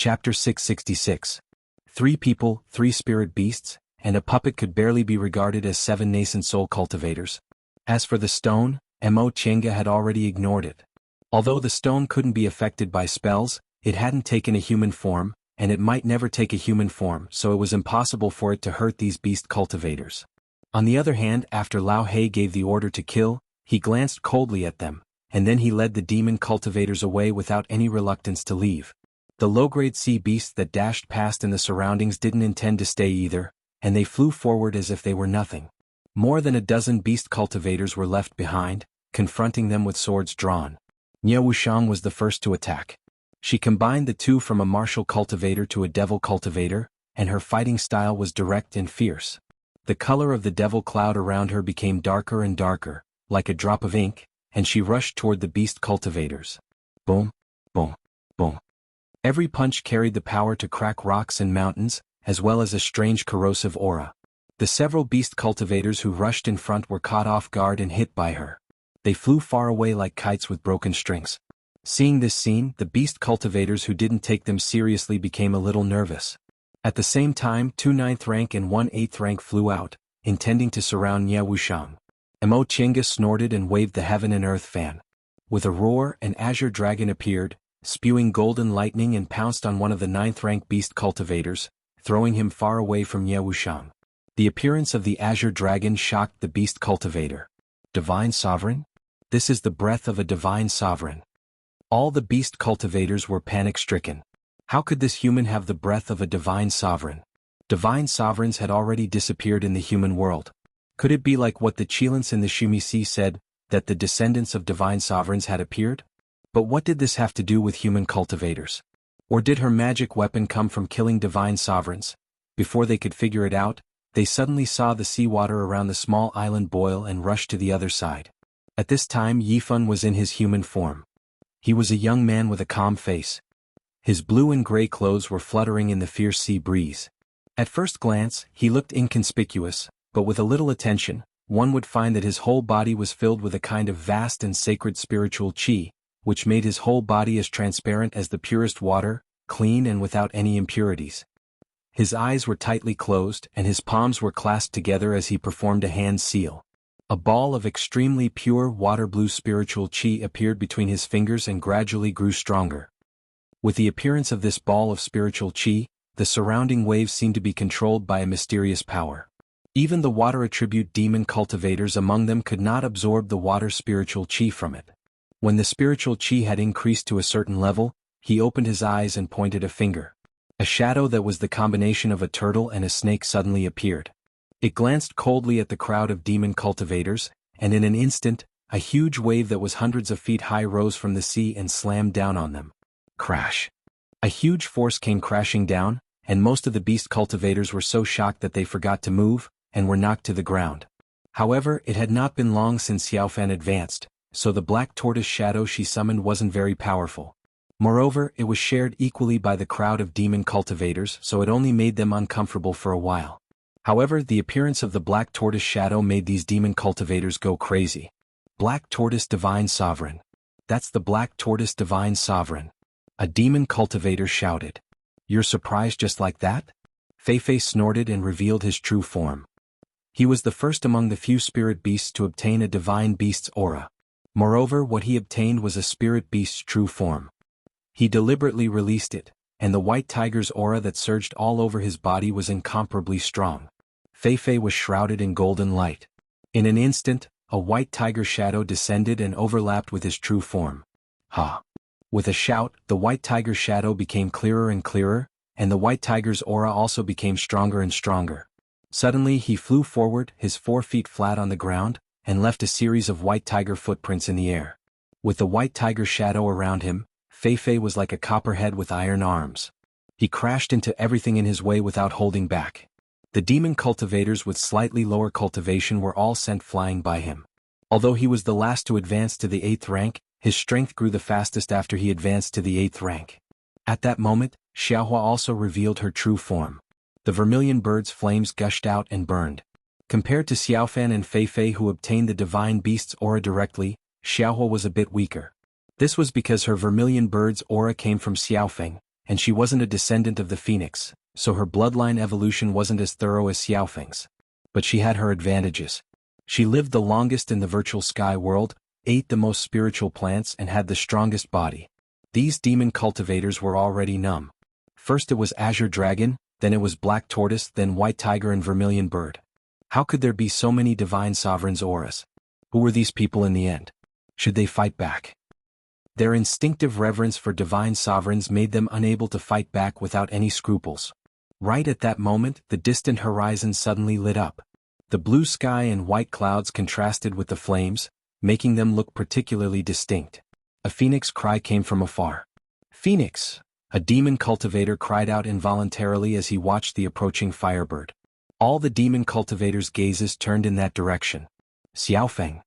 Chapter 666. 3 people, 3 spirit beasts, and a puppet could barely be regarded as 7 nascent soul cultivators. As for the stone, Wuxia had already ignored it. Although the stone couldn't be affected by spells, it hadn't taken a human form, and it might never take a human form, so it was impossible for it to hurt these beast cultivators. On the other hand, after Lao He gave the order to kill, he glanced coldly at them, and then he led the demon cultivators away without any reluctance to leave. The low-grade sea beasts that dashed past in the surroundings didn't intend to stay either, and they flew forward as if they were nothing. More than a dozen beast cultivators were left behind, confronting them with swords drawn. Wuxia was the first to attack. She combined the two from a martial cultivator to a devil cultivator, and her fighting style was direct and fierce. The color of the devil cloud around her became darker and darker, like a drop of ink, and she rushed toward the beast cultivators. Boom, boom, boom. Every punch carried the power to crack rocks and mountains, as well as a strange corrosive aura. The several beast cultivators who rushed in front were caught off guard and hit by her. They flew far away like kites with broken strings. Seeing this scene, the beast cultivators who didn't take them seriously became a little nervous. At the same time, 2 9th rank and 1 8th rank flew out, intending to surround Wuxia. Wuxia snorted and waved the heaven and earth fan. With a roar, an azure dragon appeared, spewing golden lightning, and pounced on one of the 9th rank beast cultivators, throwing him far away from Wuxia. The appearance of the azure dragon shocked the beast cultivator. Divine Sovereign? This is the breath of a divine sovereign. All the beast cultivators were panic-stricken. How could this human have the breath of a divine sovereign? Divine sovereigns had already disappeared in the human world. Could it be like what the Chilants in the Shumisi said, that the descendants of divine sovereigns had appeared? But what did this have to do with human cultivators? Or did her magic weapon come from killing divine sovereigns? Before they could figure it out, they suddenly saw the seawater around the small island boil and rushed to the other side. At this time Yifan was in his human form. He was a young man with a calm face. His blue and gray clothes were fluttering in the fierce sea breeze. At first glance, he looked inconspicuous, but with a little attention, one would find that his whole body was filled with a kind of vast and sacred spiritual qi, which made his whole body as transparent as the purest water, clean and without any impurities. His eyes were tightly closed and his palms were clasped together as he performed a hand seal. A ball of extremely pure water-blue spiritual qi appeared between his fingers and gradually grew stronger. With the appearance of this ball of spiritual qi, the surrounding waves seemed to be controlled by a mysterious power. Even the water attribute demon cultivators among them could not absorb the water spiritual qi from it. When the spiritual qi had increased to a certain level, he opened his eyes and pointed a finger. A shadow that was the combination of a turtle and a snake suddenly appeared. It glanced coldly at the crowd of demon cultivators, and in an instant, a huge wave that was hundreds of feet high rose from the sea and slammed down on them. Crash! A huge force came crashing down, and most of the beast cultivators were so shocked that they forgot to move, and were knocked to the ground. However, it had not been long since Xiaofan advanced, so the black tortoise shadow she summoned wasn't very powerful. Moreover, it was shared equally by the crowd of demon cultivators, so it only made them uncomfortable for a while. However, the appearance of the black tortoise shadow made these demon cultivators go crazy. Black tortoise divine sovereign. That's the black tortoise divine sovereign. A demon cultivator shouted. You're surprised just like that? Feifei snorted and revealed his true form. He was the first among the few spirit beasts to obtain a divine beast's aura. Moreover, what he obtained was a spirit beast's true form. He deliberately released it, and the white tiger's aura that surged all over his body was incomparably strong. Feifei was shrouded in golden light. In an instant, a white tiger shadow descended and overlapped with his true form. Ha! With a shout, the white tiger shadow became clearer and clearer, and the white tiger's aura also became stronger and stronger. Suddenly he flew forward, his 4 feet flat on the ground, and left a series of white tiger footprints in the air. With the white tiger shadow around him, Feifei was like a copperhead with iron arms. He crashed into everything in his way without holding back. The demon cultivators with slightly lower cultivation were all sent flying by him. Although he was the last to advance to the 8th rank, his strength grew the fastest after he advanced to the 8th rank. At that moment, Xiaohua also revealed her true form. The vermilion bird's flames gushed out and burned. Compared to Xiaofan and Feifei who obtained the divine beast's aura directly, Xiaohua was a bit weaker. This was because her vermilion bird's aura came from Xiaofeng, and she wasn't a descendant of the phoenix, so her bloodline evolution wasn't as thorough as Xiaofeng's. But she had her advantages. She lived the longest in the virtual sky world, ate the most spiritual plants and had the strongest body. These demon cultivators were already numb. First it was Azure Dragon, then it was Black Tortoise, then White Tiger and Vermilion Bird. How could there be so many divine sovereigns' auras? Who were these people in the end? Should they fight back? Their instinctive reverence for divine sovereigns made them unable to fight back without any scruples. Right at that moment, the distant horizon suddenly lit up. The blue sky and white clouds contrasted with the flames, making them look particularly distinct. A phoenix cry came from afar. "Phoenix!" A demon cultivator cried out involuntarily as he watched the approaching firebird. All the demon cultivators' gazes turned in that direction. Xiaofeng.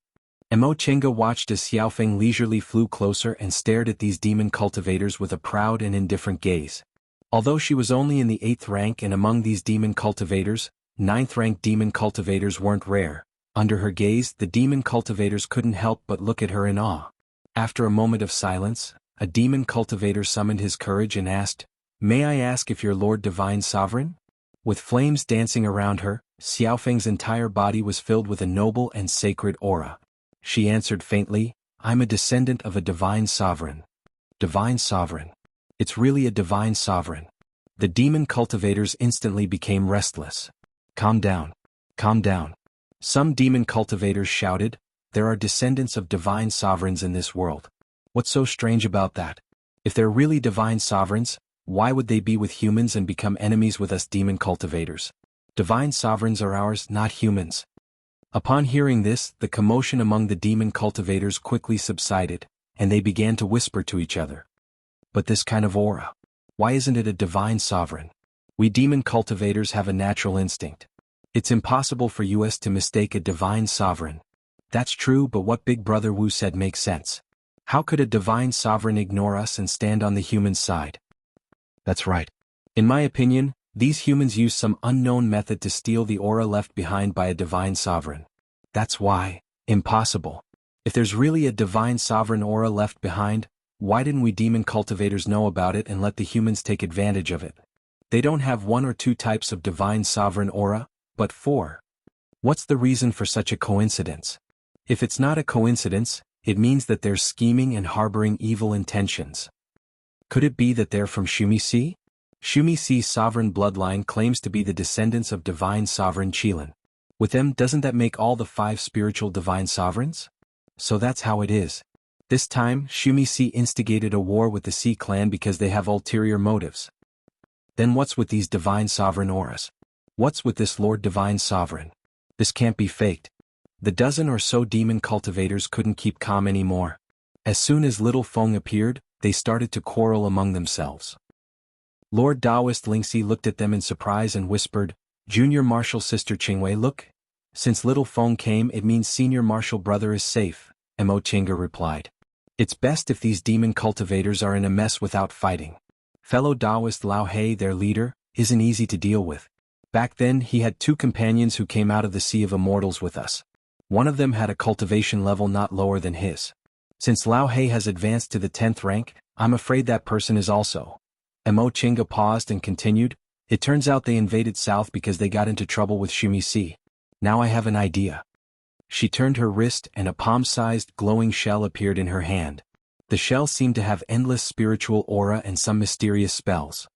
Mo Chenga watched as Xiaofeng leisurely flew closer and stared at these demon cultivators with a proud and indifferent gaze. Although she was only in the 8th rank and among these demon cultivators, 9th rank demon cultivators weren't rare. Under her gaze, the demon cultivators couldn't help but look at her in awe. After a moment of silence, a demon cultivator summoned his courage and asked, "May I ask if you're Lord Divine Sovereign?" With flames dancing around her, Xiaofeng's entire body was filled with a noble and sacred aura. She answered faintly, "I'm a descendant of a divine sovereign." Divine sovereign. It's really a divine sovereign. The demon cultivators instantly became restless. "Calm down. Calm down." Some demon cultivators shouted, "There are descendants of divine sovereigns in this world. What's so strange about that? If they're really divine sovereigns, why would they be with humans and become enemies with us demon cultivators? Divine sovereigns are ours, not humans." Upon hearing this, the commotion among the demon cultivators quickly subsided, and they began to whisper to each other. "But this kind of aura. Why isn't it a divine sovereign? We demon cultivators have a natural instinct. It's impossible for us to mistake a divine sovereign." "That's true, but what Big Brother Wu said makes sense. How could a divine sovereign ignore us and stand on the human side?" "That's right. In my opinion, these humans use some unknown method to steal the aura left behind by a divine sovereign. That's why. Impossible. If there's really a divine sovereign aura left behind, why didn't we demon cultivators know about it and let the humans take advantage of it? They don't have 1 or 2 types of divine sovereign aura, but 4. What's the reason for such a coincidence? If it's not a coincidence, it means that they're scheming and harboring evil intentions. Could it be that they're from Shumisi? Shumisi's sovereign bloodline claims to be the descendants of divine sovereign Qilin. With them, doesn't that make all the 5 spiritual divine sovereigns? So that's how it is. This time, Shumisi instigated a war with the Sea clan because they have ulterior motives. Then what's with these divine sovereign auras? What's with this Lord Divine Sovereign? This can't be faked. The dozen or so demon cultivators couldn't keep calm anymore. As soon as little Feng appeared, they started to quarrel among themselves. Lord Taoist Lingxi looked at them in surprise and whispered, "Junior Martial Sister Qingwei, look. Since little Feng came, it means Senior Martial Brother is safe," Mo Qingga replied. "It's best if these demon cultivators are in a mess without fighting. Fellow Taoist Lao He, their leader, isn't easy to deal with. Back then he had 2 companions who came out of the Sea of Immortals with us. One of them had a cultivation level not lower than his. Since Lao He has advanced to the 10th rank, I'm afraid that person is also." Mo Qingga paused and continued, "It turns out they invaded south because they got into trouble with Shumisi. Now I have an idea." She turned her wrist and a palm-sized glowing shell appeared in her hand. The shell seemed to have endless spiritual aura and some mysterious spells.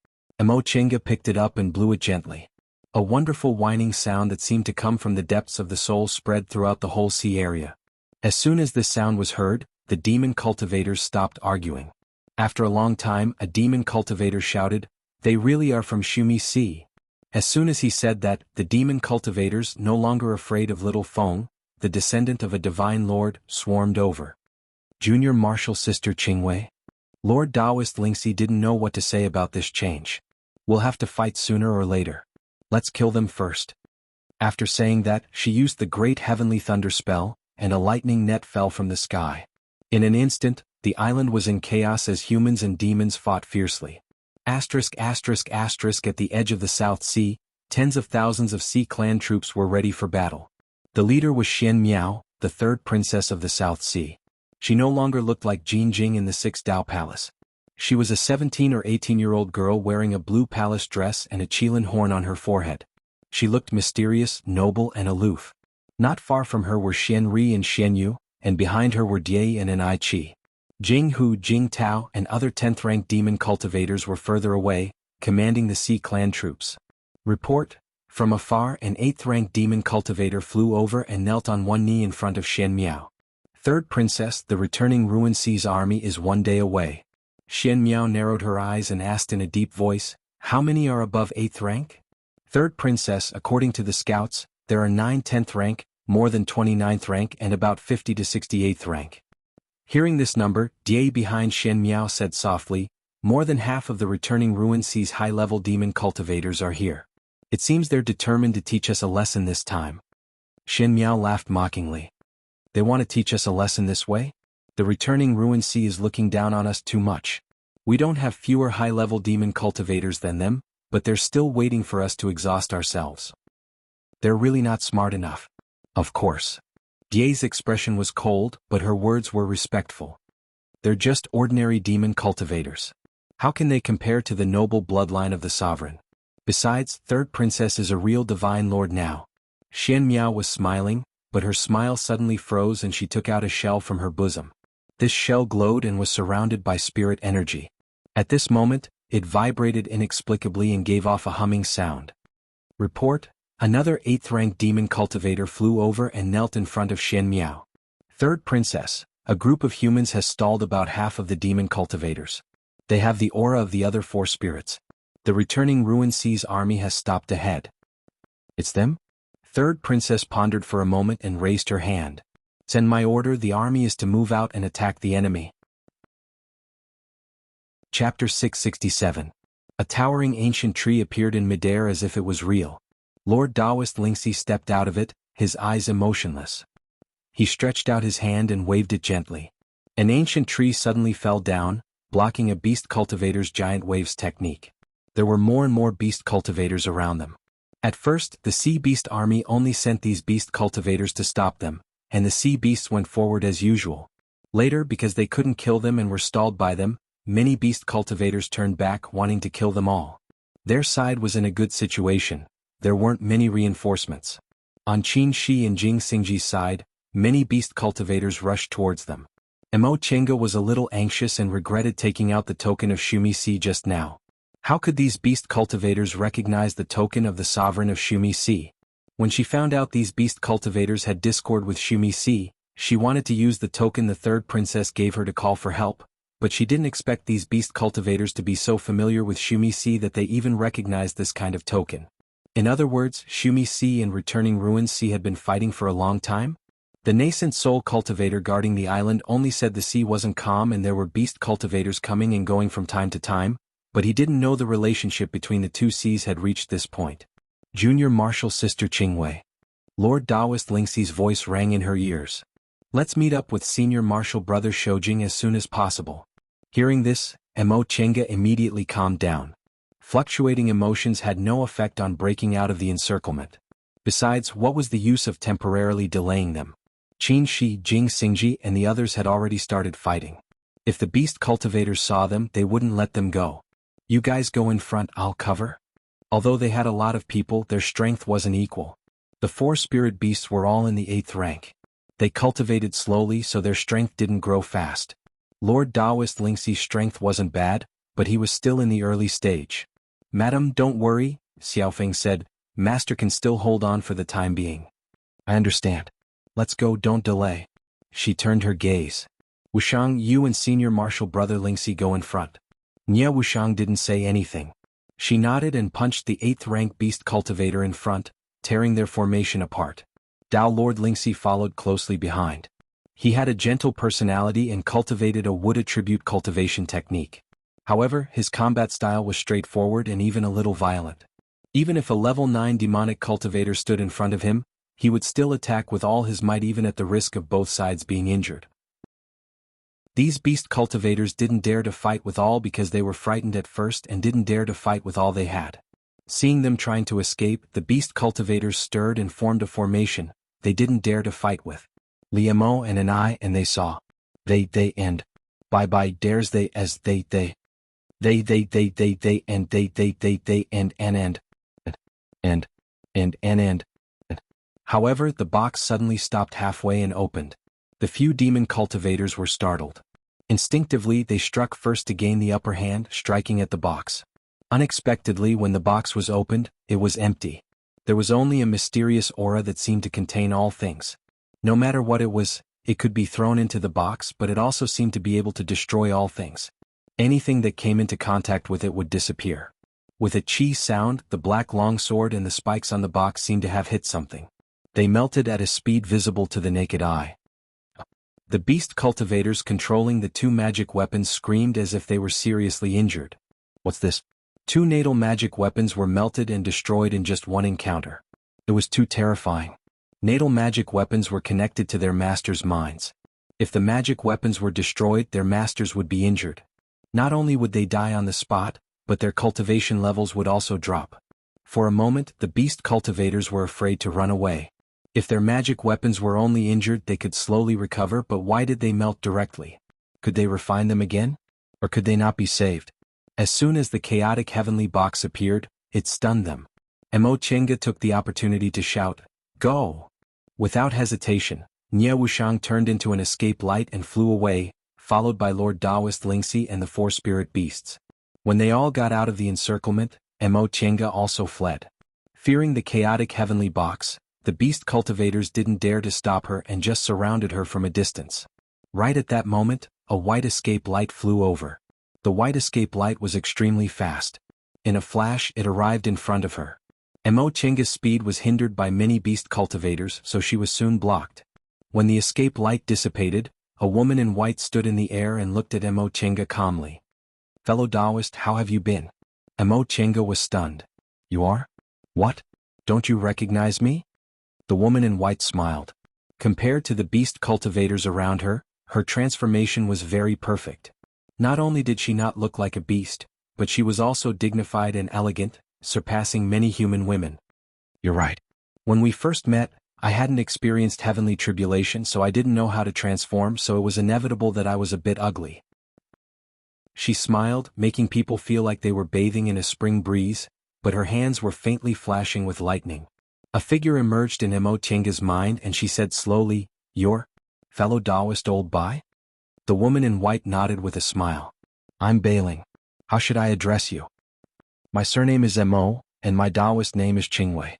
Mo Qingga picked it up and blew it gently. A wonderful whining sound that seemed to come from the depths of the soul spread throughout the whole sea area. As soon as this sound was heard, the demon cultivators stopped arguing. After a long time, a demon cultivator shouted, "They really are from Shumisi." As soon as he said that, the demon cultivators, no longer afraid of little Feng, the descendant of a divine lord, swarmed over. "Junior Martial Sister Qingwei?" Lord Taoist Lingxi didn't know what to say about this change. "We'll have to fight sooner or later. Let's kill them first." After saying that, she used the great heavenly thunder spell, and a lightning net fell from the sky. In an instant, the island was in chaos as humans and demons fought fiercely. At the edge of the South Sea, tens of thousands of Sea clan troops were ready for battle. The leader was Xian Miao, the 3rd princess of the South Sea. She no longer looked like Jin Jing in the 6th Dao Palace. She was a 17 or 18-year-old girl wearing a blue palace dress and a qilin horn on her forehead. She looked mysterious, noble and aloof. Not far from her were Xian Ri and Xian Yu, and behind her were Die and Ai Qi. Jing Hu, Jing Tao and other 10th-rank demon cultivators were further away, commanding the Sea clan troops. Report: from afar an 8th-rank demon cultivator flew over and knelt on one knee in front of Xian Miao. Third Princess, the returning Ruin Sea's army is 1 day away. Xian Miao narrowed her eyes and asked in a deep voice, how many are above 8th rank? Third Princess, according to the scouts, there are 9 10th rank, more than 29th rank and about 50 to 68th rank. Hearing this number, Die behind Xian Miao said softly, more than half of the returning Ruin Sea's high-level demon cultivators are here. It seems they're determined to teach us a lesson this time. Xian Miao laughed mockingly. They want to teach us a lesson this way? The returning Ruin Sea is looking down on us too much. We don't have fewer high-level demon cultivators than them, but they're still waiting for us to exhaust ourselves. They're really not smart enough. Of course. Die's expression was cold, but her words were respectful. They're just ordinary demon cultivators. How can they compare to the noble bloodline of the sovereign? Besides, Third Princess is a real divine lord now. Xian Miao was smiling, but her smile suddenly froze and she took out a shell from her bosom. This shell glowed and was surrounded by spirit energy. At this moment, it vibrated inexplicably and gave off a humming sound. Report: another 8th-rank demon cultivator flew over and knelt in front of Xian Miao. Third Princess, a group of humans has stalled about half of the demon cultivators. They have the aura of the other 4 spirits. The returning Ruin Sea's army has stopped ahead. It's them? Third Princess pondered for a moment and raised her hand. Send my order, the army is to move out and attack the enemy. Chapter 667. A towering ancient tree appeared in midair as if it was real. Lord Taoist Lingxi stepped out of it, his eyes emotionless. He stretched out his hand and waved it gently. An ancient tree suddenly fell down, blocking a beast cultivator's giant waves technique. There were more and more beast cultivators around them. At first, the sea beast army only sent these beast cultivators to stop them, and the sea beasts went forward as usual. Later, because they couldn't kill them and were stalled by them, many beast cultivators turned back wanting to kill them all. Their side was in a good situation. There weren't many reinforcements. On Qin Shi and Jing Xingji's side, many beast cultivators rushed towards them. Mo Chenga was a little anxious and regretted taking out the token of Shumi Si just now. How could these beast cultivators recognize the token of the sovereign of Shumi Si? When she found out these beast cultivators had discord with Shumi Si, she wanted to use the token the Third Princess gave her to call for help, but she didn't expect these beast cultivators to be so familiar with Shumi Si that they even recognized this kind of token. In other words, Shumi Si and returning Ruin Sea had been fighting for a long time? The nascent soul cultivator guarding the island only said the sea wasn't calm and there were beast cultivators coming and going from time to time, but he didn't know the relationship between the 2 seas had reached this point. Junior Marshal Sister Qingwei. Lord Taoist Lingxi's voice rang in her ears. Let's meet up with Senior Marshal Brother Shoujing as soon as possible. Hearing this, Mo Chenga immediately calmed down. Fluctuating emotions had no effect on breaking out of the encirclement. Besides, what was the use of temporarily delaying them? Qin Shi, Jing Xingji and the others had already started fighting. If the beast cultivators saw them, they wouldn't let them go. You guys go in front, I'll cover? Although they had a lot of people, their strength wasn't equal. The 4 spirit beasts were all in the 8th rank. They cultivated slowly so their strength didn't grow fast. Lord Taoist Lingxi's strength wasn't bad, but he was still in the early stage. Madam, don't worry, Xiaofeng said, Master can still hold on for the time being. I understand. Let's go, don't delay. She turned her gaze. Wushang, you and Senior Marshal Brother Lingxi go in front. Nia Wushang didn't say anything. She nodded and punched the 8th-rank beast cultivator in front, tearing their formation apart. Dao Lord Lingxi followed closely behind. He had a gentle personality and cultivated a wood attribute cultivation technique. However, his combat style was straightforward and even a little violent. Even if a level 9 demonic cultivator stood in front of him, he would still attack with all his might even at the risk of both sides being injured. These beast cultivators didn't dare to fight with all because they were frightened at first and didn't dare to fight with all they had. Seeing them trying to escape, the beast cultivators stirred and formed a formation they didn't dare to fight with. Liamo and an eye and they saw. They and. Bye dares they as they. And. However, the box suddenly stopped halfway and opened. The few demon cultivators were startled. Instinctively, they struck first to gain the upper hand, striking at the box. Unexpectedly, when the box was opened, it was empty. There was only a mysterious aura that seemed to contain all things. No matter what it was, it could be thrown into the box, but it also seemed to be able to destroy all things. Anything that came into contact with it would disappear. With a chi sound, the black longsword and the spikes on the box seemed to have hit something. They melted at a speed visible to the naked eye. The beast cultivators controlling the two magic weapons screamed as if they were seriously injured. What's this? Two natal magic weapons were melted and destroyed in just one encounter. It was too terrifying. Natal magic weapons were connected to their masters' minds. If the magic weapons were destroyed, their masters would be injured. Not only would they die on the spot, but their cultivation levels would also drop. For a moment, the beast cultivators were afraid to run away. If their magic weapons were only injured, they could slowly recover, but why did they melt directly? Could they refine them again? Or could they not be saved? As soon as the chaotic heavenly box appeared, it stunned them. Mo Chenga took the opportunity to shout, "Go!" Without hesitation, Nye Wuxiang turned into an escape light and flew away, followed by Lord Daoist Lingxi and the four spirit beasts. When they all got out of the encirclement, Mo Chenga also fled. Fearing the chaotic heavenly box, the beast cultivators didn't dare to stop her and just surrounded her from a distance. Right at that moment, a white escape light flew over. The white escape light was extremely fast. In a flash, it arrived in front of her. Mo Chenga's speed was hindered by many beast cultivators, so she was soon blocked. When the escape light dissipated, a woman in white stood in the air and looked at Mo Chenga calmly. "Fellow Taoist, how have you been?" Mo Chenga was stunned. "You are? What? Don't you recognize me?" The woman in white smiled. Compared to the beast cultivators around her, her transformation was very perfect. Not only did she not look like a beast, but she was also dignified and elegant, surpassing many human women. "You're right. When we first met, I hadn't experienced heavenly tribulation, so I didn't know how to transform, so it was inevitable that I was a bit ugly." She smiled, making people feel like they were bathing in a spring breeze, but her hands were faintly flashing with lightning. A figure emerged in Mo Chenga's mind and she said slowly, "You're fellow Taoist old Bai?" The woman in white nodded with a smile. "I'm Bailing. How should I address you?" "My surname is Mo, and my Taoist name is Qingwei."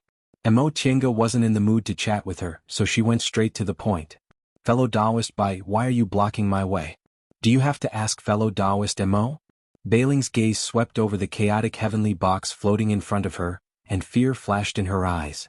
Mo Chenga wasn't in the mood to chat with her, so she went straight to the point. "Fellow Taoist Bai, why are you blocking my way?" "Do you have to ask fellow Taoist Mo?" Bailing's gaze swept over the chaotic heavenly box floating in front of her, and fear flashed in her eyes.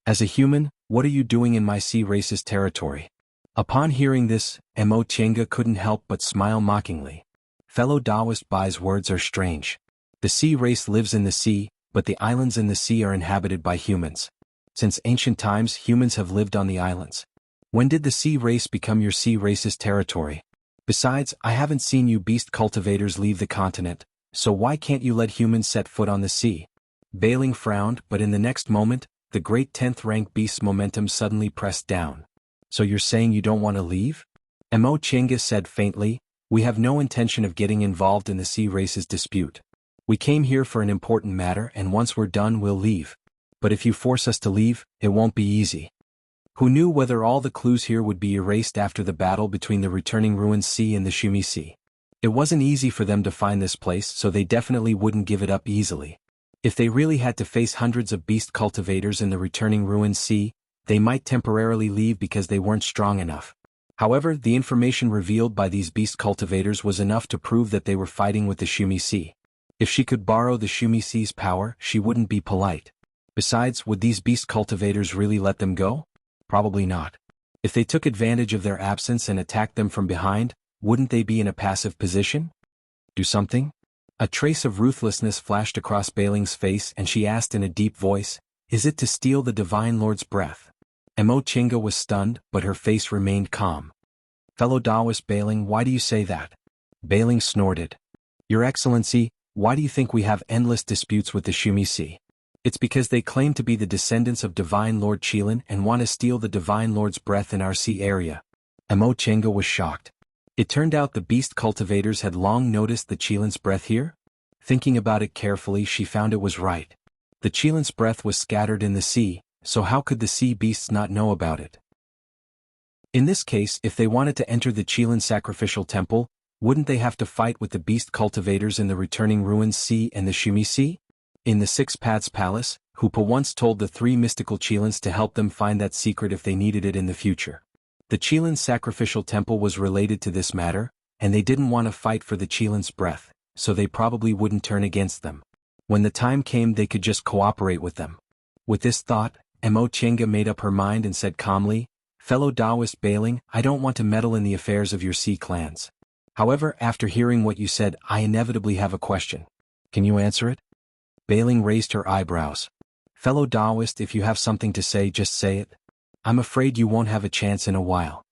"As a human, what are you doing in my sea race's territory?" Upon hearing this, Mo Chenga couldn't help but smile mockingly. Fellow Taoist Bai's words are strange. The sea race lives in the sea, but the islands in the sea are inhabited by humans. Since ancient times, humans have lived on the islands. When did the sea race become your sea race's territory? Besides, I haven't seen you beast cultivators leave the continent, so why can't you let humans set foot on the sea? Bailing frowned, but in the next moment, the great 10th rank beast's momentum suddenly pressed down. "So you're saying you don't want to leave?" Mo Chenga said faintly, "We have no intention of getting involved in the sea race's dispute. We came here for an important matter, and once we're done we'll leave. But if you force us to leave, it won't be easy." Who knew whether all the clues here would be erased after the battle between the returning ruins sea and the Shumi Sea? It wasn't easy for them to find this place, so they definitely wouldn't give it up easily. If they really had to face hundreds of beast cultivators in the returning ruins sea, they might temporarily leave because they weren't strong enough. However, the information revealed by these beast cultivators was enough to prove that they were fighting with the Shumi Sea. If she could borrow the Shumi Sea's power, she wouldn't be polite. Besides, would these beast cultivators really let them go? Probably not. If they took advantage of their absence and attacked them from behind, wouldn't they be in a passive position? Do something? A trace of ruthlessness flashed across Bailing's face and she asked in a deep voice, "Is it to steal the Divine Lord's breath?" Mo Chenga was stunned, but her face remained calm. "Fellow Taoist Bailing, why do you say that?" Bailing snorted. "Your Excellency, why do you think we have endless disputes with the Shumi Sea? It's because they claim to be the descendants of Divine Lord Qilin and want to steal the Divine Lord's breath in our sea area." Mo Chenga was shocked. It turned out the beast cultivators had long noticed the Qilin's breath here? Thinking about it carefully, she found it was right. The Qilin's breath was scattered in the sea, so how could the sea beasts not know about it? In this case, if they wanted to enter the Qilin sacrificial temple, wouldn't they have to fight with the beast cultivators in the returning ruins sea and the Shumi Sea? In the Six Paths Palace, Hoopa once told the three mystical Qilins to help them find that secret if they needed it in the future. The Qilin sacrificial temple was related to this matter, and they didn't want to fight for the Qilin's breath, so they probably wouldn't turn against them. When the time came, they could just cooperate with them. With this thought, Mo Chenga made up her mind and said calmly, "Fellow Taoist Bailing, I don't want to meddle in the affairs of your sea clans. However, after hearing what you said, I inevitably have a question. Can you answer it?" Bailing raised her eyebrows. "Fellow Taoist, if you have something to say, just say it. I'm afraid you won't have a chance in a while."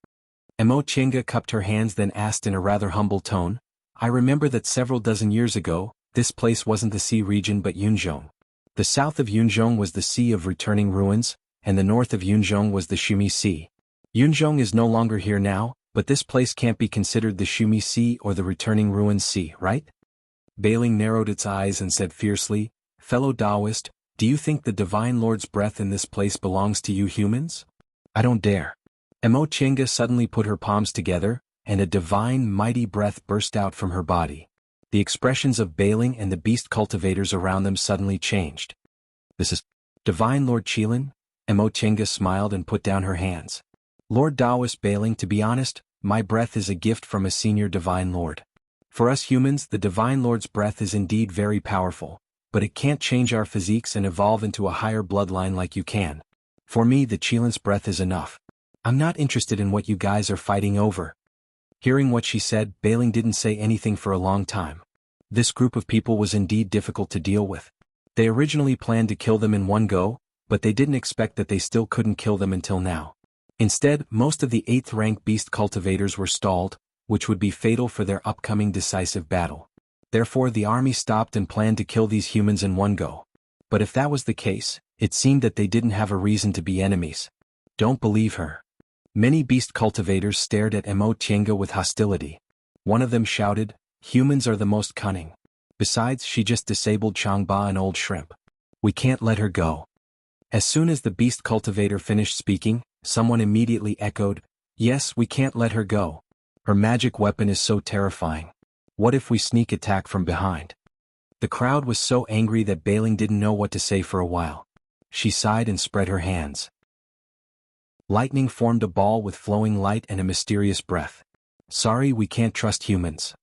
Mo Chenga cupped her hands, then asked in a rather humble tone, "I remember that several dozen years ago, this place wasn't the sea region but Yunzhong. The south of Yunzhong was the Sea of Returning Ruins, and the north of Yunzhong was the Shumi Sea. Yunzhong is no longer here now, but this place can't be considered the Shumi Sea or the Returning Ruins Sea, right?" Bailing narrowed its eyes and said fiercely, "Fellow Taoist, do you think the Divine Lord's breath in this place belongs to you humans? I don't dare." Mo Chenga suddenly put her palms together, and a divine mighty breath burst out from her body. The expressions of Bailing and the beast cultivators around them suddenly changed. "This is Divine Lord Qilin?" Mo Chenga smiled and put down her hands. "Lord Taoist Bailing, to be honest, my breath is a gift from a senior Divine Lord. For us humans, the Divine Lord's breath is indeed very powerful, but it can't change our physiques and evolve into a higher bloodline like you can. For me, the Qilin's breath is enough. I'm not interested in what you guys are fighting over." Hearing what she said, Bailing didn't say anything for a long time. This group of people was indeed difficult to deal with. They originally planned to kill them in one go, but they didn't expect that they still couldn't kill them until now. Instead, most of the 8th rank beast cultivators were stalled, which would be fatal for their upcoming decisive battle. Therefore, the army stopped and planned to kill these humans in one go. But if that was the case, it seemed that they didn't have a reason to be enemies. "Don't believe her." Many beast cultivators stared at Mo Chenga with hostility. One of them shouted, "Humans are the most cunning. Besides, she just disabled Changba, an old shrimp. We can't let her go." As soon as the beast cultivator finished speaking, someone immediately echoed, "Yes, we can't let her go. Her magic weapon is so terrifying. What if we sneak attack from behind?" The crowd was so angry that Bailing didn't know what to say for a while. She sighed and spread her hands. Lightning formed a ball with flowing light and a mysterious breath. "Sorry, we can't trust humans."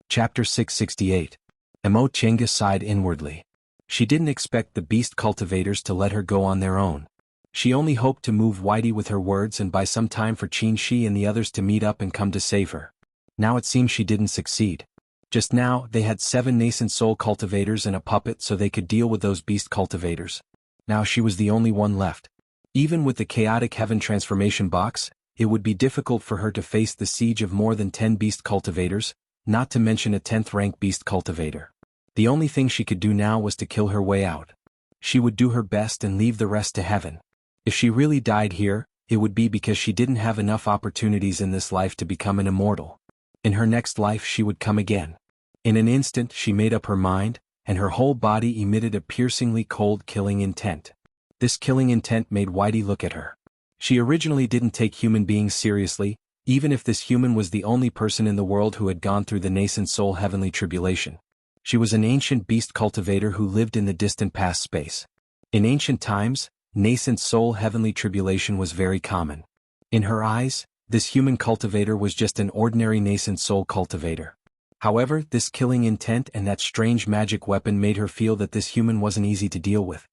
Chapter 668. Mo Chenga sighed inwardly. She didn't expect the beast cultivators to let her go on their own. She only hoped to move Whitey with her words and buy some time for Qin Shi and the others to meet up and come to save her. Now it seems she didn't succeed. Just now, they had 7 nascent soul cultivators and a puppet so they could deal with those beast cultivators. Now she was the only one left. Even with the chaotic heaven transformation box, it would be difficult for her to face the siege of more than 10 beast cultivators, not to mention a 10th rank beast cultivator. The only thing she could do now was to kill her way out. She would do her best and leave the rest to heaven. If she really died here, it would be because she didn't have enough opportunities in this life to become an immortal. In her next life she would come again. In an instant she made up her mind, and her whole body emitted a piercingly cold killing intent. This killing intent made Whitey look at her. She originally didn't take human beings seriously, even if this human was the only person in the world who had gone through the nascent soul heavenly tribulation. She was an ancient beast cultivator who lived in the distant past space. In ancient times, nascent soul heavenly tribulation was very common. In her eyes, this human cultivator was just an ordinary nascent soul cultivator. However, this killing intent and that strange magic weapon made her feel that this human wasn't easy to deal with.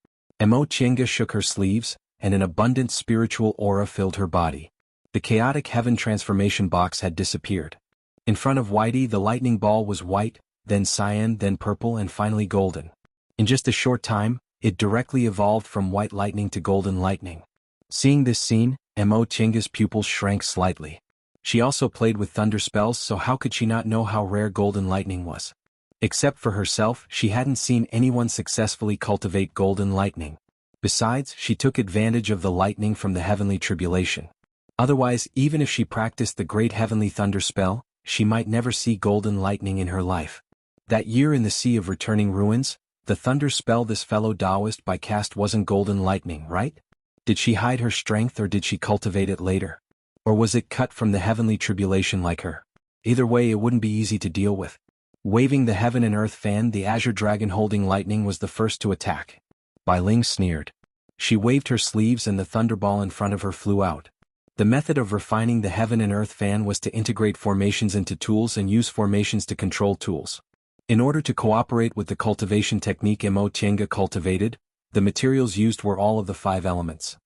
Mo Chenga shook her sleeves, and an abundant spiritual aura filled her body. The chaotic heaven transformation box had disappeared. In front of Whitey, the lightning ball was white, then cyan, then purple, and finally golden. In just a short time, it directly evolved from white lightning to golden lightning. Seeing this scene, Mo Chenga's pupils shrank slightly. She also played with thunder spells, so how could she not know how rare golden lightning was? Except for herself, she hadn't seen anyone successfully cultivate golden lightning. Besides, she took advantage of the lightning from the heavenly tribulation. Otherwise, even if she practiced the great heavenly thunder spell, she might never see golden lightning in her life. That year in the Sea of Returning Ruins, the thunder spell this fellow Taoist by cast wasn't golden lightning, right? Did she hide her strength or did she cultivate it later? Or was it cut from the heavenly tribulation like her? Either way, it wouldn't be easy to deal with. Waving the heaven and earth fan, the azure dragon holding lightning was the first to attack. Bai Ling sneered. She waved her sleeves and the thunderball in front of her flew out. The method of refining the heaven and earth fan was to integrate formations into tools and use formations to control tools. In order to cooperate with the cultivation technique Mo Tiange cultivated, the materials used were all of the 5 elements.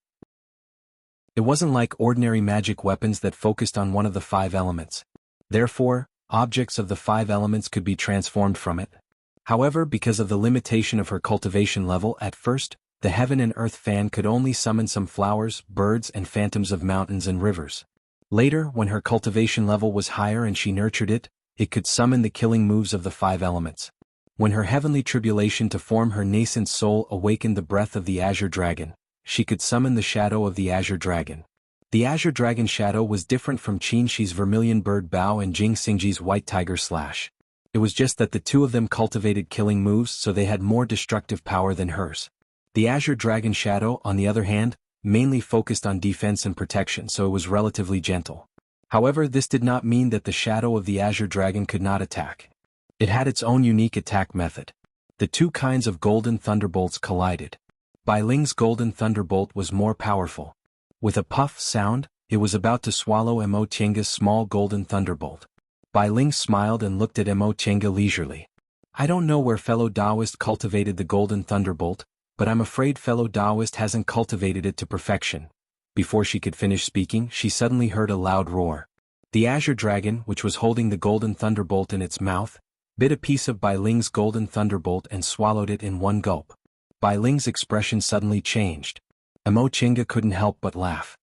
It wasn't like ordinary magic weapons that focused on one of the 5 elements. Therefore, objects of the 5 elements could be transformed from it. However, because of the limitation of her cultivation level at first, the heaven and earth fan could only summon some flowers, birds and phantoms of mountains and rivers. Later, when her cultivation level was higher and she nurtured it, it could summon the killing moves of the 5 elements. When her heavenly tribulation to form her nascent soul awakened the breath of the azure dragon, she could summon the shadow of the azure dragon. The azure dragon shadow was different from Qin Shi's vermilion bird bow and Jing Xingji's white tiger slash. It was just that the 2 of them cultivated killing moves, so they had more destructive power than hers. The azure dragon shadow, on the other hand, mainly focused on defense and protection, so it was relatively gentle. However, this did not mean that the shadow of the azure dragon could not attack. It had its own unique attack method. The 2 kinds of golden thunderbolts collided. Bai Ling's golden thunderbolt was more powerful. With a puff sound, it was about to swallow Mo Tiange's small golden thunderbolt. Bai Ling smiled and looked at Mo Tiange leisurely. I don't know where fellow Taoist cultivated the golden thunderbolt, but I'm afraid fellow Taoist hasn't cultivated it to perfection. Before she could finish speaking, she suddenly heard a loud roar. The azure dragon, which was holding the golden thunderbolt in its mouth, bit a piece of Bai Ling's golden thunderbolt and swallowed it in one gulp. Bai Ling's expression suddenly changed. Mo Tiange couldn't help but laugh.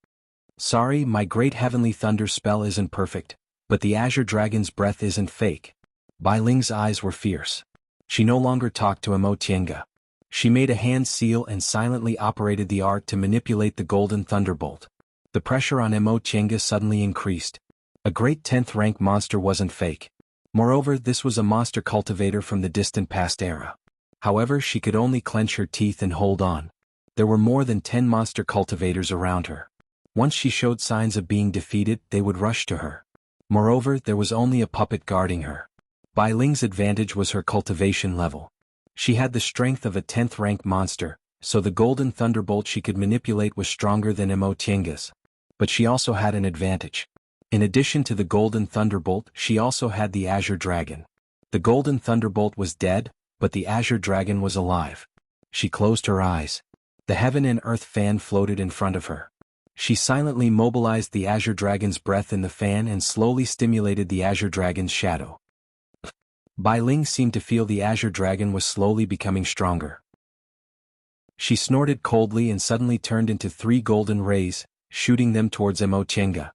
Sorry, my great heavenly thunder spell isn't perfect, but the azure dragon's breath isn't fake. Bai Ling's eyes were fierce. She no longer talked to Mo Tiange. She made a hand seal and silently operated the art to manipulate the golden thunderbolt. The pressure on Mo Tiange suddenly increased. A great 10th rank monster wasn't fake. Moreover, this was a monster cultivator from the distant past era. However, she could only clench her teeth and hold on. There were more than 10 monster cultivators around her. Once she showed signs of being defeated, they would rush to her. Moreover, there was only a puppet guarding her. Bai Ling's advantage was her cultivation level. She had the strength of a 10th rank monster, so the golden thunderbolt she could manipulate was stronger than Mo Tiange's. But she also had an advantage. In addition to the golden thunderbolt, she also had the azure dragon. The golden thunderbolt was dead, but the azure dragon was alive. She closed her eyes. The heaven and earth fan floated in front of her. She silently mobilized the azure dragon's breath in the fan and slowly stimulated the azure dragon's shadow. Bai Ling seemed to feel the azure dragon was slowly becoming stronger. She snorted coldly and suddenly turned into 3 golden rays, shooting them towards Mo Tiange.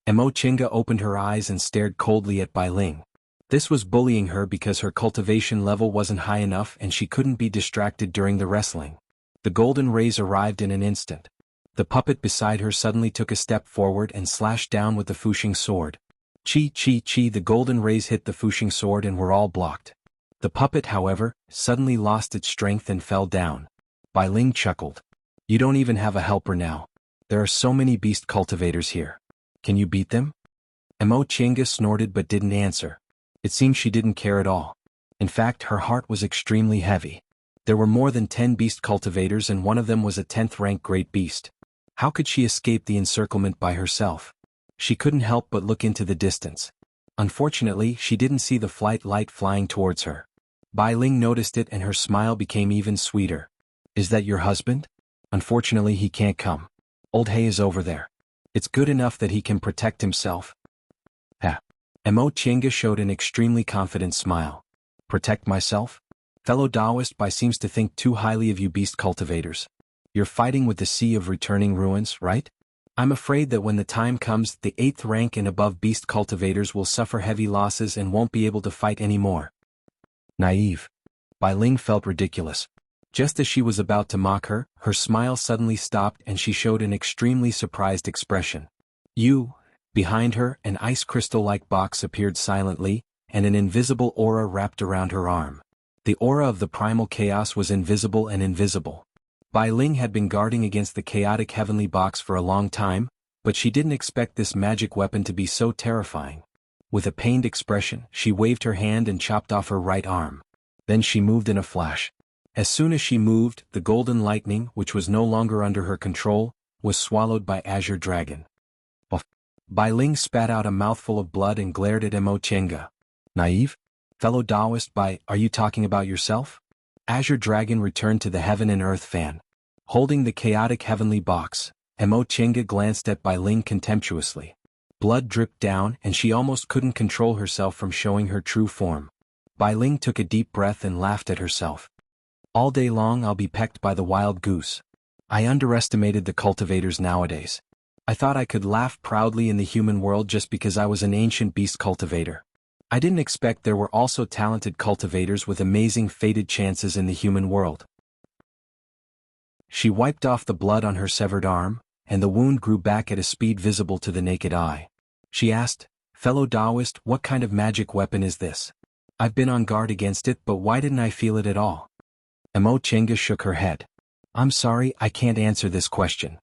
Mo Tiange opened her eyes and stared coldly at Bai Ling. This was bullying her because her cultivation level wasn't high enough and she couldn't be distracted during the wrestling. The golden rays arrived in an instant. The puppet beside her suddenly took a step forward and slashed down with the Fuxing sword. Chi chi chi, the golden rays hit the Fuxing sword and were all blocked. The puppet, however, suddenly lost its strength and fell down. Bai Ling chuckled. You don't even have a helper now. There are so many beast cultivators here. Can you beat them? Mo Tiange snorted but didn't answer. It seemed she didn't care at all. In fact, her heart was extremely heavy. There were more than 10 beast cultivators and one of them was a 10th rank great beast. How could she escape the encirclement by herself? She couldn't help but look into the distance. Unfortunately, she didn't see the flight light flying towards her. Bai Ling noticed it and her smile became even sweeter. Is that your husband? Unfortunately, he can't come. Old Hay is over there. It's good enough that he can protect himself. Ha. Mo Tiange showed an extremely confident smile. Protect myself? Fellow Taoist Bai seems to think too highly of you beast cultivators. You're fighting with the Sea of Returning Ruins, right? I'm afraid that when the time comes, the 8th rank and above beast cultivators will suffer heavy losses and won't be able to fight anymore. Naive. Bai Ling felt ridiculous. Just as she was about to mock her, her smile suddenly stopped and she showed an extremely surprised expression. You Behind her, an ice crystal-like box appeared silently, and an invisible aura wrapped around her arm. The aura of the primal chaos was invisible and invisible. Bai Ling had been guarding against the chaotic heavenly box for a long time, but she didn't expect this magic weapon to be so terrifying. With a pained expression, she waved her hand and chopped off her right arm. Then she moved in a flash. As soon as she moved, the golden lightning, which was no longer under her control, was swallowed by Azure Dragon. Bai Ling spat out a mouthful of blood and glared at Mo Chenga. Naive? Fellow Taoist Bai, are you talking about yourself? Azure Dragon returned to the heaven and earth fan. Holding the chaotic heavenly box, Mo Chenga glanced at Bai Ling contemptuously. Blood dripped down and she almost couldn't control herself from showing her true form. Bai Ling took a deep breath and laughed at herself. All day long I'll be pecked by the wild goose. I underestimated the cultivators nowadays. I thought I could laugh proudly in the human world just because I was an ancient beast cultivator. I didn't expect there were also talented cultivators with amazing fated chances in the human world. She wiped off the blood on her severed arm, and the wound grew back at a speed visible to the naked eye. She asked, "Fellow Taoist, what kind of magic weapon is this? I've been on guard against it, but why didn't I feel it at all?" Mo Chenga shook her head. "I'm sorry, I can't answer this question."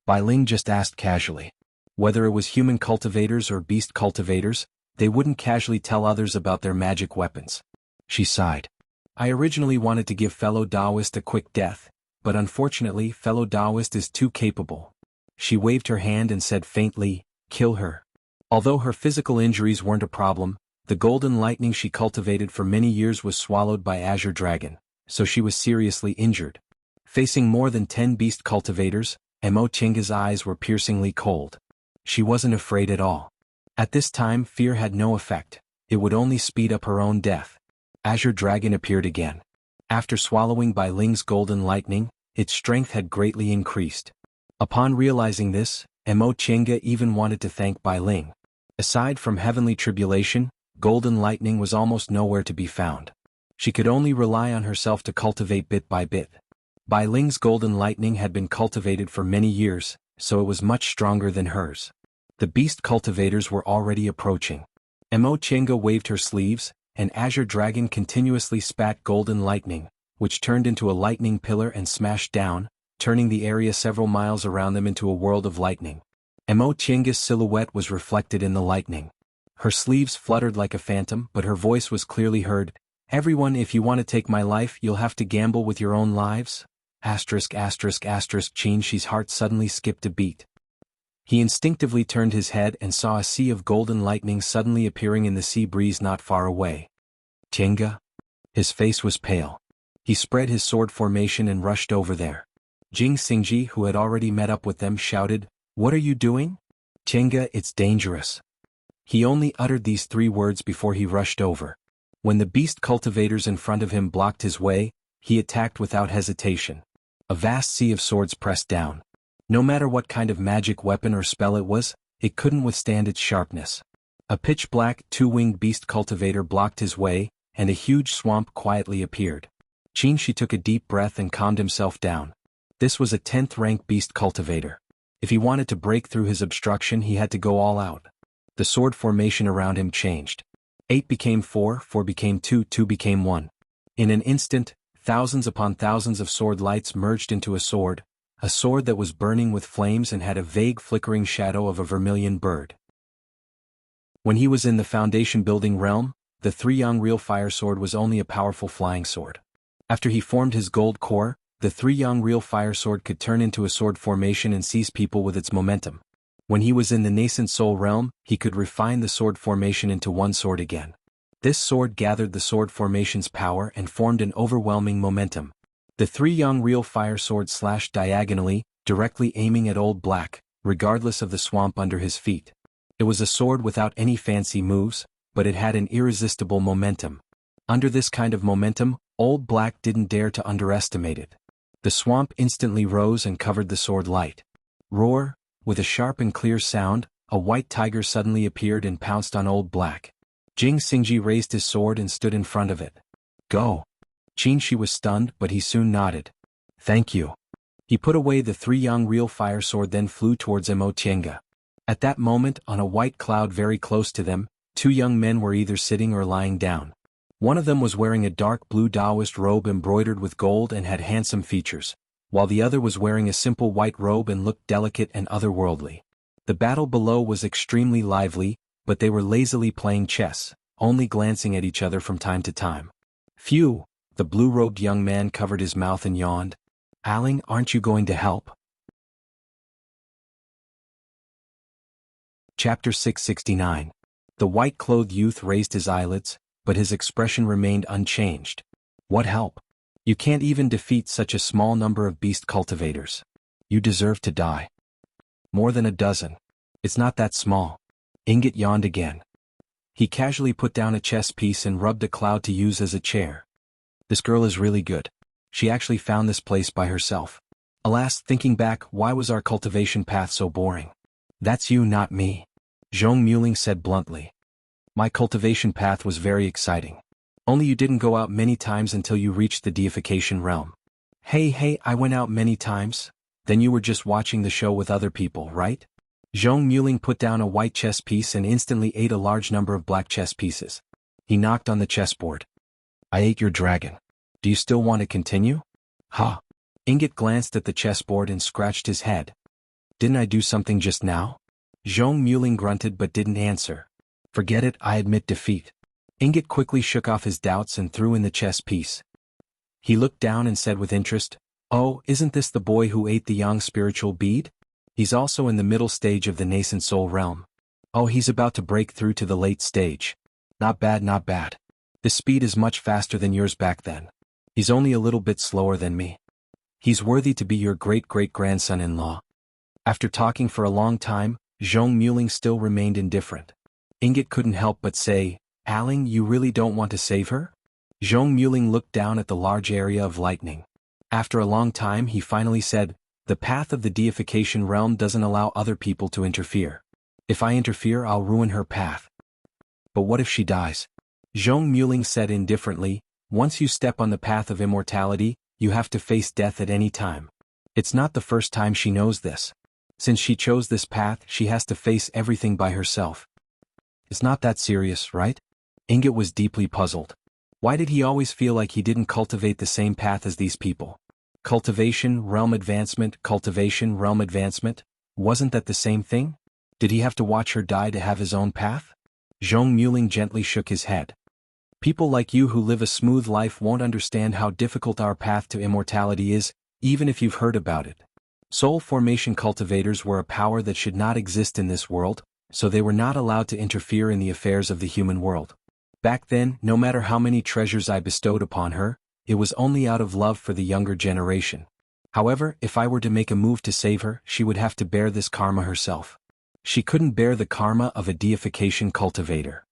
Bai Ling just asked casually. Whether it was human cultivators or beast cultivators, they wouldn't casually tell others about their magic weapons. She sighed. "I originally wanted to give fellow Taoist a quick death, but unfortunately fellow Taoist is too capable." She waved her hand and said faintly, "Kill her." Although her physical injuries weren't a problem, the golden lightning she cultivated for many years was swallowed by Azure Dragon, so she was seriously injured. Facing more than 10 beast cultivators, Mo Chenga's eyes were piercingly cold. She wasn't afraid at all. At this time fear had no effect, it would only speed up her own death. Azure Dragon appeared again. After swallowing Bai Ling's golden lightning, its strength had greatly increased. Upon realizing this, Mo Chenga even wanted to thank Bai Ling. Aside from heavenly tribulation, golden lightning was almost nowhere to be found. She could only rely on herself to cultivate bit by bit. Bai Ling's golden lightning had been cultivated for many years, so it was much stronger than hers. The beast cultivators were already approaching. Mo Chenga waved her sleeves, and Azure Dragon continuously spat golden lightning, which turned into a lightning pillar and smashed down, turning the area several miles around them into a world of lightning. Mo Chenga's silhouette was reflected in the lightning. Her sleeves fluttered like a phantom, but her voice was clearly heard. "Everyone, if you want to take my life, you'll have to gamble with your own lives." Qin Shi's heart suddenly skipped a beat. He instinctively turned his head and saw a sea of golden lightning suddenly appearing in the sea breeze not far away. "Chenga?" His face was pale. He spread his sword formation and rushed over there. Jing Xingji, who had already met up with them, shouted, "What are you doing?" "Chenga, it's dangerous." He only uttered these 3 words before he rushed over. When the beast cultivators in front of him blocked his way, he attacked without hesitation. A vast sea of swords pressed down. No matter what kind of magic weapon or spell it was, it couldn't withstand its sharpness. A pitch-black, 2-winged beast cultivator blocked his way, and a huge swamp quietly appeared. Qin Shi took a deep breath and calmed himself down. This was a 10th-rank beast cultivator. If he wanted to break through his obstruction, he had to go all out. The sword formation around him changed. 8 became 4, 4 became 2, 2 became 1. In an instant, thousands upon thousands of sword lights merged into a sword that was burning with flames and had a vague flickering shadow of a vermilion bird. When he was in the foundation building realm, the 3-yang real fire sword was only a powerful flying sword. After he formed his gold core, the 3-yang real fire sword could turn into a sword formation and seize people with its momentum. When he was in the nascent soul realm, he could refine the sword formation into one sword again. This sword gathered the sword formation's power and formed an overwhelming momentum. The 3-yang real fire sword slashed diagonally, directly aiming at Old Black, regardless of the swamp under his feet. It was a sword without any fancy moves, but it had an irresistible momentum. Under this kind of momentum, Old Black didn't dare to underestimate it. The swamp instantly rose and covered the sword light. Roar! With a sharp and clear sound, a white tiger suddenly appeared and pounced on Old Black. Jing Xingji raised his sword and stood in front of it. "Go!" Qin Shi was stunned, but he soon nodded. "Thank you." He put away the 3-yang real fire sword then flew towards Mo Chenga. At that moment, on a white cloud very close to them, two young men were either sitting or lying down. One of them was wearing a dark blue Taoist robe embroidered with gold and had handsome features, while the other was wearing a simple white robe and looked delicate and otherworldly. The battle below was extremely lively, but they were lazily playing chess, only glancing at each other from time to time. Phew, the blue-robed young man covered his mouth and yawned. Aling, aren't you going to help? Chapter 669. The white-clothed youth raised his eyelids, but his expression remained unchanged. What help? You can't even defeat such a small number of beast cultivators. You deserve to die. More than a dozen. It's not that small. Ingot yawned again. He casually put down a chess piece and rubbed a cloud to use as a chair. This girl is really good. She actually found this place by herself. Alas, thinking back, why was our cultivation path so boring? That's you, not me. Zhong Muling said bluntly. My cultivation path was very exciting. Only you didn't go out many times until you reached the deification realm. Hey, I went out many times. Then you were just watching the show with other people, right? Zhong Muling put down a white chess piece and instantly ate a large number of black chess pieces. He knocked on the chessboard. I ate your dragon. Do you still want to continue? Ha! Ingot glanced at the chessboard and scratched his head. Didn't I do something just now? Zhong Muling grunted but didn't answer. Forget it, I admit defeat. Ingot quickly shook off his doubts and threw in the chess piece. He looked down and said with interest, Oh, isn't this the boy who ate the yang spiritual bead? He's also in the middle stage of the nascent soul realm. Oh, he's about to break through to the late stage. Not bad, not bad. His speed is much faster than yours back then. He's only a little bit slower than me. He's worthy to be your great-great-grandson-in-law. After talking for a long time, Zhong Muling still remained indifferent. Ingot couldn't help but say, Aling, you really don't want to save her? Zhong Muling looked down at the large area of lightning. After a long time he finally said, The path of the deification realm doesn't allow other people to interfere. If I interfere, I'll ruin her path. But what if she dies? Zhong Muling said indifferently, Once you step on the path of immortality, you have to face death at any time. It's not the first time she knows this. Since she chose this path, she has to face everything by herself. It's not that serious, right? Ingot was deeply puzzled. Why did he always feel like he didn't cultivate the same path as these people? Cultivation, realm advancement, cultivation, realm advancement? Wasn't that the same thing? Did he have to watch her die to have his own path? Zhong Muling gently shook his head. People like you who live a smooth life won't understand how difficult our path to immortality is, even if you've heard about it. Soul formation cultivators were a power that should not exist in this world, so they were not allowed to interfere in the affairs of the human world. Back then, no matter how many treasures I bestowed upon her, it was only out of love for the younger generation. However, if I were to make a move to save her, she would have to bear this karma herself. She couldn't bear the karma of a deification cultivator.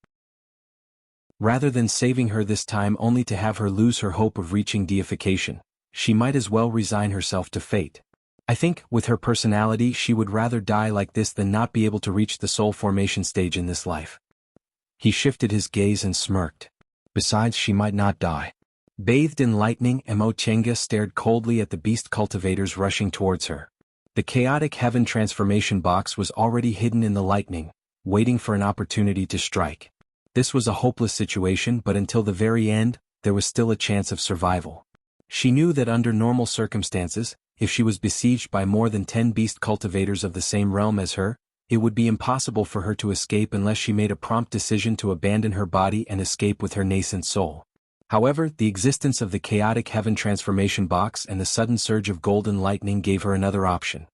Rather than saving her this time only to have her lose her hope of reaching deification, she might as well resign herself to fate. I think, with her personality, she would rather die like this than not be able to reach the soul formation stage in this life. He shifted his gaze and smirked. Besides, she might not die. Bathed in lightning, Mo Chenga stared coldly at the beast cultivators rushing towards her. The chaotic heaven transformation box was already hidden in the lightning, waiting for an opportunity to strike. This was a hopeless situation, but until the very end, there was still a chance of survival. She knew that under normal circumstances, if she was besieged by more than 10 beast cultivators of the same realm as her, it would be impossible for her to escape unless she made a prompt decision to abandon her body and escape with her nascent soul. However, the existence of the chaotic heaven transformation box and the sudden surge of golden lightning gave her another option.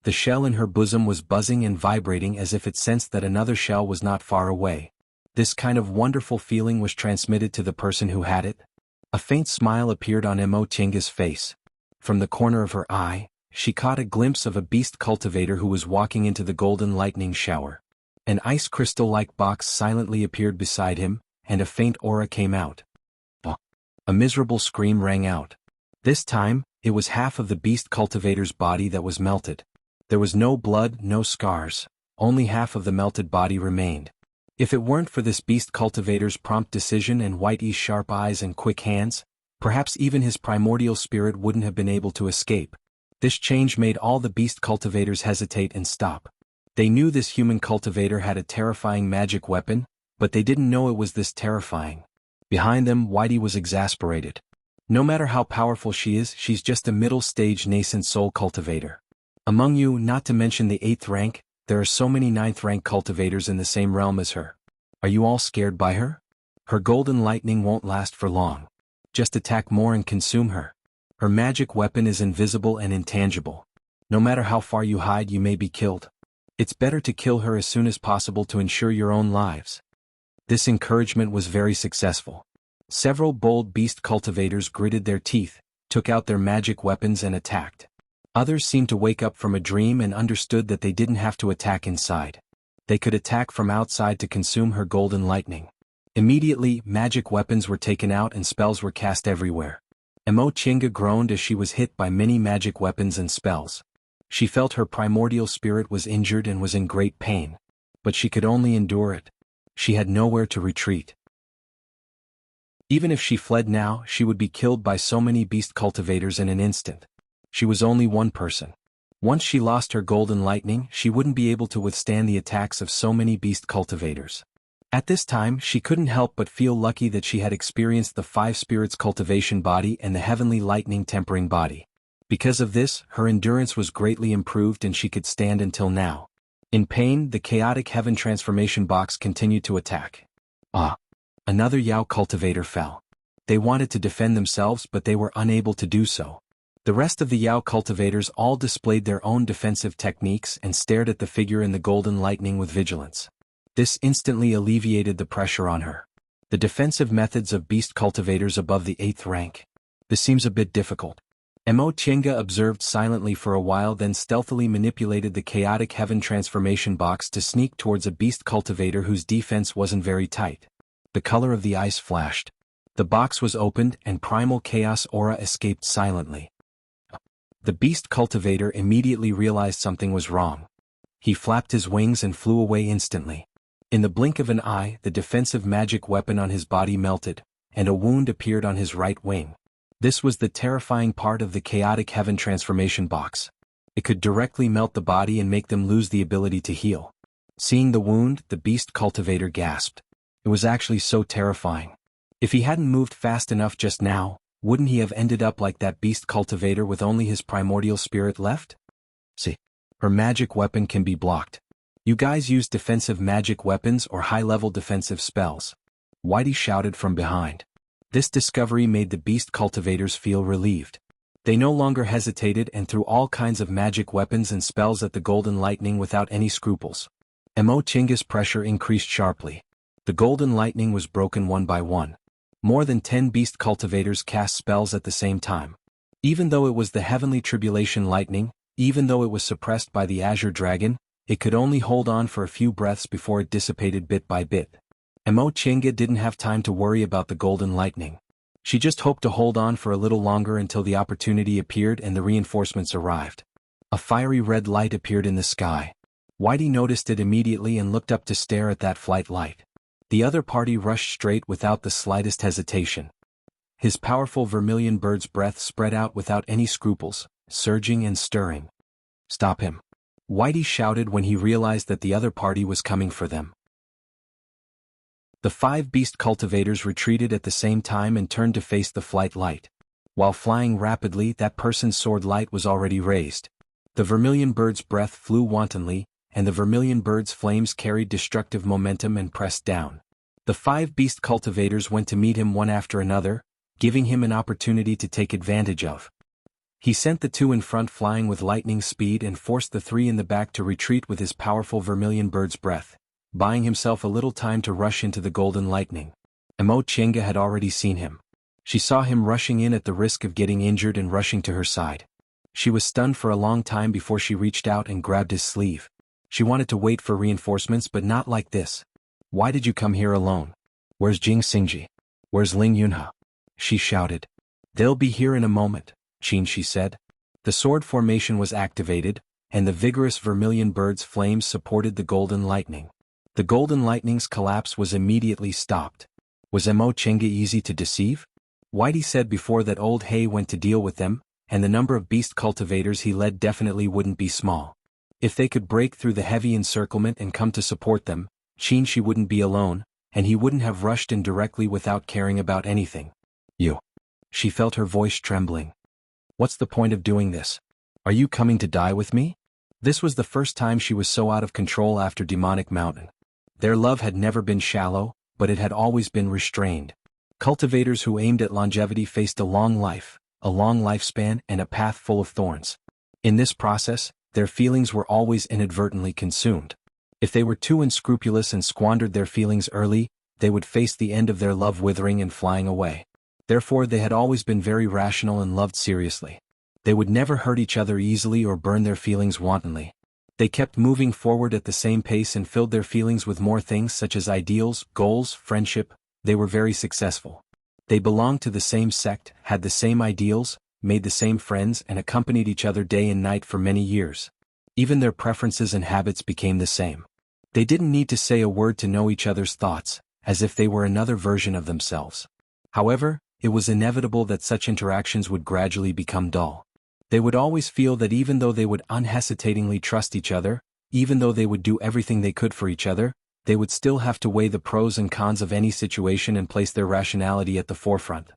The shell in her bosom was buzzing and vibrating as if it sensed that another shell was not far away. This kind of wonderful feeling was transmitted to the person who had it. A faint smile appeared on Mo Chenga's face. From the corner of her eye, she caught a glimpse of a beast cultivator who was walking into the golden lightning shower. An ice crystal-like box silently appeared beside him, and a faint aura came out. A miserable scream rang out. This time, it was half of the beast cultivator's body that was melted. There was no blood, no scars, only half of the melted body remained. If it weren't for this beast cultivator's prompt decision and Whitey's sharp eyes and quick hands, perhaps even his primordial spirit wouldn't have been able to escape. This change made all the beast cultivators hesitate and stop. They knew this human cultivator had a terrifying magic weapon, but they didn't know it was this terrifying. Behind them, Whitey was exasperated. No matter how powerful she is, she's just a middle-stage nascent soul cultivator. Among you, not to mention the 8th rank, there are so many 9th rank cultivators in the same realm as her. Are you all scared by her? Her golden lightning won't last for long. Just attack more and consume her. Her magic weapon is invisible and intangible. No matter how far you hide, you may be killed. It's better to kill her as soon as possible to ensure your own lives. This encouragement was very successful. Several bold beast cultivators gritted their teeth, took out their magic weapons and attacked. Others seemed to wake up from a dream and understood that they didn't have to attack inside. They could attack from outside to consume her golden lightning. Immediately, magic weapons were taken out and spells were cast everywhere. Mo Chinga groaned as she was hit by many magic weapons and spells. She felt her primordial spirit was injured and was in great pain. But she could only endure it. She had nowhere to retreat. Even if she fled now, she would be killed by so many beast cultivators in an instant. She was only one person. Once she lost her golden lightning, she wouldn't be able to withstand the attacks of so many beast cultivators. At this time, she couldn't help but feel lucky that she had experienced the 5 spirits cultivation body and the heavenly lightning tempering body. Because of this, her endurance was greatly improved and she could stand until now. In pain, the chaotic heaven transformation box continued to attack. Another Yao cultivator fell. They wanted to defend themselves, but they were unable to do so. The rest of the Yao cultivators all displayed their own defensive techniques and stared at the figure in the golden lightning with vigilance. This instantly alleviated the pressure on her. The defensive methods of beast cultivators above the 8th rank. This seems a bit difficult. Mo Chinga observed silently for a while, then stealthily manipulated the chaotic heaven transformation box to sneak towards a beast cultivator whose defense wasn't very tight. The color of the ice flashed. The box was opened and primal chaos aura escaped silently. The beast cultivator immediately realized something was wrong. He flapped his wings and flew away instantly. In the blink of an eye, the defensive magic weapon on his body melted, and a wound appeared on his right wing. This was the terrifying part of the chaotic heaven transformation box. It could directly melt the body and make them lose the ability to heal. Seeing the wound, the beast cultivator gasped. It was actually so terrifying. If he hadn't moved fast enough just now, wouldn't he have ended up like that beast cultivator with only his primordial spirit left? See, her magic weapon can be blocked. You guys use defensive magic weapons or high-level defensive spells. Whitey shouted from behind. This discovery made the beast cultivators feel relieved. They no longer hesitated and threw all kinds of magic weapons and spells at the golden lightning without any scruples. Mo Chinga's pressure increased sharply. The golden lightning was broken one by one. More than 10 beast cultivators cast spells at the same time. Even though it was the heavenly tribulation lightning, even though it was suppressed by the azure dragon, it could only hold on for a few breaths before it dissipated bit by bit. Mo Chinga didn't have time to worry about the golden lightning. She just hoped to hold on for a little longer until the opportunity appeared and the reinforcements arrived. A fiery red light appeared in the sky. Whitey noticed it immediately and looked up to stare at that flight light. The other party rushed straight without the slightest hesitation. His powerful vermilion bird's breath spread out without any scruples, surging and stirring. "Stop him!" Whitey shouted when he realized that the other party was coming for them. The 5 beast cultivators retreated at the same time and turned to face the flight light. While flying rapidly, that person's sword light was already raised. The vermilion bird's breath flew wantonly, and the vermilion bird's flames carried destructive momentum and pressed down. The 5 beast cultivators went to meet him one after another, giving him an opportunity to take advantage of. He sent the 2 in front flying with lightning speed and forced the 3 in the back to retreat with his powerful vermilion bird's breath, buying himself a little time to rush into the golden lightning. Mo Chinga had already seen him. She saw him rushing in at the risk of getting injured and rushing to her side. She was stunned for a long time before she reached out and grabbed his sleeve. She wanted to wait for reinforcements, but not like this. "Why did you come here alone? Where's Jing Xingji? Where's Ling Yunhe?" she shouted. "They'll be here in a moment," she said. The sword formation was activated, and the vigorous vermilion bird's flames supported the golden lightning. The golden lightning's collapse was immediately stopped. Was Mo Chinga easy to deceive? Whitey said before that old Hay went to deal with them, and the number of beast cultivators he led definitely wouldn't be small. If they could break through the heavy encirclement and come to support them, Qin wouldn't be alone, and he wouldn't have rushed in directly without caring about anything. You. She felt her voice trembling. What's the point of doing this? Are you coming to die with me? This was the first time she was so out of control after Demonic Mountain. Their love had never been shallow, but it had always been restrained. Cultivators who aimed at longevity faced a long life, a long lifespan, and a path full of thorns. In this process, their feelings were always inadvertently consumed. If they were too unscrupulous and squandered their feelings early, they would face the end of their love withering and flying away. Therefore they had always been very rational and loved seriously. They would never hurt each other easily or burn their feelings wantonly. They kept moving forward at the same pace and filled their feelings with more things such as ideals, goals, friendship. They were very successful. They belonged to the same sect, had the same ideals, made the same friends, and accompanied each other day and night for many years. Even their preferences and habits became the same. They didn't need to say a word to know each other's thoughts, as if they were another version of themselves. However, it was inevitable that such interactions would gradually become dull. They would always feel that even though they would unhesitatingly trust each other, even though they would do everything they could for each other, they would still have to weigh the pros and cons of any situation and place their rationality at the forefront.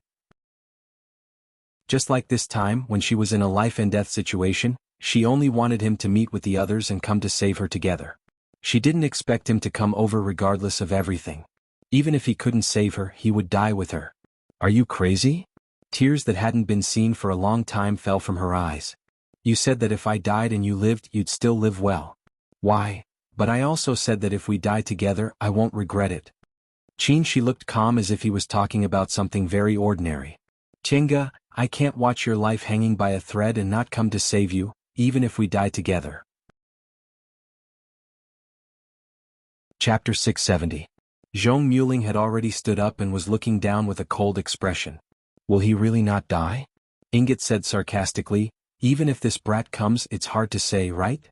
Just like this time when she was in a life-and-death situation, she only wanted him to meet with the others and come to save her together. She didn't expect him to come over regardless of everything. Even if he couldn't save her, he would die with her. Are you crazy? Tears that hadn't been seen for a long time fell from her eyes. You said that if I died and you lived, you'd still live well. Why? But I also said that if we die together, I won't regret it. She looked calm as if he was talking about something very ordinary. Chenga, I can't watch your life hanging by a thread and not come to save you, even if we die together. Chapter 670. Zhong Muling had already stood up and was looking down with a cold expression. Will he really not die? Ingot said sarcastically, even if this brat comes, it's hard to say, right?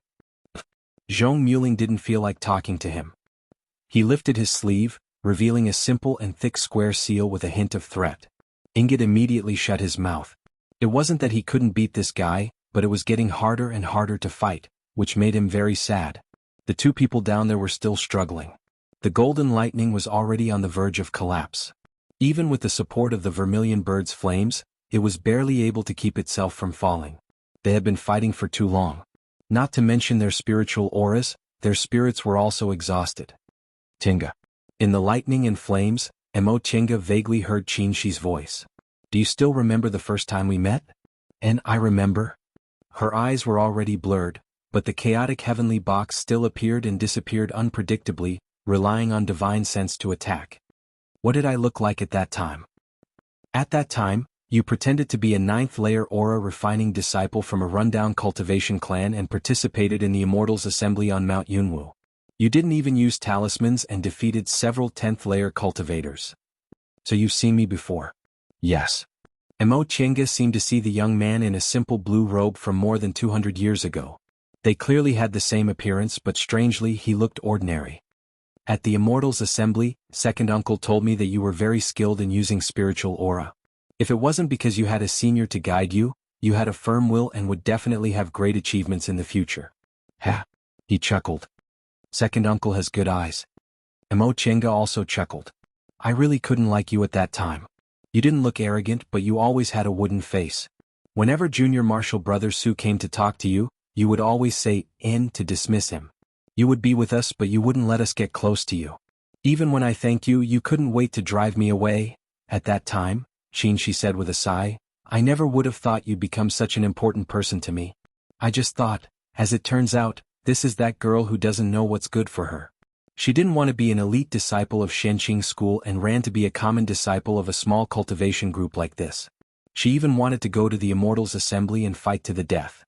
Zhong Muling didn't feel like talking to him. He lifted his sleeve, revealing a simple and thick square seal with a hint of threat. Ingot immediately shut his mouth. It wasn't that he couldn't beat this guy, but it was getting harder and harder to fight, which made him very sad. The two people down there were still struggling. The golden lightning was already on the verge of collapse. Even with the support of the vermilion bird's flames, it was barely able to keep itself from falling. They had been fighting for too long. Not to mention their spiritual auras, their spirits were also exhausted. Tinga. In the lightning and flames, Mo Chenga vaguely heard Qinshi's voice. Do you still remember the first time we met? And I remember. Her eyes were already blurred, but the chaotic heavenly box still appeared and disappeared unpredictably, relying on divine sense to attack. What did I look like at that time? At that time, you pretended to be a 9th-layer aura refining disciple from a rundown cultivation clan and participated in the Immortals Assembly on Mount Yunwu. You didn't even use talismans and defeated several 10th-layer cultivators. So you've seen me before? Yes. Mo Chenga seemed to see the young man in a simple blue robe from more than 200 years ago. They clearly had the same appearance, but strangely he looked ordinary. At the Immortals Assembly, second uncle told me that you were very skilled in using spiritual aura. If it wasn't because you had a senior to guide you, you had a firm will and would definitely have great achievements in the future. Ha! He chuckled. Second uncle has good eyes. Mo Chenga also chuckled. I really couldn't like you at that time. You didn't look arrogant, but you always had a wooden face. Whenever Junior Marshal Brother Su came to talk to you, you would always say, "in" to dismiss him. You would be with us, but you wouldn't let us get close to you. Even when I thanked you, you couldn't wait to drive me away. At that time, she said with a sigh, I never would have thought you'd become such an important person to me. I just thought, as it turns out, this is that girl who doesn't know what's good for her. She didn't want to be an elite disciple of Shenqing School and ran to be a common disciple of a small cultivation group like this. She even wanted to go to the Immortals Assembly and fight to the death.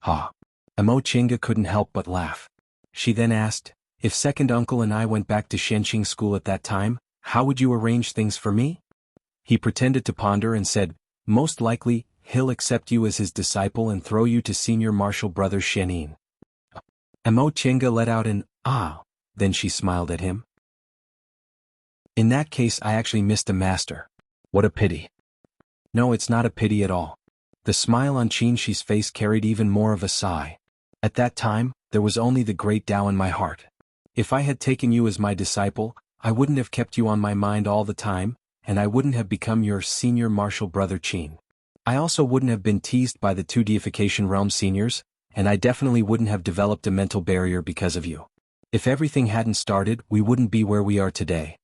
Ha! Mo Chenga couldn't help but laugh. She then asked, if second uncle and I went back to Shenqing School at that time, how would you arrange things for me? He pretended to ponder and said, most likely, he'll accept you as his disciple and throw you to Senior Marshal Brother Shenin. Mo Chenga let out an, ah, then she smiled at him. In that case I actually missed a master. What a pity. No, it's not a pity at all. The smile on Qinshi's face carried even more of a sigh. At that time, there was only the great Tao in my heart. If I had taken you as my disciple, I wouldn't have kept you on my mind all the time, and I wouldn't have become your senior martial brother Qin. I also wouldn't have been teased by the two deification realm seniors, and I definitely wouldn't have developed a mental barrier because of you. If everything hadn't started, we wouldn't be where we are today.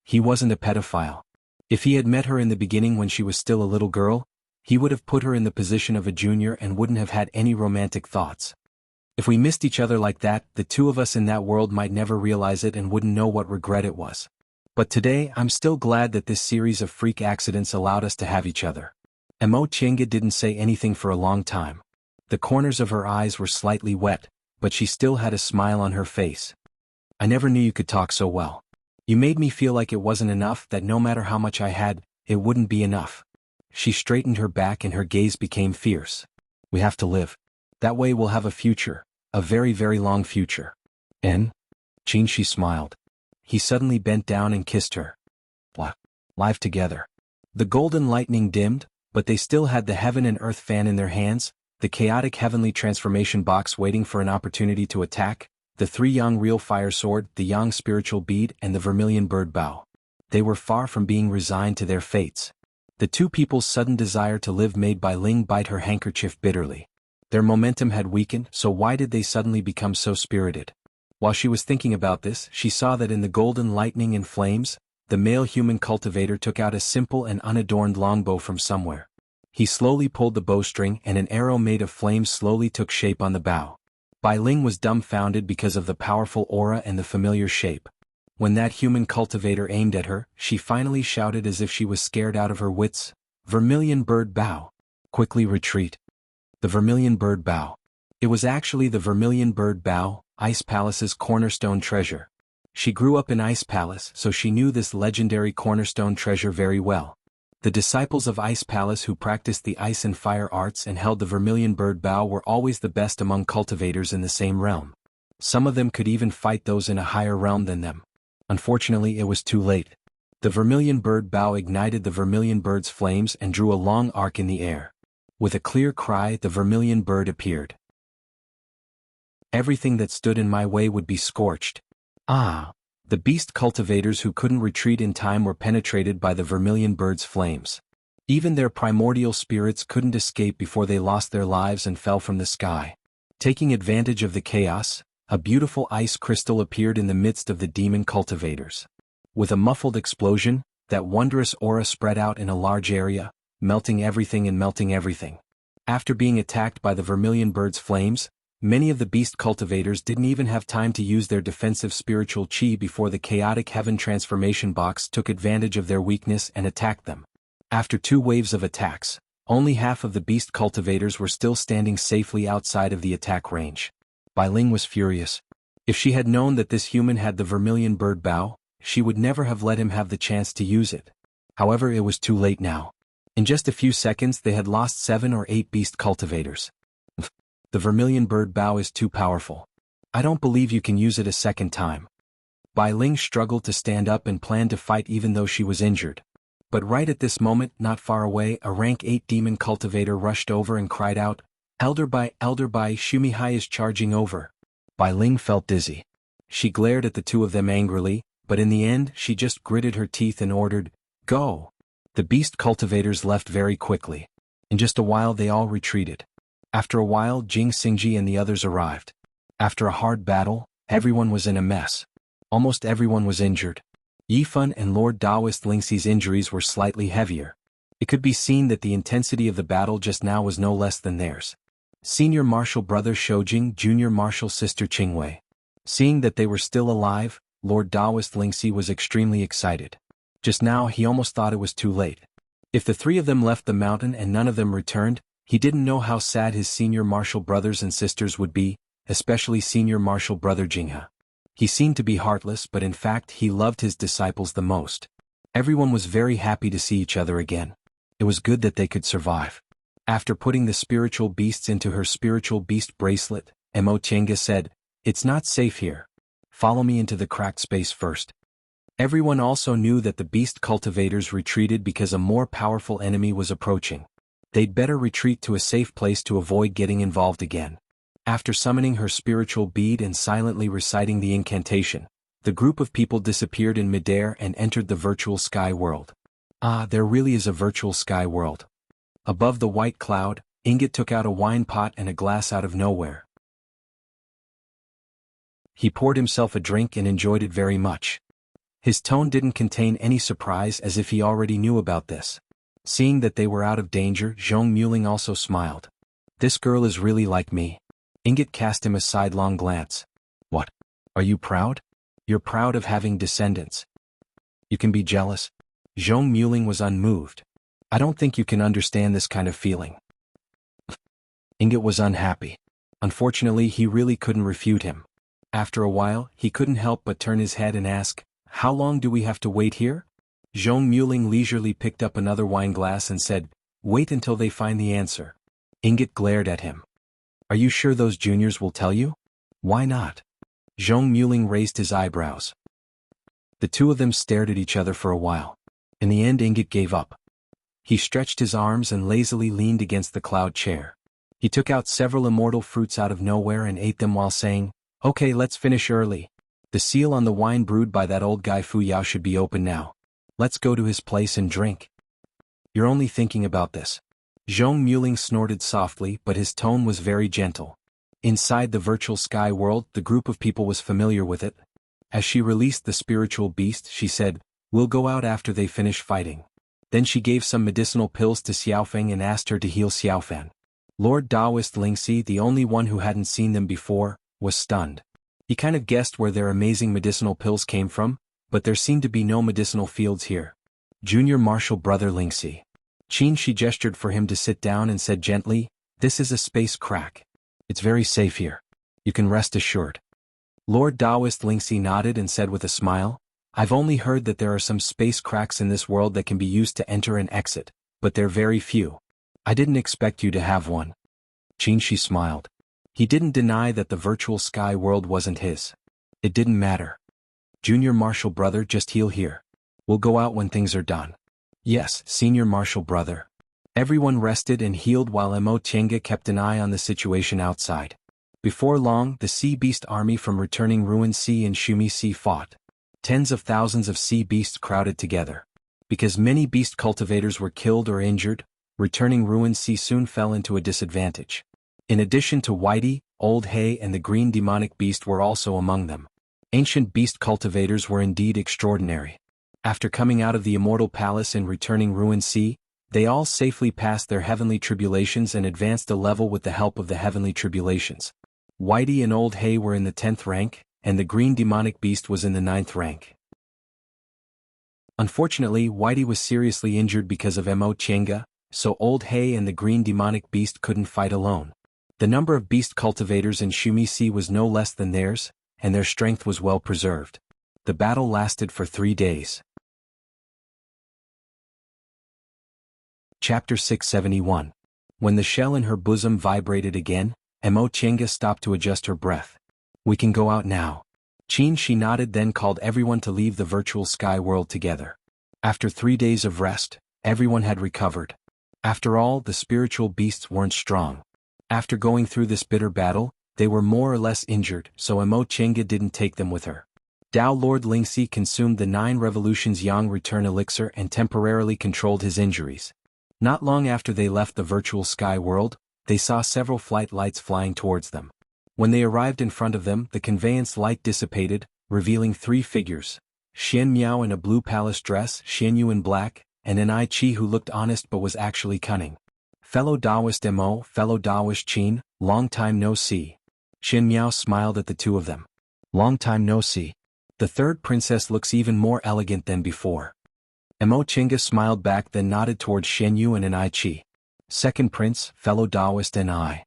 He wasn't a pedophile. If he had met her in the beginning when she was still a little girl, he would have put her in the position of a junior and wouldn't have had any romantic thoughts. If we missed each other like that, the two of us in that world might never realize it and wouldn't know what regret it was. But today, I'm still glad that this series of freak accidents allowed us to have each other. Mo Chenga didn't say anything for a long time. The corners of her eyes were slightly wet, but she still had a smile on her face. I never knew you could talk so well. You made me feel like it wasn't enough, that no matter how much I had, it wouldn't be enough. She straightened her back and her gaze became fierce. We have to live. That way we'll have a future, a very, very long future. And? Qin, she smiled. He suddenly bent down and kissed her. What? Live together. The golden lightning dimmed, but they still had the heaven and earth fan in their hands, the chaotic heavenly transformation box waiting for an opportunity to attack, the three yang real fire sword, the yang spiritual bead, and the vermilion bird bow. They were far from being resigned to their fates. The two people's sudden desire to live made Bai Ling bite her handkerchief bitterly. Their momentum had weakened, so why did they suddenly become so spirited? While she was thinking about this, she saw that in the golden lightning and flames, the male human cultivator took out a simple and unadorned longbow from somewhere. He slowly pulled the bowstring and an arrow made of flames slowly took shape on the bow. Bai Ling was dumbfounded because of the powerful aura and the familiar shape. When that human cultivator aimed at her, she finally shouted as if she was scared out of her wits, "Vermilion bird bow! Quickly retreat!" The vermilion bird bow. It was actually the vermilion bird bow, Ice Palace's cornerstone treasure. She grew up in Ice Palace, so she knew this legendary cornerstone treasure very well. The disciples of Ice Palace who practiced the ice and fire arts and held the vermilion bird bow were always the best among cultivators in the same realm. Some of them could even fight those in a higher realm than them. Unfortunately, it was too late. The vermilion bird bow ignited the vermilion bird's flames and drew a long arc in the air. With a clear cry, the vermilion bird appeared. Everything that stood in my way would be scorched. Ah! The beast cultivators who couldn't retreat in time were penetrated by the vermilion bird's flames. Even their primordial spirits couldn't escape before they lost their lives and fell from the sky. Taking advantage of the chaos, a beautiful ice crystal appeared in the midst of the demon cultivators. With a muffled explosion, that wondrous aura spread out in a large area, melting everything and melting everything. After being attacked by the vermilion bird's flames, many of the beast cultivators didn't even have time to use their defensive spiritual chi before the chaotic heaven transformation box took advantage of their weakness and attacked them. After 2 waves of attacks, only half of the beast cultivators were still standing safely outside of the attack range. Bai Ling was furious. If she had known that this human had the vermilion bird bow, she would never have let him have the chance to use it. However, it was too late now. In just a few seconds they had lost 7 or 8 beast cultivators. The vermilion bird bow is too powerful. I don't believe you can use it a second time. Bai Ling struggled to stand up and planned to fight even though she was injured. But right at this moment, not far away, a rank 8 demon cultivator rushed over and cried out, Elder Bai, Shumihai is charging over." Bai Ling felt dizzy. She glared at the two of them angrily, but in the end she just gritted her teeth and ordered, "Go!" The beast cultivators left very quickly. In just a while they all retreated. After a while Jing Xingji and the others arrived. After a hard battle, everyone was in a mess. Almost everyone was injured. Yifan and Lord Daoist Lingxi's injuries were slightly heavier. It could be seen that the intensity of the battle just now was no less than theirs. Senior Martial Brother Shoujing, Junior Martial Sister Qingwei. Seeing that they were still alive, Lord Daoist Lingxi was extremely excited. Just now he almost thought it was too late. If the 3 of them left the mountain and none of them returned, he didn't know how sad his senior martial brothers and sisters would be, especially senior martial brother Jinghe. He seemed to be heartless, but in fact he loved his disciples the most. Everyone was very happy to see each other again. It was good that they could survive. After putting the spiritual beasts into her spiritual beast bracelet, Mo Chenga said, "It's not safe here. Follow me into the cracked space first." Everyone also knew that the beast cultivators retreated because a more powerful enemy was approaching. They'd better retreat to a safe place to avoid getting involved again. After summoning her spiritual bead and silently reciting the incantation, the group of people disappeared in midair and entered the virtual sky world. Ah, there really is a virtual sky world. Above the white cloud, Ingot took out a wine pot and a glass out of nowhere. He poured himself a drink and enjoyed it very much. His tone didn't contain any surprise, as if he already knew about this. Seeing that they were out of danger, Zhong Muling also smiled. This girl is really like me. Ingot cast him a sidelong glance. What? Are you proud? You're proud of having descendants. You can be jealous? Zhong Muling was unmoved. I don't think you can understand this kind of feeling. Ingot was unhappy. Unfortunately, he really couldn't refute him. After a while, he couldn't help but turn his head and ask, "How long do we have to wait here?" Zhong Muling leisurely picked up another wine glass and said, "Wait until they find the answer." Ingot glared at him. "Are you sure those juniors will tell you?" "Why not?" Zhong Muling raised his eyebrows. The two of them stared at each other for a while. In the end, Ingot gave up. He stretched his arms and lazily leaned against the cloud chair. He took out several immortal fruits out of nowhere and ate them while saying, "Okay, let's finish early. The seal on the wine brewed by that old guy Fu Yao should be open now. Let's go to his place and drink." "You're only thinking about this." Zhong Muling snorted softly, but his tone was very gentle. Inside the virtual sky world, the group of people was familiar with it. As she released the spiritual beast, she said, "We'll go out after they finish fighting." Then she gave some medicinal pills to Xiaofeng and asked her to heal Xiaofan. Lord Taoist Lingxi, the only one who hadn't seen them before, was stunned. He kind of guessed where their amazing medicinal pills came from, but there seemed to be no medicinal fields here. Junior Marshal Brother Lingxi. Qin, she gestured for him to sit down and said gently, "This is a space crack. It's very safe here. You can rest assured." Lord Taoist Lingxi nodded and said with a smile, "I've only heard that there are some space cracks in this world that can be used to enter and exit, but they're very few. I didn't expect you to have one." Qin, she smiled. He didn't deny that the virtual sky world wasn't his. It didn't matter. "Junior Marshal Brother, just heal here. We'll go out when things are done." "Yes, Senior Marshal Brother." Everyone rested and healed while Mo Tiange kept an eye on the situation outside. Before long, the sea beast army from returning Ruin Sea and Shumi Sea fought. Tens of thousands of sea beasts crowded together. Because many beast cultivators were killed or injured, returning Ruin Sea soon fell into a disadvantage. In addition to Whitey, Old Hay and the green demonic beast were also among them. Ancient beast cultivators were indeed extraordinary. After coming out of the immortal palace and returning Ruin Sea, they all safely passed their heavenly tribulations and advanced a level with the help of the heavenly tribulations. Whitey and Old Hay were in the 10th rank, and the green demonic beast was in the 9th rank. Unfortunately, Whitey was seriously injured because of Mo Tiange, so Old Hay and the green demonic beast couldn't fight alone. The number of beast cultivators in Shumi Sea was no less than theirs, and their strength was well preserved. The battle lasted for 3 days. Chapter 671. When the shell in her bosom vibrated again, Mo Tiange stopped to adjust her breath. "We can go out now." Qin, she nodded, then called everyone to leave the virtual sky world together. After 3 days of rest, everyone had recovered. After all, the spiritual beasts weren't strong. After going through this bitter battle, they were more or less injured, so Mo Tiange didn't take them with her. Dao Lord Lingxi consumed the 9 revolutions Yang return elixir and temporarily controlled his injuries. Not long after they left the virtual sky world, they saw several flight lights flying towards them. When they arrived in front of them, the conveyance light dissipated, revealing 3 figures: Xian Miao in a blue palace dress, Xian Yu in black, and an Ai Chi who looked honest but was actually cunning. "Fellow Taoist Mo, fellow Taoist Qin, long time no see." Xian Miao smiled at the two of them. "Long time no see. The third princess looks even more elegant than before." Mo Tiange smiled back, then nodded towards Xian Yu and an Ai Chi. "Second prince, fellow Taoist and I."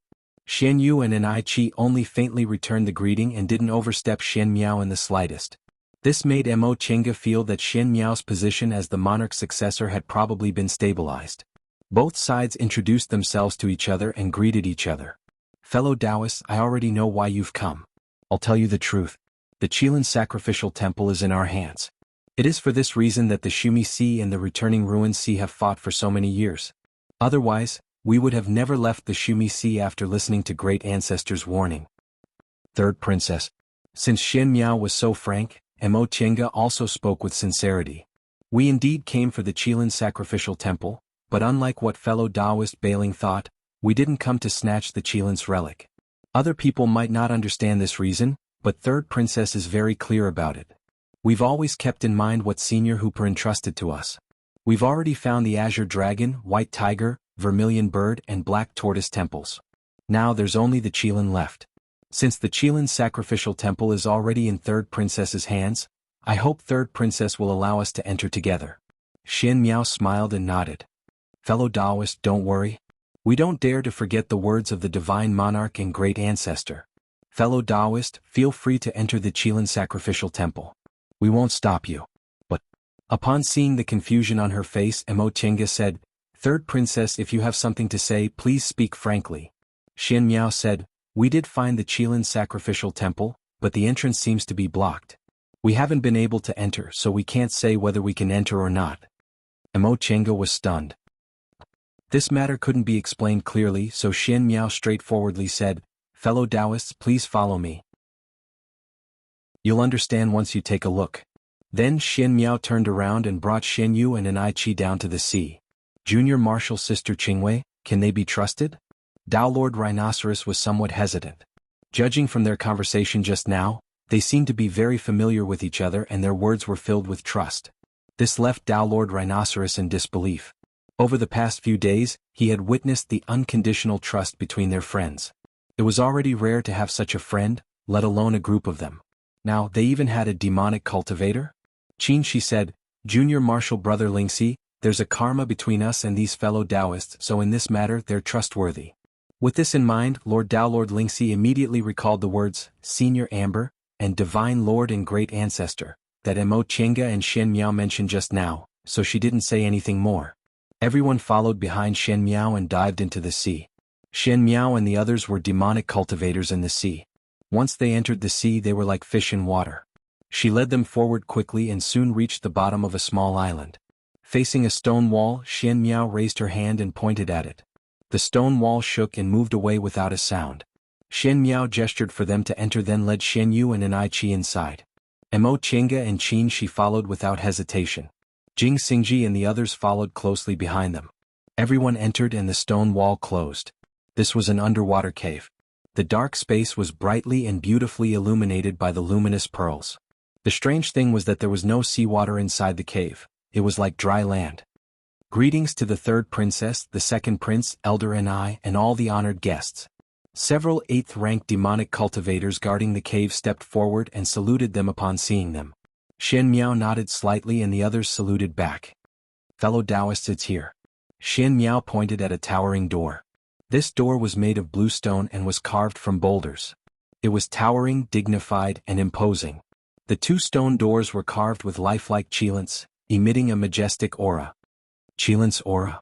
Xian Yu and an Ai Chi only faintly returned the greeting and didn't overstep Xian Miao in the slightest. This made Mo Tiange feel that Xian Miao's position as the monarch's successor had probably been stabilized. Both sides introduced themselves to each other and greeted each other. "Fellow Taoists, I already know why you've come. I'll tell you the truth. The Qilin sacrificial temple is in our hands. It is for this reason that the Shumi Sea and the returning Ruin Sea have fought for so many years. Otherwise, we would have never left the Shumi Sea after listening to Great Ancestor's warning. Third Princess. Since Xian Miao was so frank, Mo Chenga also spoke with sincerity. We indeed came for the Qilin sacrificial temple, but unlike what fellow Taoist Bailing thought, we didn't come to snatch the Qilin's relic. Other people might not understand this reason, but Third Princess is very clear about it. We've always kept in mind what Senior Hooper entrusted to us. We've already found the Azure Dragon, White Tiger, Vermilion Bird and Black Tortoise temples. Now there's only the Qilin left. Since the Qilin sacrificial temple is already in Third Princess's hands, I hope Third Princess will allow us to enter together. Xian Miao smiled and nodded. Fellow Taoist, don't worry. We don't dare to forget the words of the Divine Monarch and Great Ancestor. Fellow Taoist, feel free to enter the Qilin sacrificial temple. We won't stop you. But, upon seeing the confusion on her face, Mo Chenga said, Third Princess, if you have something to say, please speak frankly. Xian Miao said, we did find the Qilin sacrificial temple, but the entrance seems to be blocked. We haven't been able to enter, so we can't say whether we can enter or not. Mo Chenga was stunned. This matter couldn't be explained clearly, so Xian Miao straightforwardly said, Fellow Taoists, please follow me. You'll understand once you take a look. Then Xian Miao turned around and brought Shen Yu and an Ai Qi down to the sea. Junior Marshal Sister Qingwei, can they be trusted? Dao Lord Rhinoceros was somewhat hesitant. Judging from their conversation just now, they seemed to be very familiar with each other and their words were filled with trust. This left Dao Lord Rhinoceros in disbelief. Over the past few days, he had witnessed the unconditional trust between their friends. It was already rare to have such a friend, let alone a group of them. Now, they even had a demonic cultivator? Qin, she said, Junior Marshal Brother Lingxi, there's a karma between us and these fellow Taoists, so in this matter they're trustworthy. With this in mind, Lord Lingxi immediately recalled the words, Senior Amber, and Divine Lord and Great Ancestor, that Mo Chenga and Xian Miao mentioned just now, so she didn't say anything more. Everyone followed behind Xian Miao and dived into the sea. Xian Miao and the others were demonic cultivators in the sea. Once they entered the sea they were like fish in water. She led them forward quickly and soon reached the bottom of a small island. Facing a stone wall, Xian Miao raised her hand and pointed at it. The stone wall shook and moved away without a sound. Xian Miao gestured for them to enter, then led Shen Yu and an Ai Qi inside. Mo Chenga and Qin she followed without hesitation. Jing Xingji and the others followed closely behind them. Everyone entered and the stone wall closed. This was an underwater cave. The dark space was brightly and beautifully illuminated by the luminous pearls. The strange thing was that there was no seawater inside the cave. It was like dry land. Greetings to the third princess, the second prince, elder and I, and all the honored guests. Several 8th-rank demonic cultivators guarding the cave stepped forward and saluted them upon seeing them. Xian Miao nodded slightly and the others saluted back. Fellow Taoists, it's here. Xian Miao pointed at a towering door. This door was made of blue stone and was carved from boulders. It was towering, dignified, and imposing. The 2 stone doors were carved with lifelike Qilins, emitting a majestic aura. Qilin's aura?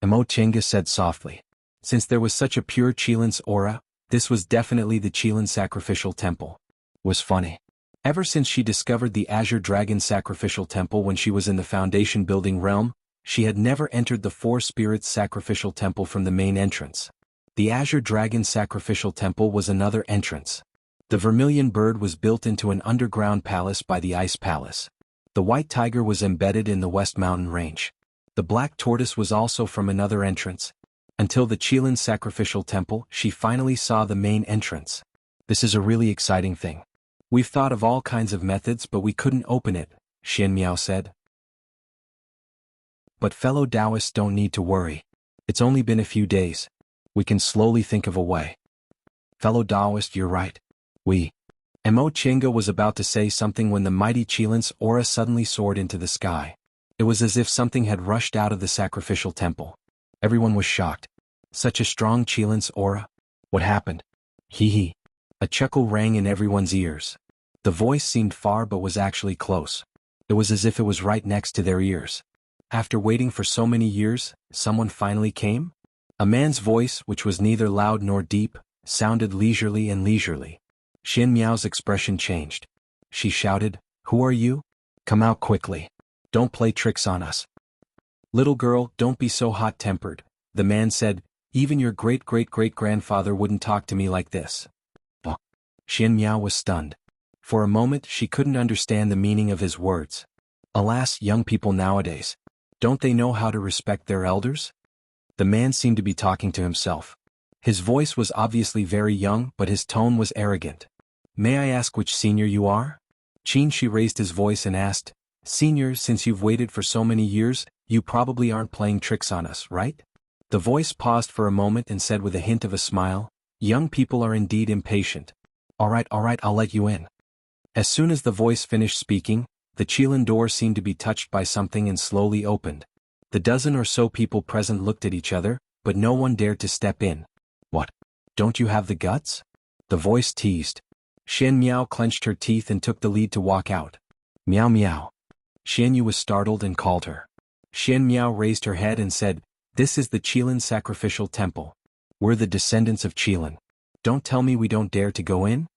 Mo Chenga said softly. Since there was such a pure Qilin's aura, this was definitely the Qilin sacrificial temple. Was funny. Ever since she discovered the Azure Dragon sacrificial temple when she was in the foundation building realm, she had never entered the Four Spirits sacrificial temple from the main entrance. The Azure Dragon sacrificial temple was another entrance. The Vermilion Bird was built into an underground palace by the Ice Palace. The White Tiger was embedded in the West Mountain Range. The Black Tortoise was also from another entrance. Until the Qilin sacrificial temple, she finally saw the main entrance. This is a really exciting thing. We've thought of all kinds of methods but we couldn't open it, Xian Miao said. But fellow Taoists don't need to worry. It's only been a few days. We can slowly think of a way. Fellow Taoist, you're right. Mo Chenga was about to say something when the mighty Qilin's aura suddenly soared into the sky. It was as if something had rushed out of the sacrificial temple. Everyone was shocked. Such a strong Qilin's aura? What happened? Hee. A chuckle rang in everyone's ears. The voice seemed far but was actually close. It was as if it was right next to their ears. After waiting for so many years, someone finally came? A man's voice, which was neither loud nor deep, sounded leisurely and leisurely. Xian Miao's expression changed. She shouted, "Who are you? Come out quickly. Don't play tricks on us." "Little girl, don't be so hot-tempered," the man said, Even your great-great-great-grandfather wouldn't talk to me like this. Oh. Xian Miao was stunned. For a moment she couldn't understand the meaning of his words. Alas, young people nowadays. Don't they know how to respect their elders? The man seemed to be talking to himself. His voice was obviously very young, but his tone was arrogant. May I ask which senior you are? Qin Shi raised his voice and asked, Senior, since you've waited for so many years, you probably aren't playing tricks on us, right? The voice paused for a moment and said with a hint of a smile, Young people are indeed impatient. All right, I'll let you in. As soon as the voice finished speaking, the Qilin door seemed to be touched by something and slowly opened. The dozen or so people present looked at each other, but no one dared to step in. What? Don't you have the guts? The voice teased. Xian Miao clenched her teeth and took the lead to walk out. Miao Miao. Xian Yu was startled and called her. Xian Miao raised her head and said, This is the Qilin sacrificial temple. We're the descendants of Qilin. Don't tell me we don't dare to go in?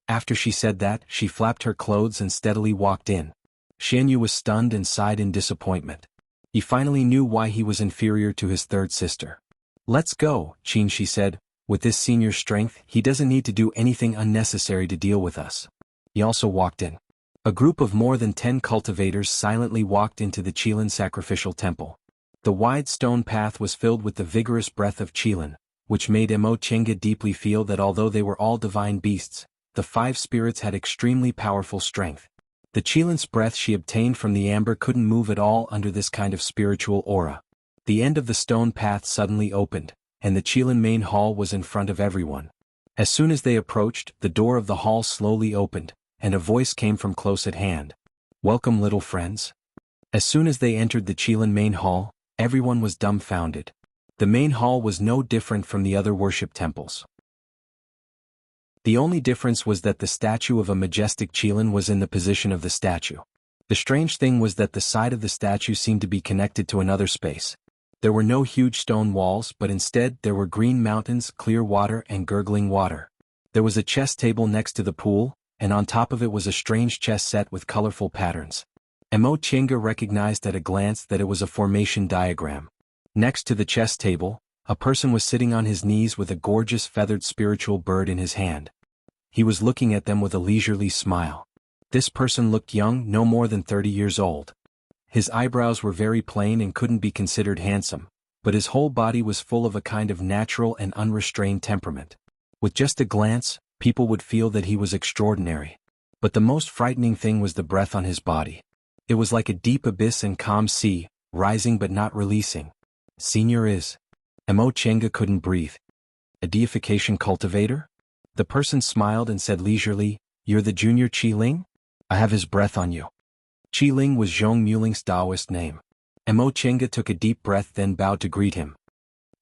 After she said that, she flapped her clothes and steadily walked in. Xian Yu was stunned and sighed in disappointment. He finally knew why he was inferior to his third sister. Let's go, Qin Shi said. With this senior strength, he doesn't need to do anything unnecessary to deal with us. He also walked in. A group of more than 10 cultivators silently walked into the Qilin sacrificial temple. The wide stone path was filled with the vigorous breath of Qilin, which made Mo Chenga deeply feel that although they were all divine beasts, the 5 spirits had extremely powerful strength. The Qilin's breath she obtained from the amber couldn't move at all under this kind of spiritual aura. The end of the stone path suddenly opened, and the Qilin main hall was in front of everyone. As soon as they approached, the door of the hall slowly opened, and a voice came from close at hand. Welcome, little friends. As soon as they entered the Qilin main hall, everyone was dumbfounded. The main hall was no different from the other worship temples. The only difference was that the statue of a majestic Qilin was in the position of the statue. The strange thing was that the side of the statue seemed to be connected to another space. There were no huge stone walls, but instead there were green mountains, clear water, and gurgling water. There was a chess table next to the pool, and on top of it was a strange chess set with colorful patterns. Mo Chenga recognized at a glance that it was a formation diagram. Next to the chess table, a person was sitting on his knees with a gorgeous feathered spiritual bird in his hand. He was looking at them with a leisurely smile. This person looked young, no more than 30 years old. His eyebrows were very plain and couldn't be considered handsome, but his whole body was full of a kind of natural and unrestrained temperament. With just a glance, people would feel that he was extraordinary. But the most frightening thing was the breath on his body. It was like a deep abyss and calm sea, rising but not releasing. Senior is. Mo Chenga couldn't breathe. A deification cultivator? The person smiled and said leisurely, You're the junior Qi Ling? I have his breath on you. Qi Ling was Zhong Muling's Taoist name. Mo Chenga took a deep breath then bowed to greet him.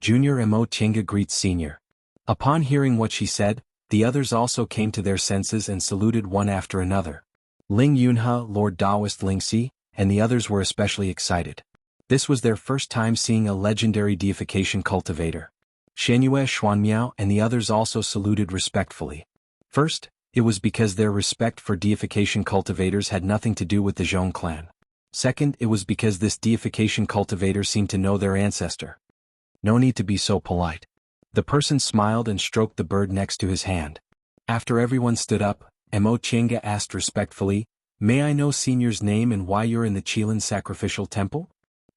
Junior Mo Chenga greets Senior. Upon hearing what she said, the others also came to their senses and saluted one after another. Ling Yunhe, Lord Taoist Lingxi, and the others were especially excited. This was their first time seeing a legendary deification cultivator. Shenyue Xuanmiao and the others also saluted respectfully. First, it was because their respect for deification cultivators had nothing to do with the Zhong clan. Second, it was because this deification cultivator seemed to know their ancestor. No need to be so polite. The person smiled and stroked the bird next to his hand. After everyone stood up, Mo Chenga asked respectfully, May I know Senior's name and why you're in the Qilin sacrificial temple?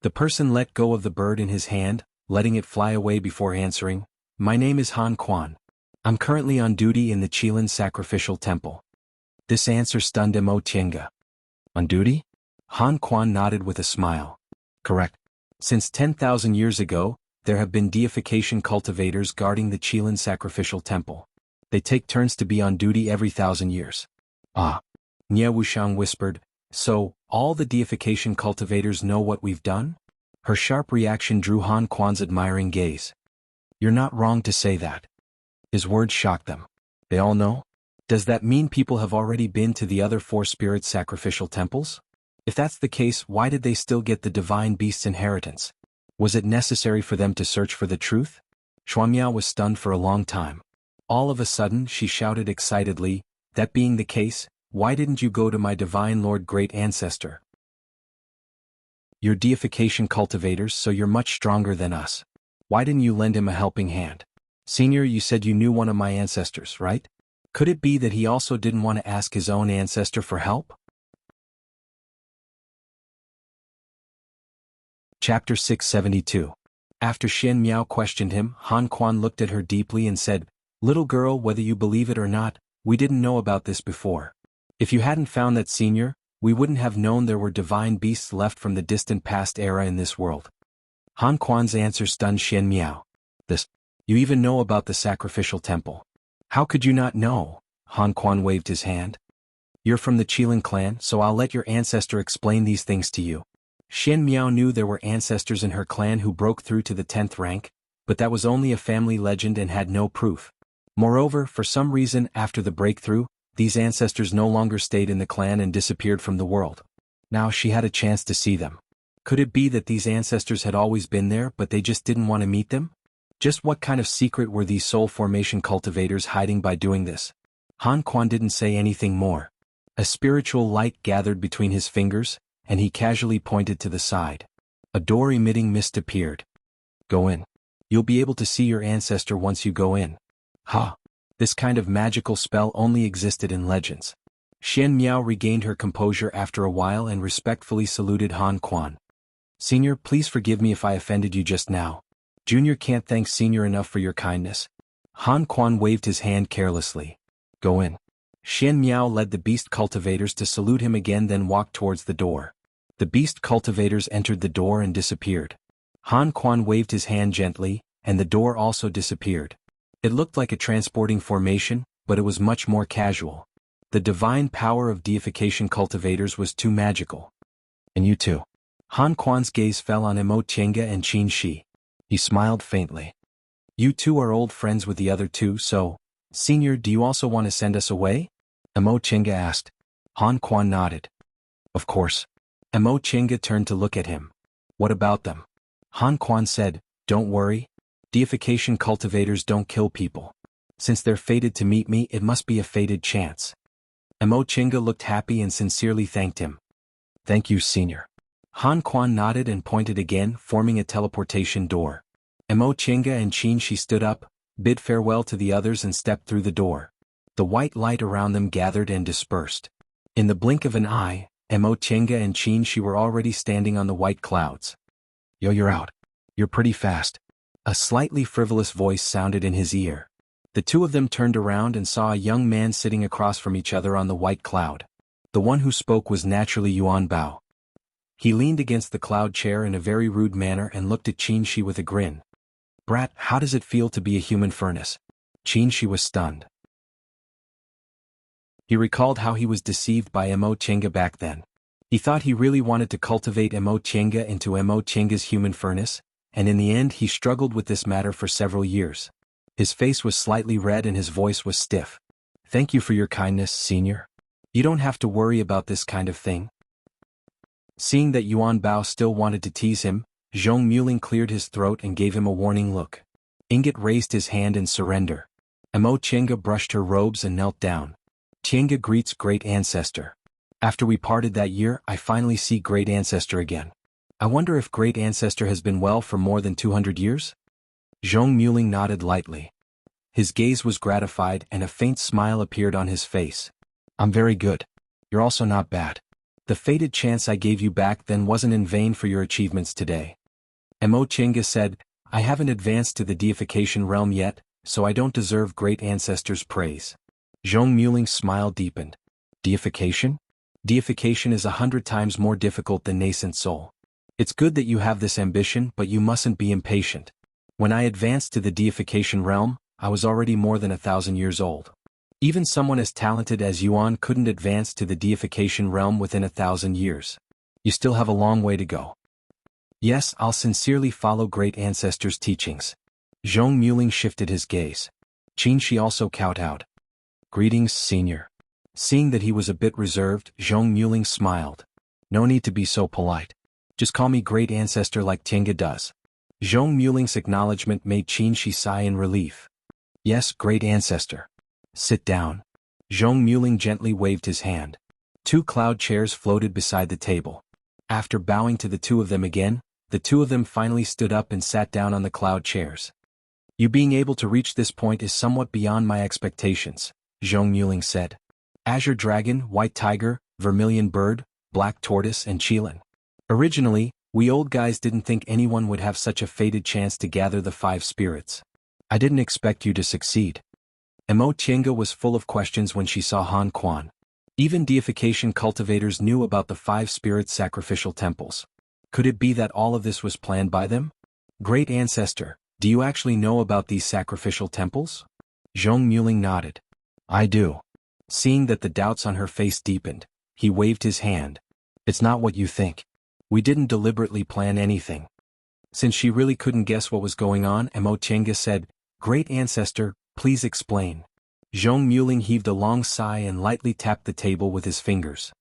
The person let go of the bird in his hand, letting it fly away before answering, My name is Han Quan. I'm currently on duty in the Qilin sacrificial temple. This answer stunned Mo Chenga. On duty? Han Quan nodded with a smile. Correct. Since 10,000 years ago, there have been deification cultivators guarding the Qilin sacrificial temple. They take turns to be on duty every 1,000 years. Ah. Nie Wuxiang whispered, So, all the deification cultivators know what we've done? Her sharp reaction drew Han Quan's admiring gaze. You're not wrong to say that. His words shocked them. They all know? Does that mean people have already been to the other 4 spirit sacrificial temples? If that's the case, why did they still get the divine beast's inheritance? Was it necessary for them to search for the truth? Xuanmiao was stunned for a long time. All of a sudden she shouted excitedly, That being the case, why didn't you go to my divine lord great ancestor? You're deification cultivators, so you're much stronger than us. Why didn't you lend him a helping hand? Senior, you said you knew one of my ancestors, right? Could it be that he also didn't want to ask his own ancestor for help? Chapter 672. After Xian Miao questioned him, Han Quan looked at her deeply and said, "Little girl, whether you believe it or not, we didn't know about this before. If you hadn't found that senior, we wouldn't have known there were divine beasts left from the distant past era in this world." Han Quan's answer stunned Xian Miao. "This? You even know about the sacrificial temple? How could you not know?" Han Quan waved his hand. "You're from the Qilin clan, so I'll let your ancestor explain these things to you." Xian Miao knew there were ancestors in her clan who broke through to the 10th rank, but that was only a family legend and had no proof. Moreover, for some reason after the breakthrough, these ancestors no longer stayed in the clan and disappeared from the world. Now she had a chance to see them. Could it be that these ancestors had always been there but they just didn't want to meet them? Just what kind of secret were these soul formation cultivators hiding by doing this? Han Quan didn't say anything more. A spiritual light gathered between his fingers, and he casually pointed to the side. A door emitting mist appeared. "Go in. You'll be able to see your ancestor once you go in." Ha! This kind of magical spell only existed in legends. Xian Miao regained her composure after a while and respectfully saluted Han Quan. "Senior, please forgive me if I offended you just now. Junior can't thank Senior enough for your kindness." Han Quan waved his hand carelessly. "Go in." Xian Miao led the beast cultivators to salute him again, then walked towards the door. The beast cultivators entered the door and disappeared. Han Quan waved his hand gently, and the door also disappeared. It looked like a transporting formation, but it was much more casual. The divine power of deification cultivators was too magical. "And you too." Han Quan's gaze fell on Emo Tienga and Qin Shi. He smiled faintly. "You two are old friends with the other two, so, Senior, do you also want to send us away?" Emo Tienga asked. Han Quan nodded. "Of course." Emo Tienga turned to look at him. "What about them?" Han Quan said, "Don't worry. Deification cultivators don't kill people. Since they're fated to meet me, it must be a fated chance." Emo Tienga looked happy and sincerely thanked him. "Thank you, Senior." Han Quan nodded and pointed again, forming a teleportation door. Emo Tienga and Qin Shi stood up, bid farewell to the others and stepped through the door. The white light around them gathered and dispersed. In the blink of an eye, Emo Tienga and Qin Shi were already standing on the white clouds. "Yo, you're out. You're pretty fast." A slightly frivolous voice sounded in his ear. The two of them turned around and saw a young man sitting across from each other on the white cloud. The one who spoke was naturally Yuan Bao. He leaned against the cloud chair in a very rude manner and looked at Qin Shi with a grin. "Brat, how does it feel to be a human furnace?" Qin Shi was stunned. He recalled how he was deceived by Emo Tienga back then. He thought he really wanted to cultivate Emo Tienga into Emo Tienga's human furnace, and in the end he struggled with this matter for several years. His face was slightly red and his voice was stiff. "Thank you for your kindness, Senior. You don't have to worry about this kind of thing." Seeing that Yuan Bao still wanted to tease him, Zhong Muling cleared his throat and gave him a warning look. Ingot raised his hand in surrender. Emo Tienga brushed her robes and knelt down. "Tienga greets Great Ancestor. After we parted that year, I finally see Great Ancestor again. I wonder if Great Ancestor has been well for more than 200 years? Zhong Muling nodded lightly. His gaze was gratified and a faint smile appeared on his face. "I'm very good. You're also not bad. The fated chance I gave you back then wasn't in vain for your achievements today." Emo Tienga said, "I haven't advanced to the deification realm yet, so I don't deserve Great Ancestor's praise." Zhong Muling's smile deepened. "Deification? Deification is 100 times more difficult than nascent soul. It's good that you have this ambition, but you mustn't be impatient. When I advanced to the deification realm, I was already more than 1,000 years old. Even someone as talented as Yuan couldn't advance to the deification realm within 1,000 years. You still have a long way to go." "Yes, I'll sincerely follow Great Ancestor's teachings." Zhong Muling shifted his gaze. Qin Shi also kowtowed. "Greetings, Senior." Seeing that he was a bit reserved, Zhong Muling smiled. "No need to be so polite. Just call me Great Ancestor like Tienga does." Zhong Muling's acknowledgement made Qin Shi sigh in relief. "Yes, Great Ancestor. Sit down." Zhong Muling gently waved his hand. 2 cloud chairs floated beside the table. After bowing to the two of them again, the two of them finally stood up and sat down on the cloud chairs. You being able to reach this point is somewhat beyond my expectations, Zhong Muling said. Azure Dragon, White Tiger, Vermilion Bird, Black Tortoise and Qilin. Originally, we old guys didn't think anyone would have such a fated chance to gather the 5 spirits. I didn't expect you to succeed. Mo Tiange was full of questions when she saw Han Quan. Even deification cultivators knew about the 5 spirit sacrificial temples. Could it be that all of this was planned by them? Great Ancestor, do you actually know about these sacrificial temples? Zhong Muling nodded. I do. Seeing that the doubts on her face deepened, he waved his hand. It's not what you think. We didn't deliberately plan anything. Since she really couldn't guess what was going on, Mo Tiange said, Great Ancestor, please explain. Zhong Muling heaved a long sigh and lightly tapped the table with his fingers.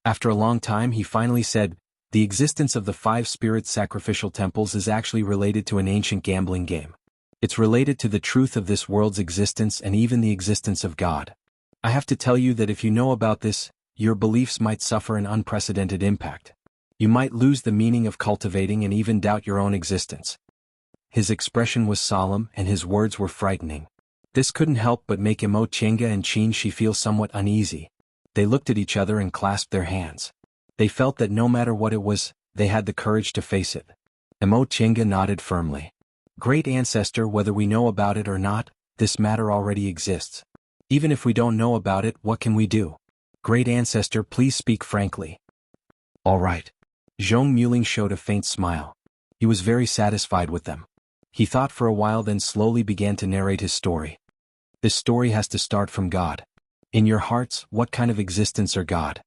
After a long time he finally said, the existence of the 5 spirit sacrificial temples is actually related to an ancient gambling game. It's related to the truth of this world's existence and even the existence of God. I have to tell you that if you know about this, your beliefs might suffer an unprecedented impact. You might lose the meaning of cultivating and even doubt your own existence. His expression was solemn and his words were frightening. This couldn't help but make Mo Tiange and Qin Shi feel somewhat uneasy. They looked at each other and clasped their hands. They felt that no matter what it was, they had the courage to face it. Mo Tiange nodded firmly. Great Ancestor, whether we know about it or not, this matter already exists. Even if we don't know about it, what can we do? Great Ancestor, please speak frankly. All right. Zhong Muling showed a faint smile. He was very satisfied with them. He thought for a while then slowly began to narrate his story. This story has to start from God. In your hearts, what kind of existence are God?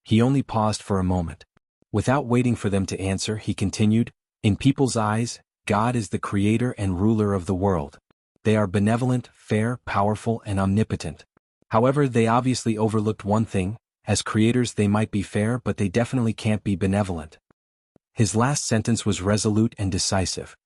He only paused for a moment. Without waiting for them to answer, he continued, in people's eyes, God is the creator and ruler of the world. They are benevolent, fair, powerful, and omnipotent. However, they obviously overlooked one thing. As creators they might be fair, but they definitely can't be benevolent. His last sentence was resolute and decisive.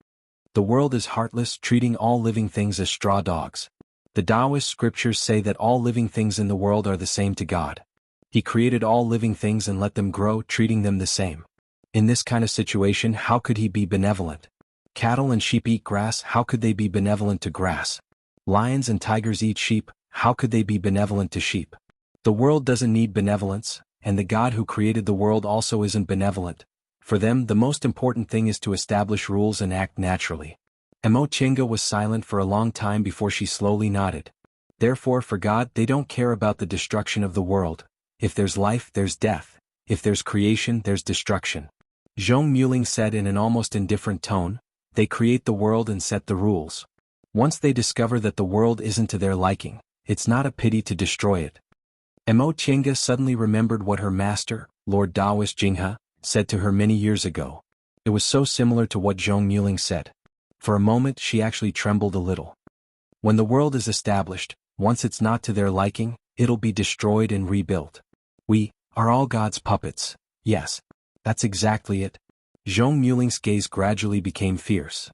The world is heartless, treating all living things as straw dogs. The Taoist scriptures say that all living things in the world are the same to God. He created all living things and let them grow, treating them the same. In this kind of situation, how could he be benevolent? Cattle and sheep eat grass, how could they be benevolent to grass? Lions and tigers eat sheep, how could they be benevolent to sheep? The world doesn't need benevolence, and the God who created the world also isn't benevolent. For them, the most important thing is to establish rules and act naturally. Mo Tiange was silent for a long time before she slowly nodded. Therefore, for God, they don't care about the destruction of the world. If there's life, there's death. If there's creation, there's destruction. Zhong Muling said in an almost indifferent tone, they create the world and set the rules. Once they discover that the world isn't to their liking, it's not a pity to destroy it. Mo Tiange suddenly remembered what her master, Lord Taoist Jinghe, said to her many years ago. It was so similar to what Zhong Muling said. For a moment she actually trembled a little. When the world is established, once it's not to their liking, it'll be destroyed and rebuilt. We are all God's puppets. Yes. That's exactly it. Zhong Muling's gaze gradually became fierce.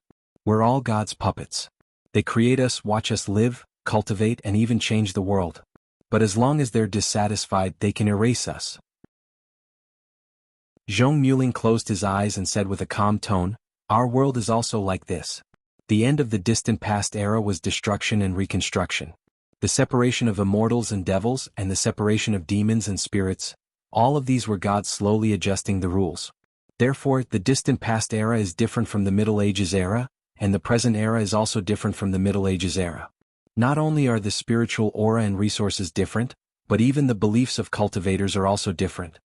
We're all God's puppets. They create us, watch us live, cultivate and even change the world. But as long as they're dissatisfied, they can erase us. Zhong Muling closed his eyes and said with a calm tone, our world is also like this. The end of the distant past era was destruction and reconstruction. The separation of immortals and devils and the separation of demons and spirits, all of these were God slowly adjusting the rules. Therefore, the distant past era is different from the Middle Ages era, and the present era is also different from the Middle Ages era. Not only are the spiritual aura and resources different, but even the beliefs of cultivators are also different.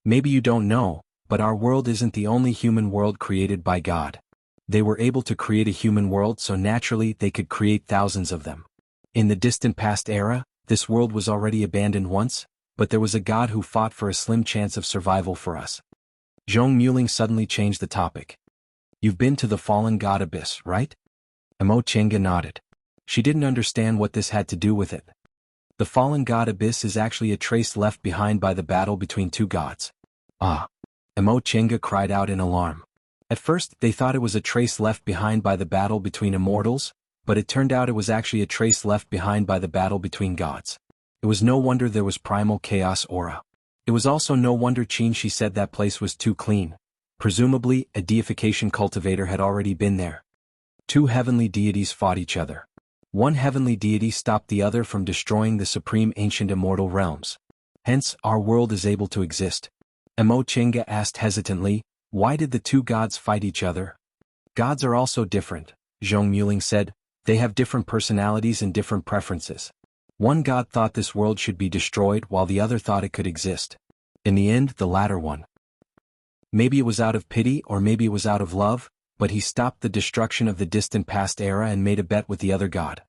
Maybe you don't know, but our world isn't the only human world created by God. They were able to create a human world, so naturally they could create thousands of them. In the distant past era, this world was already abandoned once, but there was a God who fought for a slim chance of survival for us. Zhong Muling suddenly changed the topic. You've been to the fallen God abyss, right? Mo Tiange nodded. She didn't understand what this had to do with it. The fallen God abyss is actually a trace left behind by the battle between two gods. Ah! Mo Tiange cried out in alarm. At first, they thought it was a trace left behind by the battle between immortals, but it turned out it was actually a trace left behind by the battle between gods. It was no wonder there was primal chaos aura. It was also no wonder Qin Shi said that place was too clean, Presumably, a deification cultivator had already been there. Two heavenly deities fought each other. One heavenly deity stopped the other from destroying the supreme ancient immortal realms. Hence, our world is able to exist. Mo Chenga asked hesitantly, why did the two gods fight each other? Gods are also different, Zhong Muling said. They have different personalities and different preferences. One god thought this world should be destroyed while the other thought it could exist. In the end, the latter one. Maybe it was out of pity or maybe it was out of love, but he stopped the destruction of the distant past era and made a bet with the other god.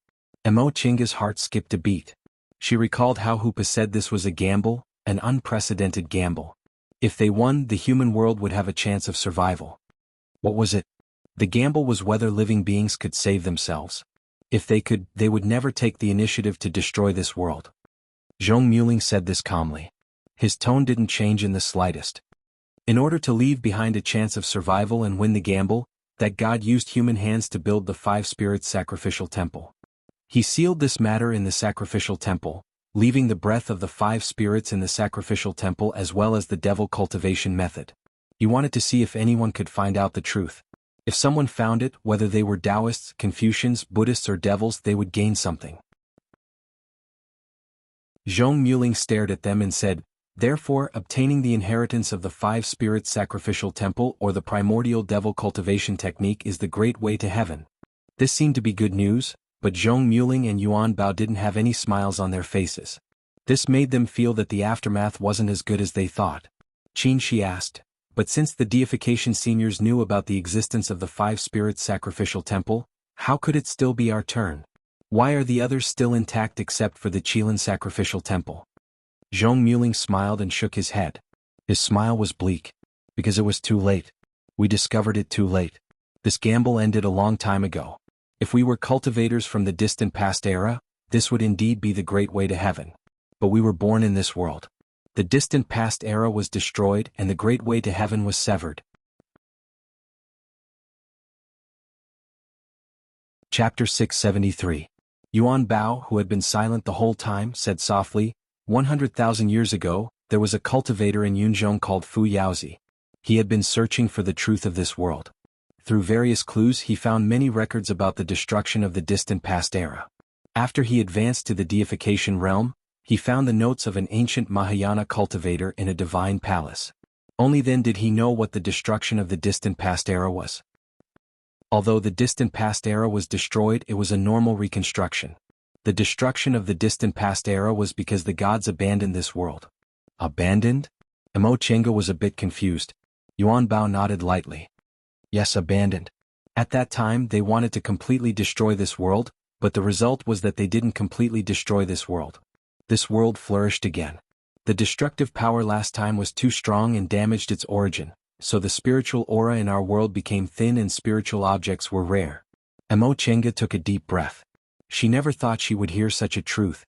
Mo Chenga's heart skipped a beat. She recalled how Hupa said this was a gamble, an unprecedented gamble. If they won, the human world would have a chance of survival. What was it? The gamble was whether living beings could save themselves. If they could, they would never take the initiative to destroy this world. Zhong Muling said this calmly. His tone didn't change in the slightest. In order to leave behind a chance of survival and win the gamble, that god used human hands to build the five spirits sacrificial temple. He sealed this matter in the sacrificial temple, leaving the breath of the five spirits in the sacrificial temple as well as the devil cultivation method. He wanted to see if anyone could find out the truth. If someone found it, whether they were Taoists, Confucians, Buddhists or devils, they would gain something. Zhong Muling stared at them and said, therefore, obtaining the inheritance of the five spirits sacrificial temple or the primordial devil cultivation technique is the great way to heaven. This seemed to be good news, but Zhong Muling and Yuan Bao didn't have any smiles on their faces. This made them feel that the aftermath wasn't as good as they thought. Qin Shi asked, but since the deification seniors knew about the existence of the five spirits sacrificial temple, how could it still be our turn? Why are the others still intact except for the Qilin sacrificial temple? Zhong Muling smiled and shook his head. His smile was bleak. Because it was too late. We discovered it too late. This gamble ended a long time ago. If we were cultivators from the distant past era, this would indeed be the great way to heaven. But we were born in this world. The distant past era was destroyed and the great way to heaven was severed. Chapter 673. Yuan Bao, who had been silent the whole time, said softly, 100,000 years ago, there was a cultivator in Yunzhong called Fu Yaozi. He had been searching for the truth of this world. Through various clues he found many records about the destruction of the distant past era. After he advanced to the deification realm, he found the notes of an ancient Mahayana cultivator in a divine palace. Only then did he know what the destruction of the distant past era was. Although the distant past era was destroyed, it was a normal reconstruction. The destruction of the distant past era was because the gods abandoned this world. Abandoned? Mo Chenga was a bit confused. Yuan Bao nodded lightly. Yes, abandoned. At that time they wanted to completely destroy this world, but the result was that they didn't completely destroy this world. This world flourished again. The destructive power last time was too strong and damaged its origin, so the spiritual aura in our world became thin and spiritual objects were rare. Mo Chenga took a deep breath. She never thought she would hear such a truth.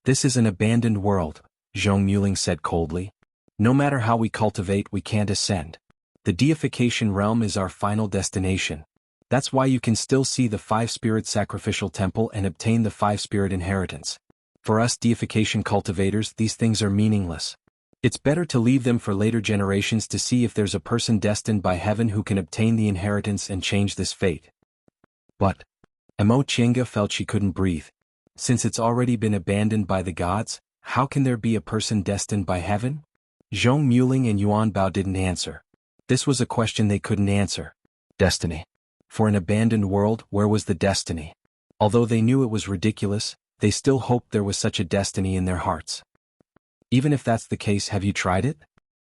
This is an abandoned world, Zhong Muling said coldly. No matter how we cultivate, we can't ascend. The deification realm is our final destination. That's why you can still see the five-spirit sacrificial temple and obtain the five-spirit inheritance. For us deification cultivators, these things are meaningless. It's better to leave them for later generations to see if there's a person destined by heaven who can obtain the inheritance and change this fate. But Mo Chenga felt she couldn't breathe. Since it's already been abandoned by the gods, how can there be a person destined by heaven? Zhong Muling and Yuan Bao didn't answer. This was a question they couldn't answer. Destiny. For an abandoned world, where was the destiny? Although they knew it was ridiculous, they still hoped there was such a destiny in their hearts. Even if that's the case, have you tried it?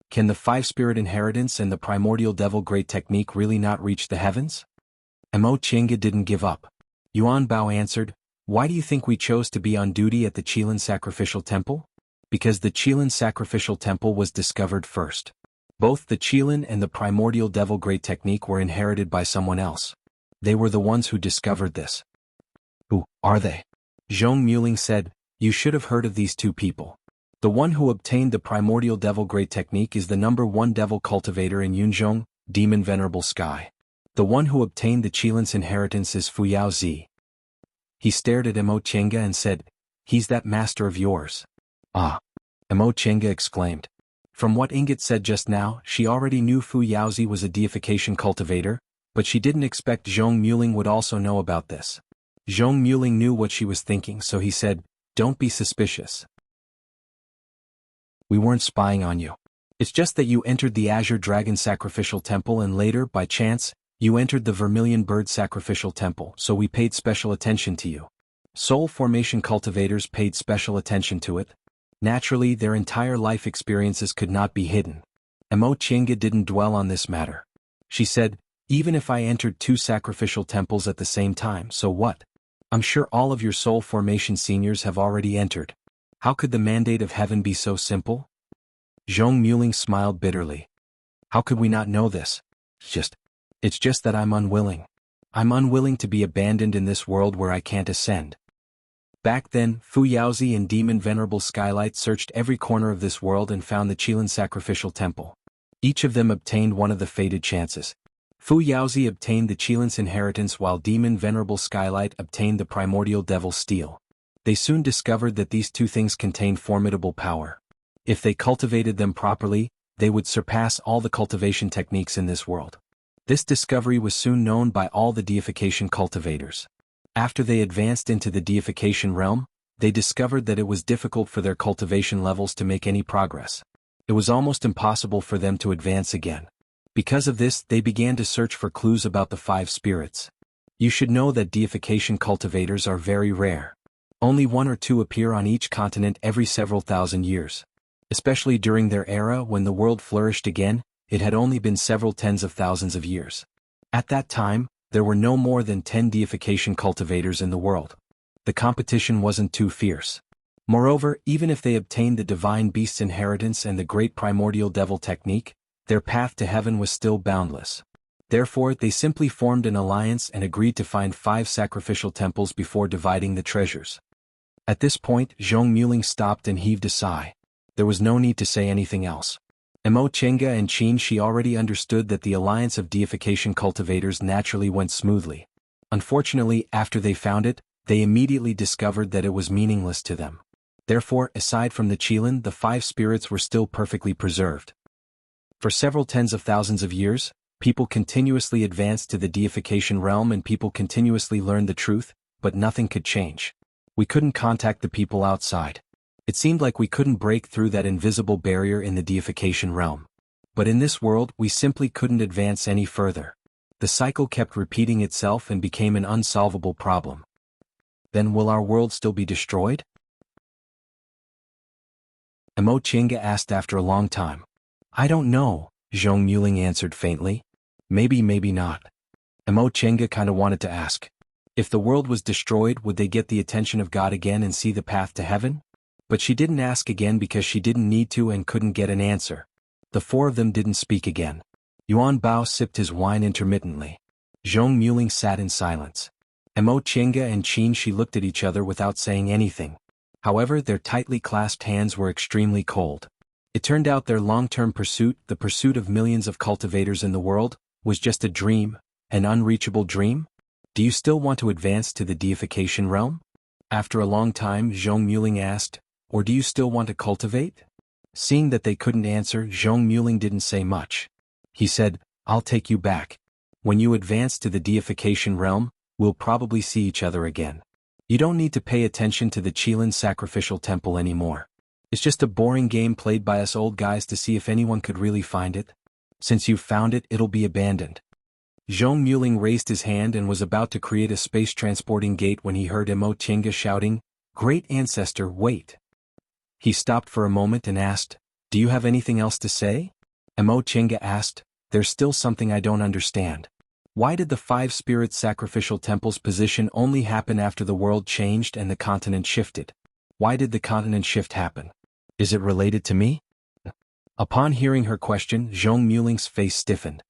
Can the five-spirit inheritance and the primordial devil great technique really not reach the heavens? Mo Chenga didn't give up. Yuan Bao answered, why do you think we chose to be on duty at the Qilin sacrificial temple? Because the Qilin sacrificial temple was discovered first. Both the Qilin and the primordial devil great technique were inherited by someone else. They were the ones who discovered this. Who are they? Zhong Muling said, you should have heard of these two people. The one who obtained the primordial devil great technique is the #1 devil cultivator in Yunzhong, Demon Venerable Sky. The one who obtained the Qilin's inheritance is Fu Yaozi. He stared at Mo Chenga and said, he's that master of yours. Ah! Mo Chenga exclaimed. From what Ingot said just now, she already knew Fu Yaozi was a deification cultivator, but she didn't expect Zhong Muling would also know about this. Zhong Muling knew what she was thinking, so he said, "Don't be suspicious. We weren't spying on you. It's just that you entered the Azure Dragon Sacrificial Temple and later, by chance, you entered the Vermilion Bird Sacrificial Temple, so we paid special attention to you." Soul formation cultivators paid special attention to it. Naturally, their entire life experiences could not be hidden. Mo Chinga didn't dwell on this matter. She said, "Even if I entered 2 sacrificial temples at the same time, so what? I'm sure all of your soul formation seniors have already entered. How could the mandate of heaven be so simple?" Zhong Muling smiled bitterly. "How could we not know this? It's just that I'm unwilling. I'm unwilling to be abandoned in this world where I can't ascend." Back then, Fu Yaozi and Demon Venerable Skylight searched every corner of this world and found the Qilin Sacrificial Temple. Each of them obtained one of the fated chances. Fu Yaozi obtained the Qilin's inheritance while Demon Venerable Skylight obtained the Primordial Devil Steel. They soon discovered that these 2 things contained formidable power. If they cultivated them properly, they would surpass all the cultivation techniques in this world. This discovery was soon known by all the deification cultivators. After they advanced into the deification realm, they discovered that it was difficult for their cultivation levels to make any progress. It was almost impossible for them to advance again. Because of this, they began to search for clues about the 5 spirits. You should know that deification cultivators are very rare. Only 1 or 2 appear on each continent every several thousand years. Especially during their era when the world flourished again, it had only been several tens of thousands of years. At that time, there were no more than 10 deification cultivators in the world. The competition wasn't too fierce. Moreover, even if they obtained the Divine Beast's inheritance and the Great Primordial Devil technique, their path to heaven was still boundless. Therefore, they simply formed an alliance and agreed to find 5 sacrificial temples before dividing the treasures. At this point, Zhong Muling stopped and heaved a sigh. There was no need to say anything else. Mo Chenga and Qin Shi already understood that the alliance of deification cultivators naturally went smoothly. Unfortunately, after they found it, they immediately discovered that it was meaningless to them. Therefore, aside from the Qilin, the 5 spirits were still perfectly preserved. For several tens of thousands of years, people continuously advanced to the deification realm and people continuously learned the truth, but nothing could change. We couldn't contact the people outside. It seemed like we couldn't break through that invisible barrier in the deification realm. But in this world, we simply couldn't advance any further. The cycle kept repeating itself and became an unsolvable problem. Then will our world still be destroyed? Mo Chinga asked after a long time. "I don't know," Zhong Muling answered faintly. Maybe not." Mo Chinga kinda wanted to ask. If the world was destroyed, would they get the attention of God again and see the path to heaven? But she didn't ask again because she didn't need to and couldn't get an answer. The 4 of them didn't speak again. Yuan Bao sipped his wine intermittently. Zhong Muling sat in silence. Mo Chinga and Qin Shi looked at each other without saying anything. However, their tightly clasped hands were extremely cold. It turned out their long-term pursuit, the pursuit of millions of cultivators in the world, was just a dream, an unreachable dream? Do you still want to advance to the deification realm? After a long time, Zhong Muling asked, "Or do you still want to cultivate?" Seeing that they couldn't answer, Zhong Muling didn't say much. He said, "I'll take you back. When you advance to the deification realm, we'll probably see each other again. You don't need to pay attention to the Qilin Sacrificial Temple anymore. It's just a boring game played by us old guys to see if anyone could really find it. Since you've found it, it'll be abandoned." Zhong Muling raised his hand and was about to create a space-transporting gate when he heard Mo Chinga shouting, "Great Ancestor, wait." He stopped for a moment and asked, "Do you have anything else to say?" Mo Chinga asked, "There's still something I don't understand. Why did the 5 spirit sacrificial temples' position only happen after the world changed and the continent shifted? Why did the continent shift happen? Is it related to me?" Upon hearing her question, Zhong Muling's face stiffened.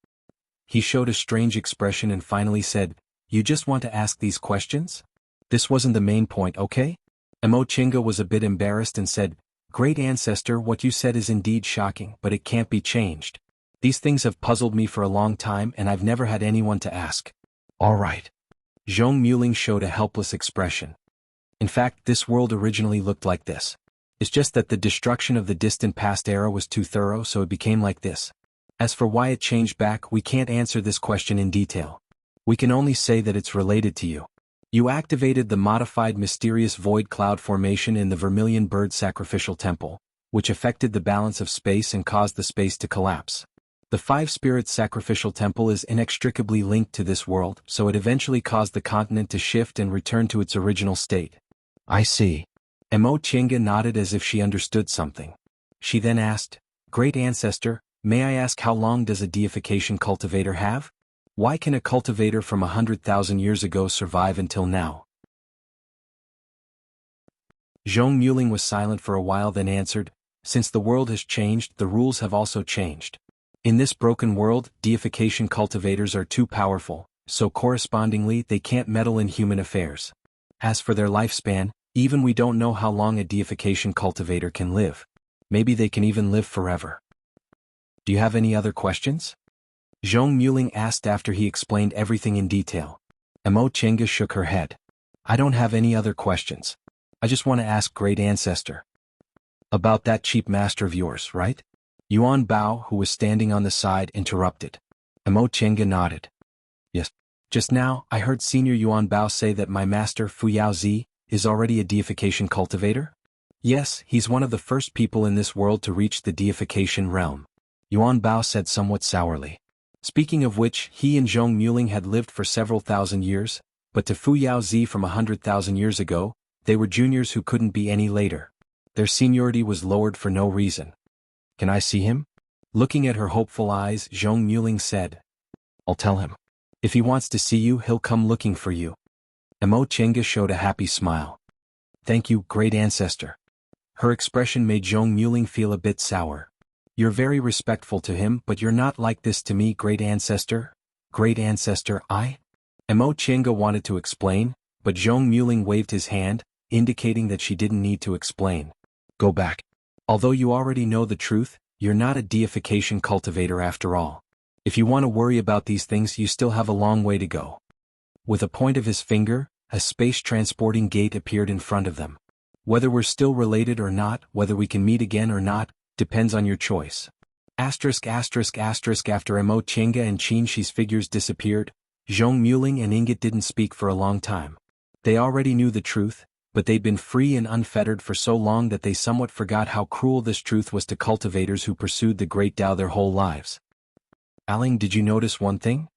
He showed a strange expression and finally said, "You just want to ask these questions? This wasn't the main point, okay?" Mo Chinga was a bit embarrassed and said, "Great Ancestor, what you said is indeed shocking, but it can't be changed. These things have puzzled me for a long time and I've never had anyone to ask." "All right." Zhong Muling showed a helpless expression. In fact, this world originally looked like this. It's just that the destruction of the distant past era was too thorough, so it became like this. As for why it changed back, we can't answer this question in detail. We can only say that it's related to you. You activated the modified mysterious void cloud formation in the Vermilion Bird Sacrificial Temple, which affected the balance of space and caused the space to collapse. The Five Spirits Sacrificial Temple is inextricably linked to this world, so it eventually caused the continent to shift and return to its original state. I see. Mo Chinga nodded as if she understood something. She then asked, Great Ancestor, may I ask how long does a deification cultivator have? Why can a cultivator from 100,000 years ago survive until now? Zhong Muling was silent for a while, then answered, Since the world has changed, the rules have also changed. In this broken world, deification cultivators are too powerful, so correspondingly they can't meddle in human affairs. As for their lifespan, even we don't know how long a deification cultivator can live. Maybe they can even live forever. Do you have any other questions? Zhong Muling asked after he explained everything in detail. Mo Chenga shook her head. I don't have any other questions. I just want to ask Great Ancestor. About that cheap master of yours, right? Yuan Bao, who was standing on the side, interrupted. Mo Chenga nodded. Yes. Just now, I heard Senior Yuan Bao say that my master Fu Yaozi is already a deification cultivator? Yes, he's one of the first people in this world to reach the deification realm. Yuan Bao said somewhat sourly. Speaking of which, he and Zhong Muling had lived for several thousand years, but to Fu Yaozi from 100,000 years ago, they were juniors who couldn't be any later. Their seniority was lowered for no reason. Can I see him? Looking at her hopeful eyes, Zhong Muling said. I'll tell him. If he wants to see you, he'll come looking for you. Mo Chenga showed a happy smile. Thank you, Great Ancestor. Her expression made Zhong Muling feel a bit sour. You're very respectful to him, but you're not like this to me, Great Ancestor. Great Ancestor, Mo Chenga wanted to explain, but Zhong Muling waved his hand, indicating that she didn't need to explain. Go back. Although you already know the truth, you're not a deification cultivator after all. If you want to worry about these things, you still have a long way to go. With a point of his finger, a space-transporting gate appeared in front of them. Whether we're still related or not, whether we can meet again or not, depends on your choice. After Mo Chenga and Qin Shi's figures disappeared, Zhong Muling and Ingot didn't speak for a long time. They already knew the truth, but they'd been free and unfettered for so long that they somewhat forgot how cruel this truth was to cultivators who pursued the Great Tao their whole lives. Aling, did you notice one thing?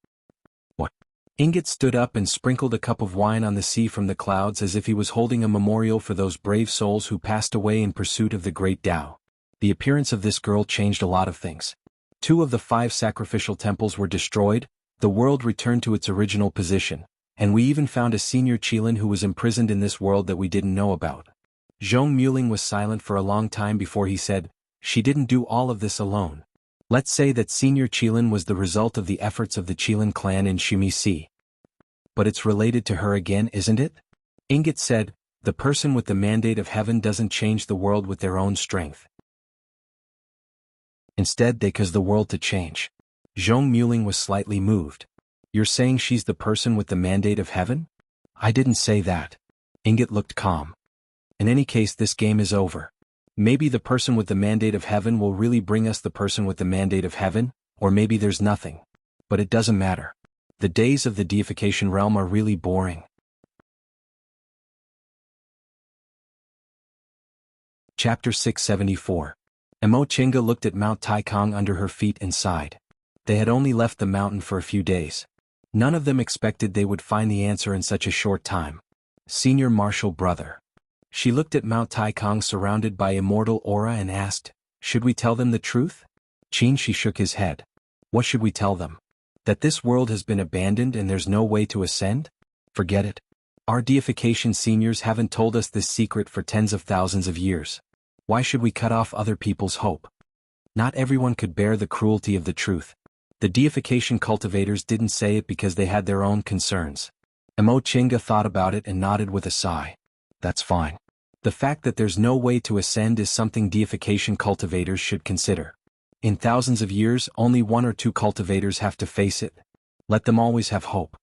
What? Ingot stood up and sprinkled a cup of wine on the sea from the clouds as if he was holding a memorial for those brave souls who passed away in pursuit of the Great Tao. The appearance of this girl changed a lot of things. 2 of the 5 sacrificial temples were destroyed, the world returned to its original position, and we even found a senior Qilin who was imprisoned in this world that we didn't know about. Zhong Muling was silent for a long time before he said, she didn't do all of this alone. Let's say that senior Qilin was the result of the efforts of the Qilin clan in Shumisi. But it's related to her again, isn't it? Ingot said, the person with the mandate of heaven doesn't change the world with their own strength. Instead, they cause the world to change. Zhong Muling was slightly moved. You're saying she's the person with the mandate of heaven? I didn't say that. Ingot looked calm. In any case, this game is over. Maybe the person with the mandate of heaven will really bring us the person with the mandate of heaven, or maybe there's nothing. But it doesn't matter. The days of the deification realm are really boring. Chapter 674. Mo Chenga looked at Mount Taikong under her feet and sighed. They had only left the mountain for a few days. None of them expected they would find the answer in such a short time. Senior Marshal Brother. She looked at Mount Taikong surrounded by immortal aura and asked, should we tell them the truth? Qin Shi shook his head. What should we tell them? That this world has been abandoned and there's no way to ascend? Forget it. Our deification seniors haven't told us this secret for tens of thousands of years. Why should we cut off other people's hope? Not everyone could bear the cruelty of the truth. The deification cultivators didn't say it because they had their own concerns. Mo Chenga thought about it and nodded with a sigh. That's fine. The fact that there's no way to ascend is something deification cultivators should consider. In thousands of years, only 1 or 2 cultivators have to face it. Let them always have hope.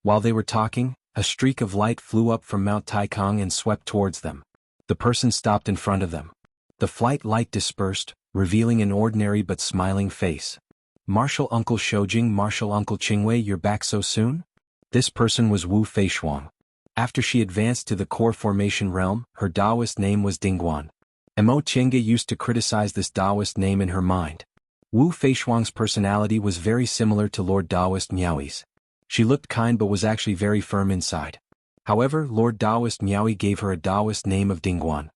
While they were talking, a streak of light flew up from Mount Taikong and swept towards them. The person stopped in front of them. The flight light dispersed, revealing an ordinary but smiling face. Martial Uncle Shoujing, Martial Uncle Qingwei, you're back so soon? This person was Wu Feishuang. After she advanced to the core formation realm, her Taoist name was Dingguan. Mo Qingge used to criticize this Taoist name in her mind. Wu Feishuang's personality was very similar to Lord Taoist Miaoi's. She looked kind but was actually very firm inside. However, Lord Taoist Miaoi gave her a Taoist name of Dingguan.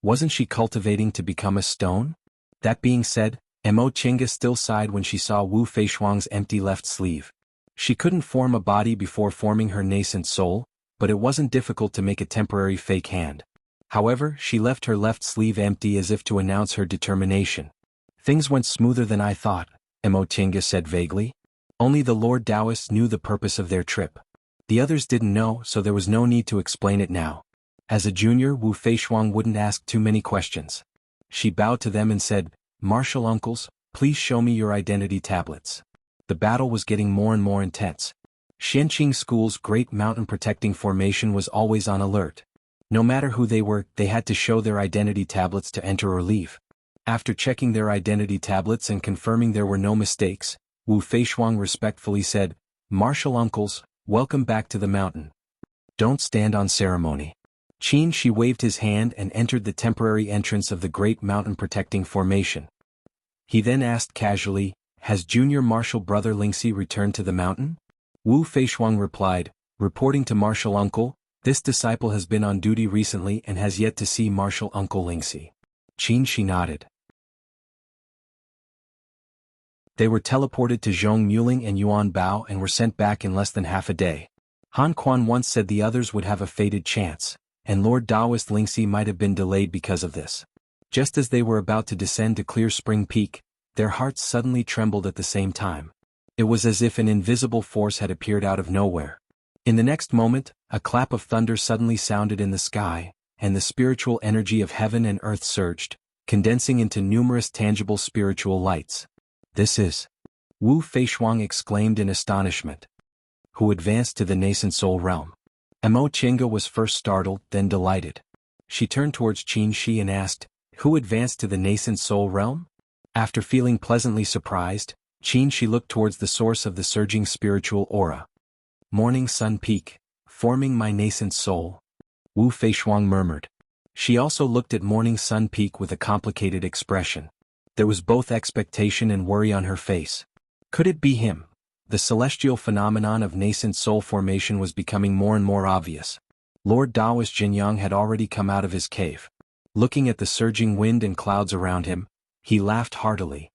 Wasn't she cultivating to become a stone? That being said, Mo Qingge still sighed when she saw Wu Feishuang's empty left sleeve. She couldn't form a body before forming her nascent soul, but it wasn't difficult to make a temporary fake hand. However, she left her left sleeve empty as if to announce her determination. Things went smoother than I thought, Mo Qingge said vaguely. Only the Lord Taoists knew the purpose of their trip. The others didn't know, so there was no need to explain it now. As a junior, Wu Feishuang wouldn't ask too many questions. She bowed to them and said, "Martial uncles, please show me your identity tablets." The battle was getting more and more intense. Xianqing School's Great Mountain Protecting Formation was always on alert. No matter who they were, they had to show their identity tablets to enter or leave. After checking their identity tablets and confirming there were no mistakes, Wu Feishuang respectfully said, "Martial uncles, welcome back to the mountain. Don't stand on ceremony." Qin Shi waved his hand and entered the temporary entrance of the Great Mountain Protecting Formation. He then asked casually, "Has junior martial brother Lingxi returned to the mountain?" Wu Feishuang replied, "Reporting to martial uncle, this disciple has been on duty recently and has yet to see martial uncle Lingxi." Qin Shi nodded. They were teleported to Zhong Muling and Yuan Bao and were sent back in less than half a day. Han Quan once said the others would have a fated chance, and Lord Taoist Lingxi might have been delayed because of this. Just as they were about to descend to Clear Spring Peak, their hearts suddenly trembled at the same time. It was as if an invisible force had appeared out of nowhere. In the next moment, a clap of thunder suddenly sounded in the sky, and the spiritual energy of heaven and earth surged, condensing into numerous tangible spiritual lights. "This is..." Wu Feishuang exclaimed in astonishment. "Who advanced to the nascent soul realm?" Mo Qingge was first startled, then delighted. She turned towards Qin Shi and asked, "Who advanced to the nascent soul realm?" After feeling pleasantly surprised, Qin Shi looked towards the source of the surging spiritual aura. "Morning Sun Peak, forming my nascent soul," Wu Feishuang murmured. She also looked at Morning Sun Peak with a complicated expression. There was both expectation and worry on her face. Could it be him? The celestial phenomenon of nascent soul formation was becoming more and more obvious. Lord Taoist Jinyang had already come out of his cave. Looking at the surging wind and clouds around him, he laughed heartily.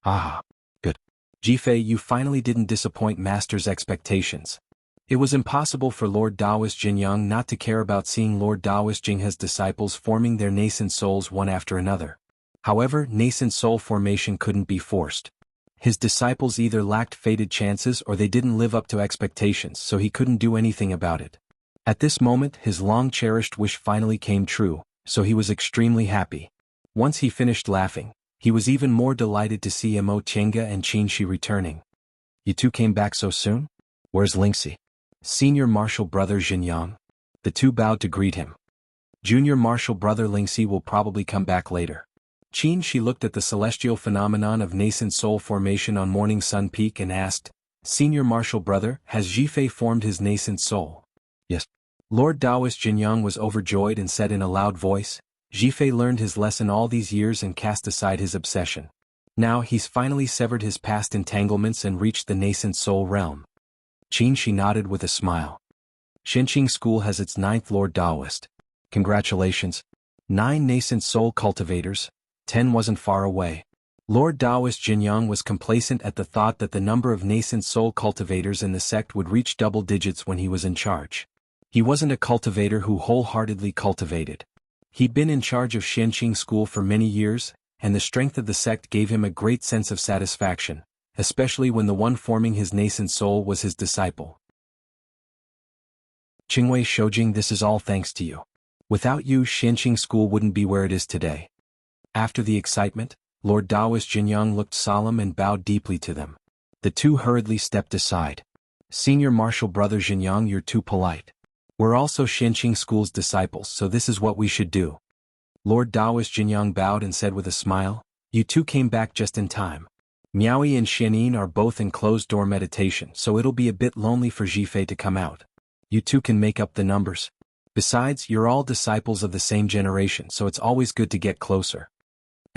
"Ah, good. Jifei, you finally didn't disappoint Master's expectations." It was impossible for Lord Taoist Jinyang not to care about seeing Lord Taoist Jinghe's disciples forming their nascent souls one after another. However, nascent soul formation couldn't be forced. His disciples either lacked fated chances or they didn't live up to expectations, so he couldn't do anything about it. At this moment, his long-cherished wish finally came true, so he was extremely happy. Once he finished laughing, he was even more delighted to see Mo Qingge and Qin Shi returning. "You two came back so soon? Where's Lingxi?" "Senior martial brother Jinyang." The two bowed to greet him. "Junior martial brother Lingxi will probably come back later." Qin Shi looked at the celestial phenomenon of nascent soul formation on Morning Sun Peak and asked, "Senior martial brother, has Jifei formed his nascent soul?" "Yes." Lord Taoist Jinyang was overjoyed and said in a loud voice, "Jifei learned his lesson all these years and cast aside his obsession. Now he's finally severed his past entanglements and reached the nascent soul realm." Qin Shi nodded with a smile. "Xianqing School has its 9th Lord Taoist. Congratulations. 9 nascent soul cultivators. 10 wasn't far away." Lord Taoist Jinyang was complacent at the thought that the number of nascent soul cultivators in the sect would reach double digits when he was in charge. He wasn't a cultivator who wholeheartedly cultivated. He'd been in charge of Xianqing School for many years, and the strength of the sect gave him a great sense of satisfaction, especially when the one forming his nascent soul was his disciple. "Qingwei Shoujing, this is all thanks to you. Without you, Xianqing School wouldn't be where it is today." After the excitement, Lord Taoist Jinyang looked solemn and bowed deeply to them. The two hurriedly stepped aside. "Senior martial brother Jinyang, you're too polite. We're also Xianqing School's disciples, so this is what we should do." Lord Taoist Jinyang bowed and said with a smile, "You two came back just in time. Miaoi and Xianin are both in closed-door meditation, so it'll be a bit lonely for Zhifei to come out. You two can make up the numbers. Besides, you're all disciples of the same generation, so it's always good to get closer."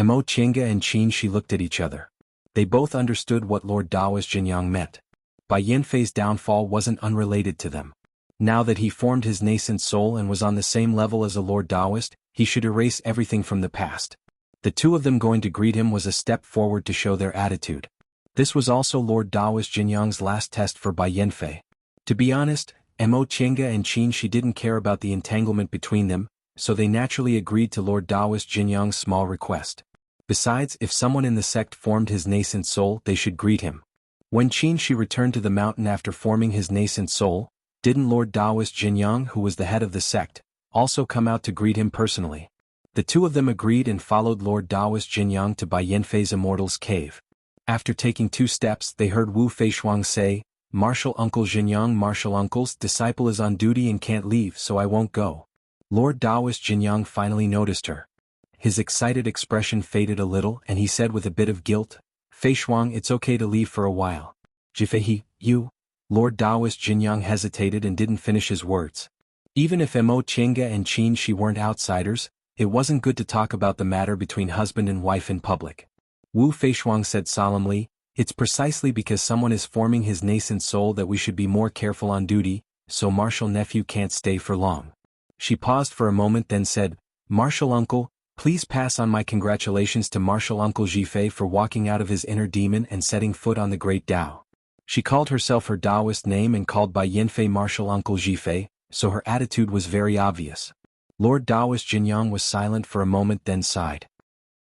Mo Chenga and Qin Shi looked at each other. They both understood what Lord Taoist Jinyang meant. Bai Yanfei's downfall wasn't unrelated to them. Now that he formed his nascent soul and was on the same level as a Lord Taoist, he should erase everything from the past. The two of them going to greet him was a step forward to show their attitude. This was also Lord Taoist Jinyang's last test for Bai Yanfei. To be honest, Mo Chenga and Qin Shi didn't care about the entanglement between them, so they naturally agreed to Lord Taoist Jinyang's small request. Besides, if someone in the sect formed his nascent soul, they should greet him. When Qin Shi returned to the mountain after forming his nascent soul, didn't Lord Taoist Jinyang, who was the head of the sect, also come out to greet him personally? The two of them agreed and followed Lord Taoist Jinyang to Bai Yanfei's Immortal's Cave. After taking 2 steps, they heard Wu Feishuang say, "Martial Uncle Jinyang, Martial Uncle's disciple is on duty and can't leave, so I won't go." Lord Taoist Jinyang finally noticed her. His excited expression faded a little and he said with a bit of guilt, "Feishuang, it's okay to leave for a while." "Zhifei, you?" Lord Taoist Jinyang hesitated and didn't finish his words. Even if Mo Chenga and Qin Shi weren't outsiders, it wasn't good to talk about the matter between husband and wife in public. Wu Feishuang said solemnly, "It's precisely because someone is forming his nascent soul that we should be more careful on duty, so Martial Nephew can't stay for long." She paused for a moment then said, "Martial Uncle, please pass on my congratulations to Martial Uncle Zhifei for walking out of his inner demon and setting foot on the great Tao." She called herself her Taoist name and called Bai Yanfei Martial Uncle Zhifei, so her attitude was very obvious. Lord Taoist Jinyang was silent for a moment then sighed.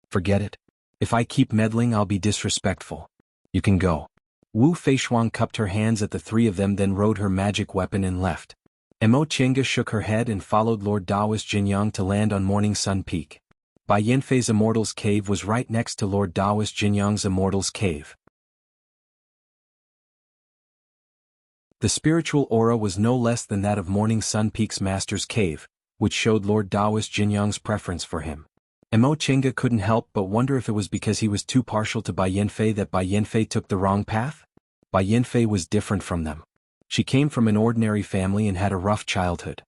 "Forget it. If I keep meddling I'll be disrespectful. You can go." Wu Feishuang cupped her hands at the three of them then rode her magic weapon and left. Mo Chenga shook her head and followed Lord Taoist Jinyang to land on Morning Sun Peak. Bai Yanfei's Immortal's Cave was right next to Lord Taoist Jinyang's Immortal's Cave. The spiritual aura was no less than that of Morning Sun Peak's Master's Cave, which showed Lord Taoist Jinyang's preference for him. Mo Chenga couldn't help but wonder if it was because he was too partial to Bai Yanfei that Bai Yanfei took the wrong path? Bai Yanfei was different from them. She came from an ordinary family and had a rough childhood.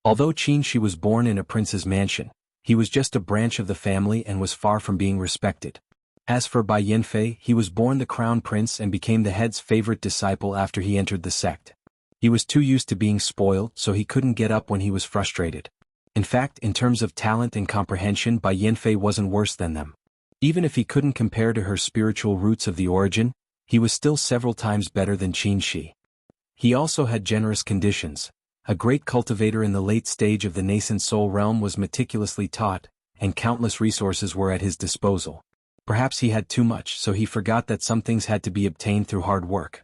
Although Qin Shi was born in a prince's mansion, he was just a branch of the family and was far from being respected. As for Bai Yanfei, he was born the crown prince and became the head's favorite disciple after he entered the sect. He was too used to being spoiled, so he couldn't get up when he was frustrated. In fact, in terms of talent and comprehension, Bai Yanfei wasn't worse than them. Even if he couldn't compare to her spiritual roots of the origin, he was still several times better than Qin Shi. He also had generous conditions. A great cultivator in the late stage of the nascent soul realm was meticulously taught, and countless resources were at his disposal. Perhaps he had too much, so he forgot that some things had to be obtained through hard work.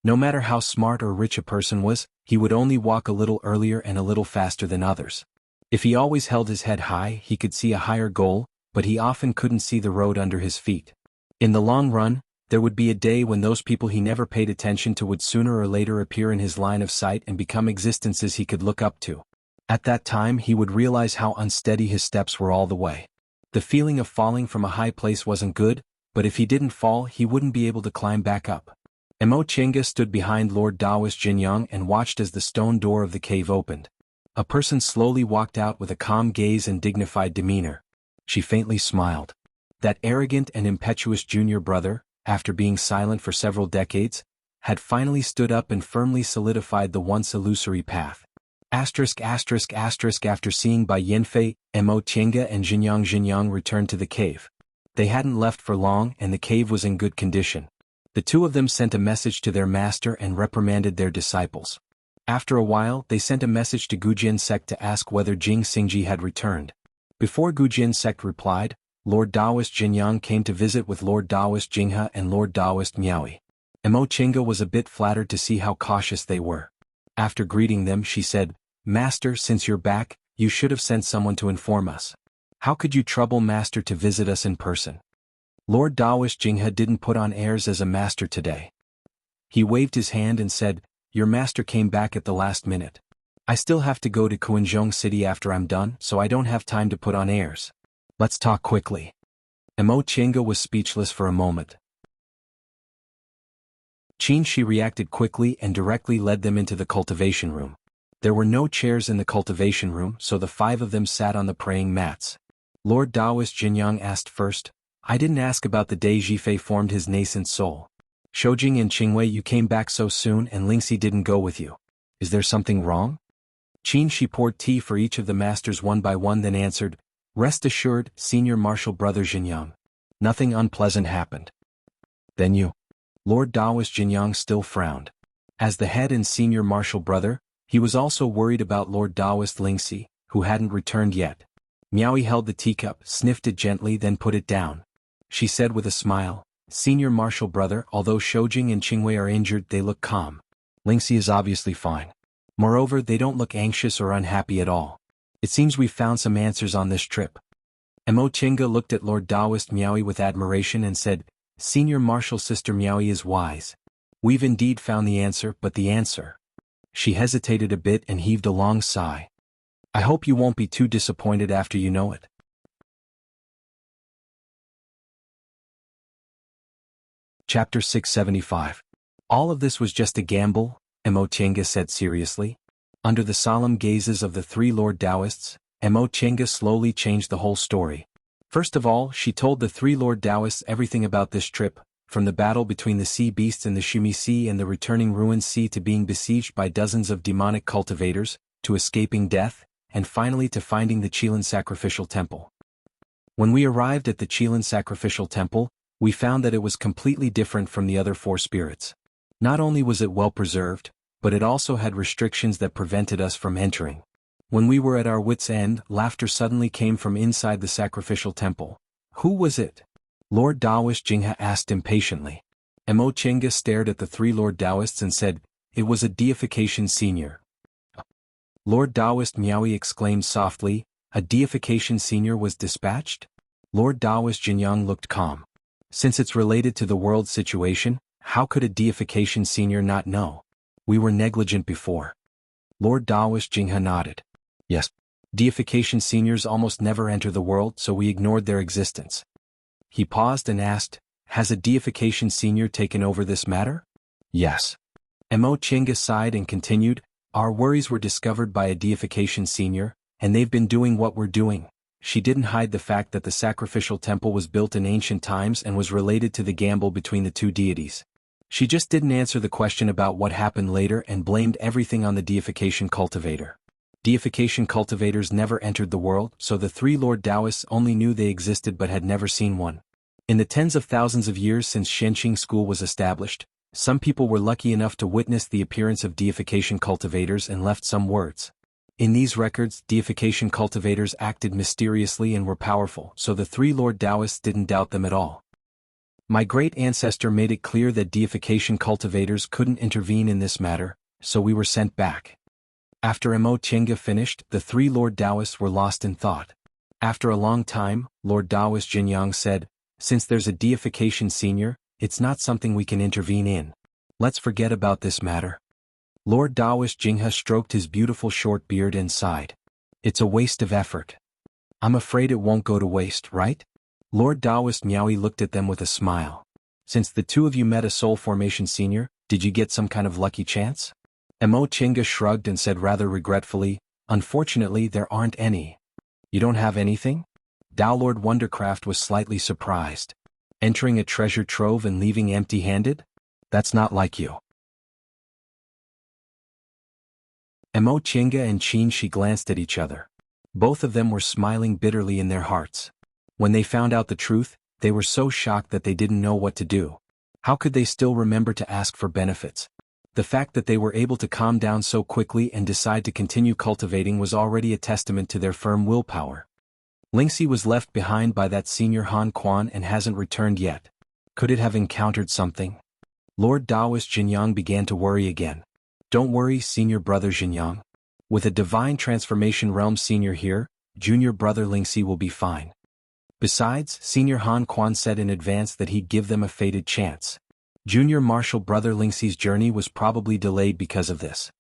No matter how smart or rich a person was, he would only walk a little earlier and a little faster than others. If he always held his head high, he could see a higher goal, but he often couldn't see the road under his feet. In the long run, there would be a day when those people he never paid attention to would sooner or later appear in his line of sight and become existences he could look up to. At that time he would realize how unsteady his steps were all the way. The feeling of falling from a high place wasn't good, but if he didn't fall he wouldn't be able to climb back up. Mo Chenga stood behind Lord Taoist Jinyang and watched as the stone door of the cave opened. A person slowly walked out with a calm gaze and dignified demeanor. She faintly smiled. That arrogant and impetuous junior brother, after being silent for several decades, had finally stood up and firmly solidified the once illusory path. After seeing Bai Yanfei, Mo Chenga and Jinyang returned to the cave. They hadn't left for long and the cave was in good condition. The two of them sent a message to their master and reprimanded their disciples. After a while they sent a message to Gujian sect to ask whether Jing Xingji had returned. Before Gujian sect replied, Lord Taoist Jinyang came to visit with Lord Taoist Jinghe and Lord Taoist Miaoi. Mo Chenga was a bit flattered to see how cautious they were. After greeting them she said, "Master, since you're back, you should have sent someone to inform us. How could you trouble Master to visit us in person?" Lord Taoist Jinghe didn't put on airs as a master today. He waved his hand and said, "Your master came back at the last minute. I still have to go to Kuanzhong City after I'm done, so I don't have time to put on airs. Let's talk quickly. Mo Chenga was speechless for a moment. Shi reacted quickly and directly led them into the cultivation room. There were no chairs in the cultivation room, so the 5 of them sat on the praying mats. Lord Taoist Jinyang asked first, I didn't ask about the day Jifei formed his nascent soul. Shoujing and Qingwei, you came back so soon and Lingxi didn't go with you. Is there something wrong? Shi poured tea for each of the masters one by one, then answered, Rest assured, Senior Martial Brother Jinyang. Nothing unpleasant happened. Then you. Lord Taoist Jinyang still frowned. As the head and senior martial brother, he was also worried about Lord Taoist Lingxi, who hadn't returned yet. Miaoi held the teacup, sniffed it gently, then put it down. She said with a smile, Senior martial brother, although Shoujing and Qingwei are injured, they look calm. Lingxi is obviously fine. Moreover, they don't look anxious or unhappy at all. It seems we've found some answers on this trip. Mo Chenga looked at Lord Taoist Miaoi with admiration and said, Senior martial sister Miaoi is wise. We've indeed found the answer, but the answer. She hesitated a bit and heaved a long sigh. I hope you won't be too disappointed after you know it. Chapter 675. All of this was just a gamble, Mo Chenga said seriously. Under the solemn gazes of the 3 Lord Taoists, Mo Chenga slowly changed the whole story. First of all, she told the 3 Lord Taoists everything about this trip, from the battle between the sea beasts in the Shumi Sea and the returning ruined sea to being besieged by dozens of demonic cultivators, to escaping death, and finally to finding the Qilin Sacrificial Temple. When we arrived at the Qilin Sacrificial Temple, we found that it was completely different from the other 4 spirits. Not only was it well preserved, but it also had restrictions that prevented us from entering. When we were at our wits' end, laughter suddenly came from inside the sacrificial temple. Who was it? Lord Taoist Jingha asked impatiently. Mo Chenga stared at the 3 Lord Taoists and said, It was a deification senior. Lord Taoist Miaoi exclaimed softly, A deification senior was dispatched? Lord Taoist Jinyang looked calm. Since it's related to the world situation, how could a deification senior not know? We were negligent before. Lord Taoist Jingha nodded. Yes. Deification seniors almost never enter the world, so we ignored their existence. He paused and asked, Has a deification senior taken over this matter? Yes. Mo Chenga sighed and continued, Our worries were discovered by a deification senior, and they've been doing what we're doing. She didn't hide the fact that the sacrificial temple was built in ancient times and was related to the gamble between the 2 deities. She just didn't answer the question about what happened later and blamed everything on the deification cultivator. Deification cultivators never entered the world, so the 3 Lord Taoists only knew they existed but had never seen one. In the tens of thousands of years since Shenqing School was established, some people were lucky enough to witness the appearance of deification cultivators and left some words. In these records, deification cultivators acted mysteriously and were powerful, so the 3 Lord Taoists didn't doubt them at all. My great ancestor made it clear that deification cultivators couldn't intervene in this matter, so we were sent back. After Mo Chenga finished, the 3 Lord Taoists were lost in thought. After a long time, Lord Taoist Jinyang said, Since there's a deification senior, it's not something we can intervene in. Let's forget about this matter. Lord Taoist Jingha stroked his beautiful short beard and sighed. It's a waste of effort. I'm afraid it won't go to waste, right? Lord Taoist Miaoi looked at them with a smile. Since the 2 of you met a soul formation senior, did you get some kind of lucky chance? Mo Chenga shrugged and said rather regretfully, Unfortunately, there aren't any. You don't have anything? Tao Lord Wondercraft was slightly surprised. Entering a treasure trove and leaving empty-handed? That's not like you. Mo Chenga and Qin Shi glanced at each other. Both of them were smiling bitterly in their hearts. When they found out the truth, they were so shocked that they didn't know what to do. How could they still remember to ask for benefits? The fact that they were able to calm down so quickly and decide to continue cultivating was already a testament to their firm willpower. Lingxi was left behind by that senior Han Quan and hasn't returned yet. Could it have encountered something? Lord Taoist Jinyang began to worry again. Don't worry, senior brother Jinyang. With a divine transformation realm senior here, junior brother Lingxi will be fine. Besides, senior Han Quan said in advance that he'd give them a fated chance. Junior martial brother Lingxi's journey was probably delayed because of this.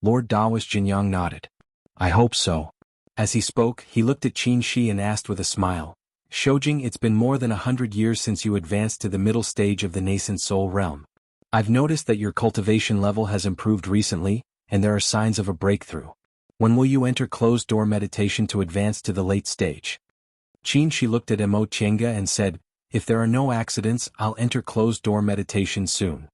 Lord Taoist Jinyang nodded. I hope so. As he spoke, he looked at Qin Shi and asked with a smile, "Shoujing, it's been more than 100 years since you advanced to the middle stage of the nascent soul realm. I've noticed that your cultivation level has improved recently, and there are signs of a breakthrough. When will you enter closed-door meditation to advance to the late stage?" Qin Shi looked at Mo Tiange and said, "If there are no accidents, I'll enter closed-door meditation soon."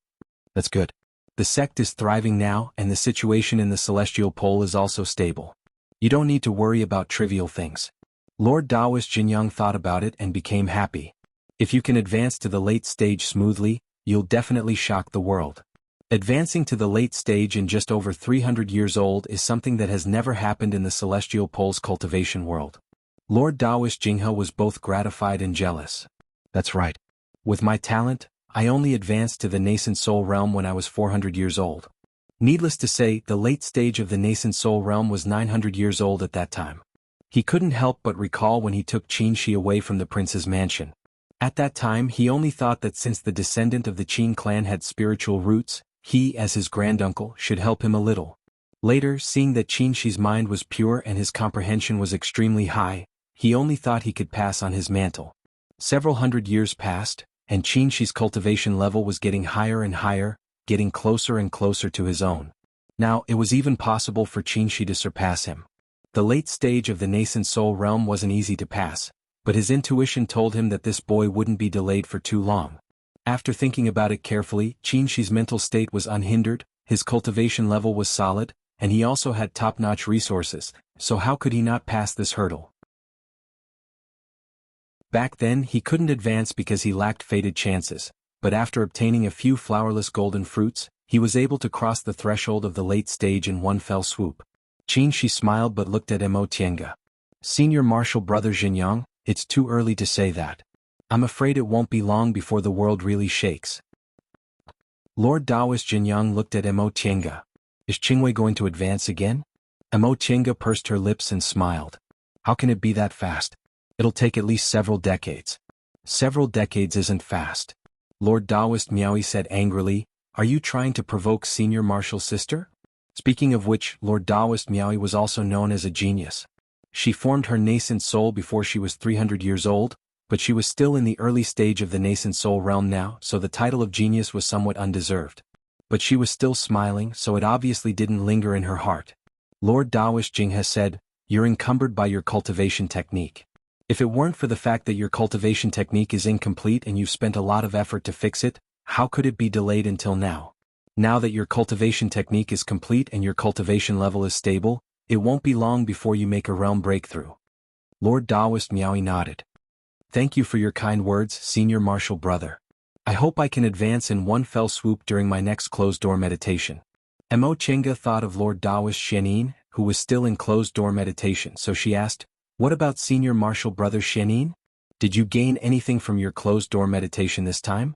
"That's good. The sect is thriving now, and the situation in the celestial pole is also stable. You don't need to worry about trivial things." Lord Taoist Jinyang thought about it and became happy. "If you can advance to the late stage smoothly, you'll definitely shock the world. Advancing to the late stage in just over 300 years old is something that has never happened in the celestial pole's cultivation world." Lord Taoist Jinghe was both gratified and jealous. "That's right. With my talent, I only advanced to the nascent soul realm when I was 400 years old. Needless to say, the late stage of the nascent soul realm was 900 years old at that time." He couldn't help but recall when he took Qin Shi away from the prince's mansion. At that time he only thought that since the descendant of the Qin clan had spiritual roots, he, as his granduncle, should help him a little. Later, seeing that Qin Shi's mind was pure and his comprehension was extremely high, he only thought he could pass on his mantle. Several hundred years passed, and Qin Shi's cultivation level was getting higher and higher, getting closer and closer to his own. Now, it was even possible for Qin Shi to surpass him. The late stage of the nascent soul realm wasn't easy to pass, but his intuition told him that this boy wouldn't be delayed for too long. After thinking about it carefully, Qin Shi's mental state was unhindered, his cultivation level was solid, and he also had top-notch resources, so how could he not pass this hurdle? Back then he couldn't advance because he lacked fated chances, but after obtaining a few flowerless golden fruits, he was able to cross the threshold of the late stage in one fell swoop. Qin Shi smiled but looked at Mo Tiange. "Senior Marshal Brother Jinyang, it's too early to say that. I'm afraid it won't be long before the world really shakes." Lord Taoist Jinyang looked at Mo Tiange. "Is Qingwei going to advance again?" Mo Tiange pursed her lips and smiled. "How can it be that fast? It'll take at least several decades." "Several decades isn't fast." Lord Taoist Miaoyi said angrily, "Are you trying to provoke Senior Marshal's sister?" Speaking of which, Lord Taoist Miaoyi was also known as a genius. She formed her nascent soul before she was 300 years old, but she was still in the early stage of the nascent soul realm now, so the title of genius was somewhat undeserved. But she was still smiling, so it obviously didn't linger in her heart. Lord Taoist Jinghe said, "You're encumbered by your cultivation technique. If it weren't for the fact that your cultivation technique is incomplete and you've spent a lot of effort to fix it, how could it be delayed until now? Now that your cultivation technique is complete and your cultivation level is stable, it won't be long before you make a realm breakthrough." Lord Taoist Miaoyi nodded. "Thank you for your kind words, Senior Marshal Brother. I hope I can advance in one fell swoop during my next closed-door meditation." Mo Tiange thought of Lord Taoist Xianin, who was still in closed-door meditation, so she asked, "What about Senior Marshal Brother Xianin? Did you gain anything from your closed-door meditation this time?"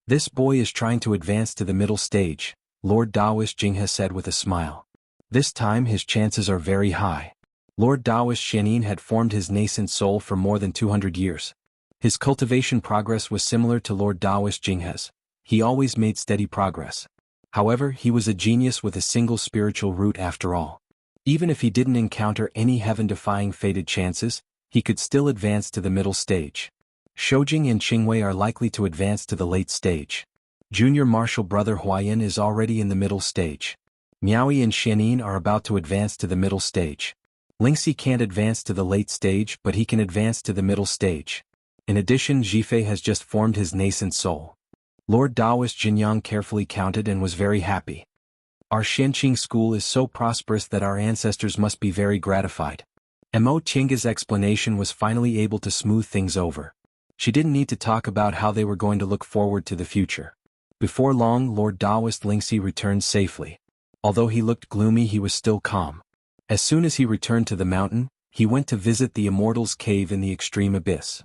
"This boy is trying to advance to the middle stage," Lord Taoist Jinghe said with a smile. "This time his chances are very high." Lord Taoist Xianin had formed his nascent soul for more than 200 years. His cultivation progress was similar to Lord Taoist Jinghe's. He always made steady progress. However, he was a genius with a single spiritual root after all. Even if he didn't encounter any heaven-defying fated chances, he could still advance to the middle stage. Shoujing and Qingwei are likely to advance to the late stage. Junior Marshal Brother Huayan is already in the middle stage. Miaoyi and Xianin are about to advance to the middle stage. Lingxi can't advance to the late stage, but he can advance to the middle stage. In addition, Zhifei has just formed his nascent soul. Lord Taoist Jinyang carefully counted and was very happy. "Our Shenqing school is so prosperous that our ancestors must be very gratified." Mo Tiange's explanation was finally able to smooth things over. She didn't need to talk about how they were going to look forward to the future. Before long, Lord Taoist Lingxi returned safely. Although he looked gloomy, he was still calm. As soon as he returned to the mountain, he went to visit the Immortals' Cave in the extreme abyss.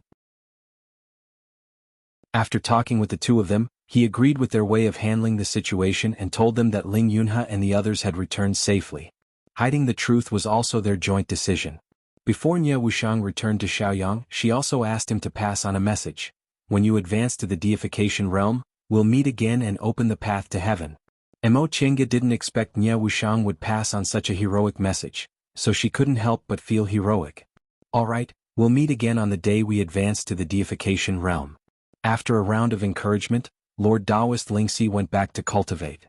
After talking with the two of them, he agreed with their way of handling the situation and told them that Ling Yunhe and the others had returned safely. Hiding the truth was also their joint decision. Before Nie Wuxiang returned to Shaoyang, she also asked him to pass on a message. "When you advance to the deification realm, we'll meet again and open the path to heaven." Mo Tiange didn't expect Nie Wuxiang would pass on such a heroic message, so she couldn't help but feel heroic. Alright, we'll meet again on the day we advance to the deification realm. After a round of encouragement, Lord Taoist Lingxi went back to cultivate.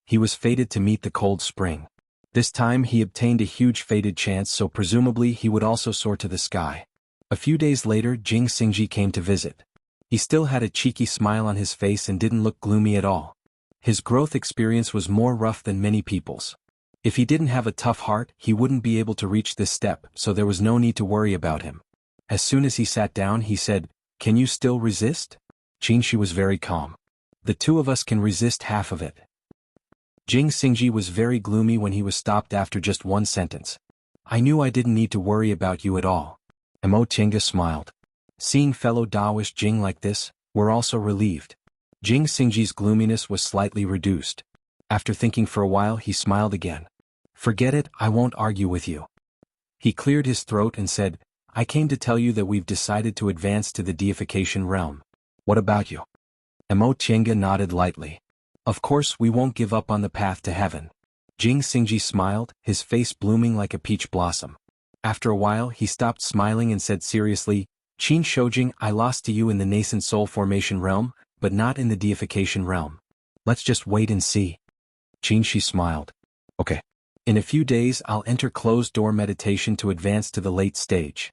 He was fated to meet the cold spring. This time he obtained a huge fated chance, so presumably he would also soar to the sky. A few days later, Jing Xingji came to visit. He still had a cheeky smile on his face and didn't look gloomy at all. His growth experience was more rough than many people's. If he didn't have a tough heart, he wouldn't be able to reach this step, so there was no need to worry about him. As soon as he sat down, he said, "Can you still resist?" Qingxi was very calm. "The two of us can resist half of it." Jing Xingji was very gloomy when he was stopped after just one sentence. "I knew I didn't need to worry about you at all." Mo Qingge smiled. Seeing fellow Taoist Jing like this, we're also relieved. Jing Xingji's gloominess was slightly reduced. After thinking for a while, he smiled again. "Forget it, I won't argue with you." He cleared his throat and said, "I came to tell you that we've decided to advance to the deification realm. What about you?" Mo Qingge nodded lightly. "Of course we won't give up on the path to heaven." Jing Xingji smiled, his face blooming like a peach blossom. After a while he stopped smiling and said seriously, "Qin Shoujing, I lost to you in the nascent soul formation realm, but not in the deification realm. Let's just wait and see." Qin Shi smiled. "Okay. In a few days I'll enter closed-door meditation to advance to the late stage."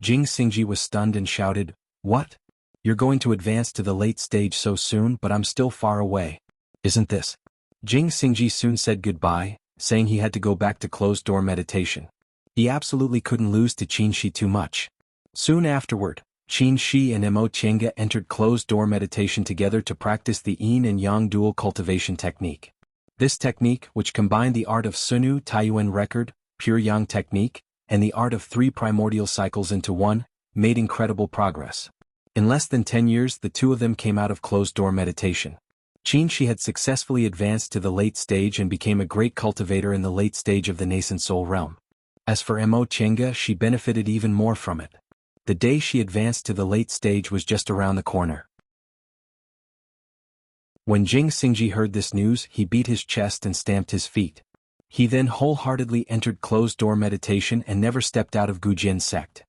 Jing Xingji was stunned and shouted, "What? You're going to advance to the late stage so soon, but I'm still far away. Isn't this?" Jing Xingji soon said goodbye, saying he had to go back to closed-door meditation. He absolutely couldn't lose to Qin Shi too much. Soon afterward, Qin Shi and Mo Qingge entered closed-door meditation together to practice the yin and yang dual cultivation technique. This technique, which combined the art of Sunu Taiyuan record, pure yang technique, and the art of 3 primordial cycles into one, made incredible progress. In less than 10 years, the two of them came out of closed-door meditation. Qin Shi had successfully advanced to the late stage and became a great cultivator in the late stage of the nascent soul realm. As for Mo Qingge, she benefited even more from it. The day she advanced to the late stage was just around the corner. When Jing Xingji heard this news, he beat his chest and stamped his feet. He then wholeheartedly entered closed-door meditation and never stepped out of Gujin sect.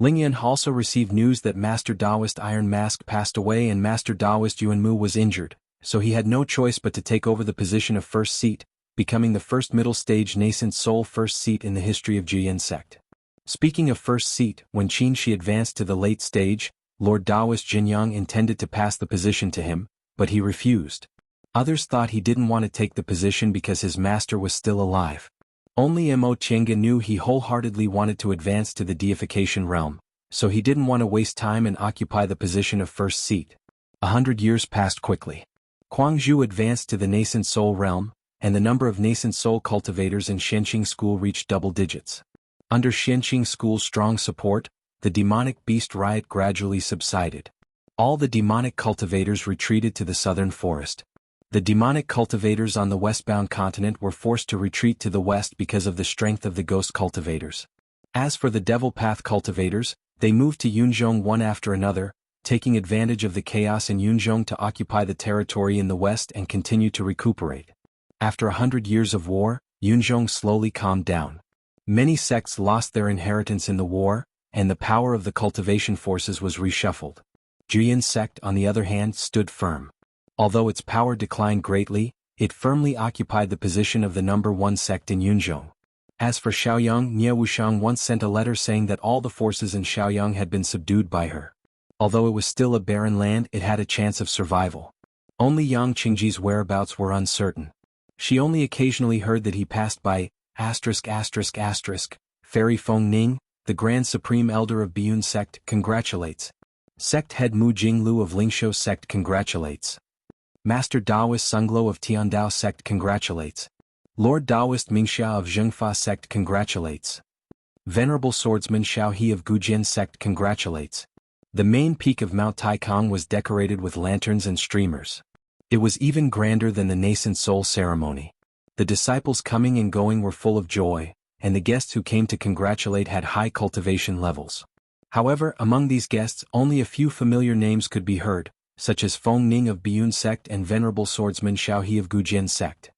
Lingyan also received news that Master Taoist Iron Mask passed away and Master Taoist Yuanmu was injured, so he had no choice but to take over the position of first seat, becoming the first middle stage nascent soul first seat in the history of Jin sect. Speaking of first seat, when Qin Shi advanced to the late stage, Lord Taoist Jinyang intended to pass the position to him, but he refused. Others thought he didn't want to take the position because his master was still alive. Only Mo Qingge knew he wholeheartedly wanted to advance to the deification realm, so he didn't want to waste time and occupy the position of first seat. 100 years passed quickly. Guangzhou advanced to the nascent soul realm, and the number of nascent soul cultivators in Xianqing School reached double digits. Under Xianqing School's strong support, the demonic beast riot gradually subsided. All the demonic cultivators retreated to the southern forest. The demonic cultivators on the westbound continent were forced to retreat to the west because of the strength of the ghost cultivators. As for the devil path cultivators, they moved to Yunzhong one after another, taking advantage of the chaos in Yunzhong to occupy the territory in the west and continue to recuperate. After 100 years of war, Yunzhong slowly calmed down. Many sects lost their inheritance in the war, and the power of the cultivation forces was reshuffled. Jian sect, on the other hand, stood firm. Although its power declined greatly, it firmly occupied the position of the number 1 sect in Yunzhong. As for Xiaoyang, Nie Wuxiang once sent a letter saying that all the forces in Xiaoyang had been subdued by her. Although it was still a barren land, it had a chance of survival. Only Yang Qingji's whereabouts were uncertain. She only occasionally heard that he passed by Fairy Feng Ning, the Grand Supreme Elder of Biyun sect, congratulates. Sect head Mu Jinglu of Lingshou sect congratulates. Master Daoist Sunglo of Tiandao sect congratulates. Lord Daoist Mingxia of Zhengfa sect congratulates. Venerable Swordsman Xiao He of Gujian sect congratulates. The main peak of Mount Taikang was decorated with lanterns and streamers. It was even grander than the nascent soul ceremony. The disciples coming and going were full of joy, and the guests who came to congratulate had high cultivation levels. However, among these guests only a few familiar names could be heard, such as Feng Ning of Biyun sect and Venerable Swordsman Xiao He of Gujian sect.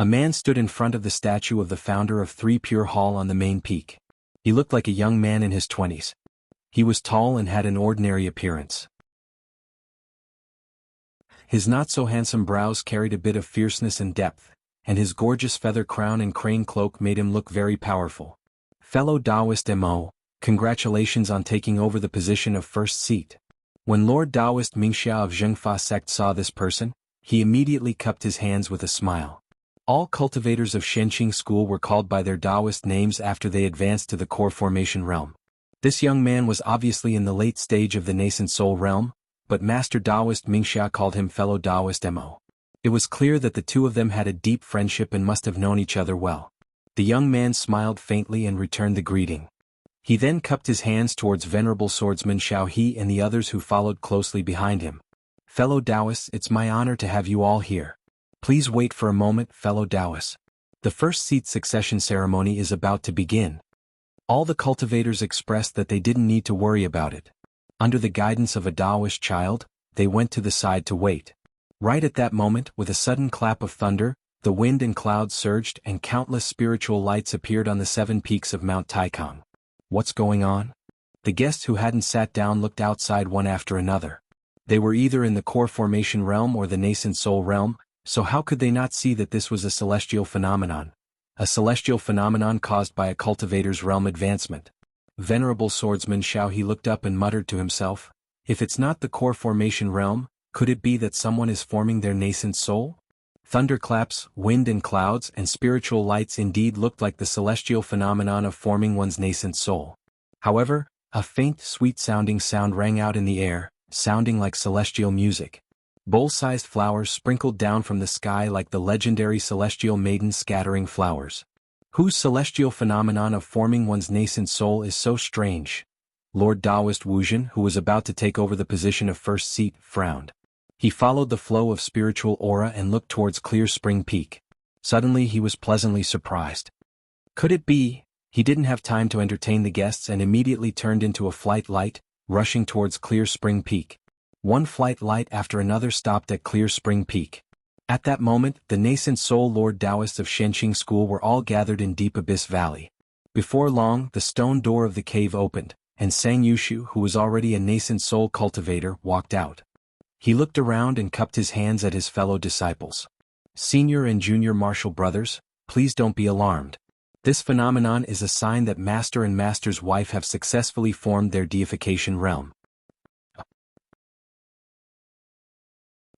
A man stood in front of the statue of the founder of Three Pure Hall on the main peak. He looked like a young man in his 20s. He was tall and had an ordinary appearance. His not-so-handsome brows carried a bit of fierceness and depth, and his gorgeous feather crown and crane cloak made him look very powerful. Fellow Taoist Mo, congratulations on taking over the position of first seat. When Lord Taoist Mingxia of Zhengfa sect saw this person, he immediately cupped his hands with a smile. All cultivators of Shenqing school were called by their Taoist names after they advanced to the core formation realm. This young man was obviously in the late stage of the nascent soul realm, but Master Taoist Mingxia called him fellow Taoist Mo. It was clear that the two of them had a deep friendship and must have known each other well. The young man smiled faintly and returned the greeting. He then cupped his hands towards Venerable Swordsman Xiao He and the others who followed closely behind him. Fellow Taoists, it's my honor to have you all here. Please wait for a moment, fellow Taoists. The first seat succession ceremony is about to begin. All the cultivators expressed that they didn't need to worry about it. Under the guidance of a Taoist child, they went to the side to wait. Right at that moment, with a sudden clap of thunder, the wind and clouds surged and countless spiritual lights appeared on the 7 peaks of Mount Taikang. What's going on? The guests who hadn't sat down looked outside one after another. They were either in the core formation realm or the nascent soul realm, so how could they not see that this was a celestial phenomenon? A celestial phenomenon caused by a cultivator's realm advancement. Venerable Swordsman Xiao He looked up and muttered to himself, if it's not the core formation realm, could it be that someone is forming their nascent soul? Thunderclaps, wind and clouds and spiritual lights indeed looked like the celestial phenomenon of forming one's nascent soul. However, a faint sweet-sounding sound rang out in the air, sounding like celestial music. Bowl-sized flowers sprinkled down from the sky like the legendary celestial maiden scattering flowers. Whose celestial phenomenon of forming one's nascent soul is so strange? Lord Taoist Wuzhen, who was about to take over the position of first seat, frowned. He followed the flow of spiritual aura and looked towards Clear Spring Peak. Suddenly he was pleasantly surprised. Could it be? He didn't have time to entertain the guests and immediately turned into a flight light, rushing towards Clear Spring Peak. One flight light after another stopped at Clear Spring Peak. At that moment, the nascent soul Lord Taoists of Shenqing School were all gathered in Deep Abyss Valley. Before long, the stone door of the cave opened, and Sang Yushu, who was already a nascent soul cultivator, walked out. He looked around and cupped his hands at his fellow disciples. Senior and junior martial brothers, please don't be alarmed. This phenomenon is a sign that Master and Master's wife have successfully formed their deification realm.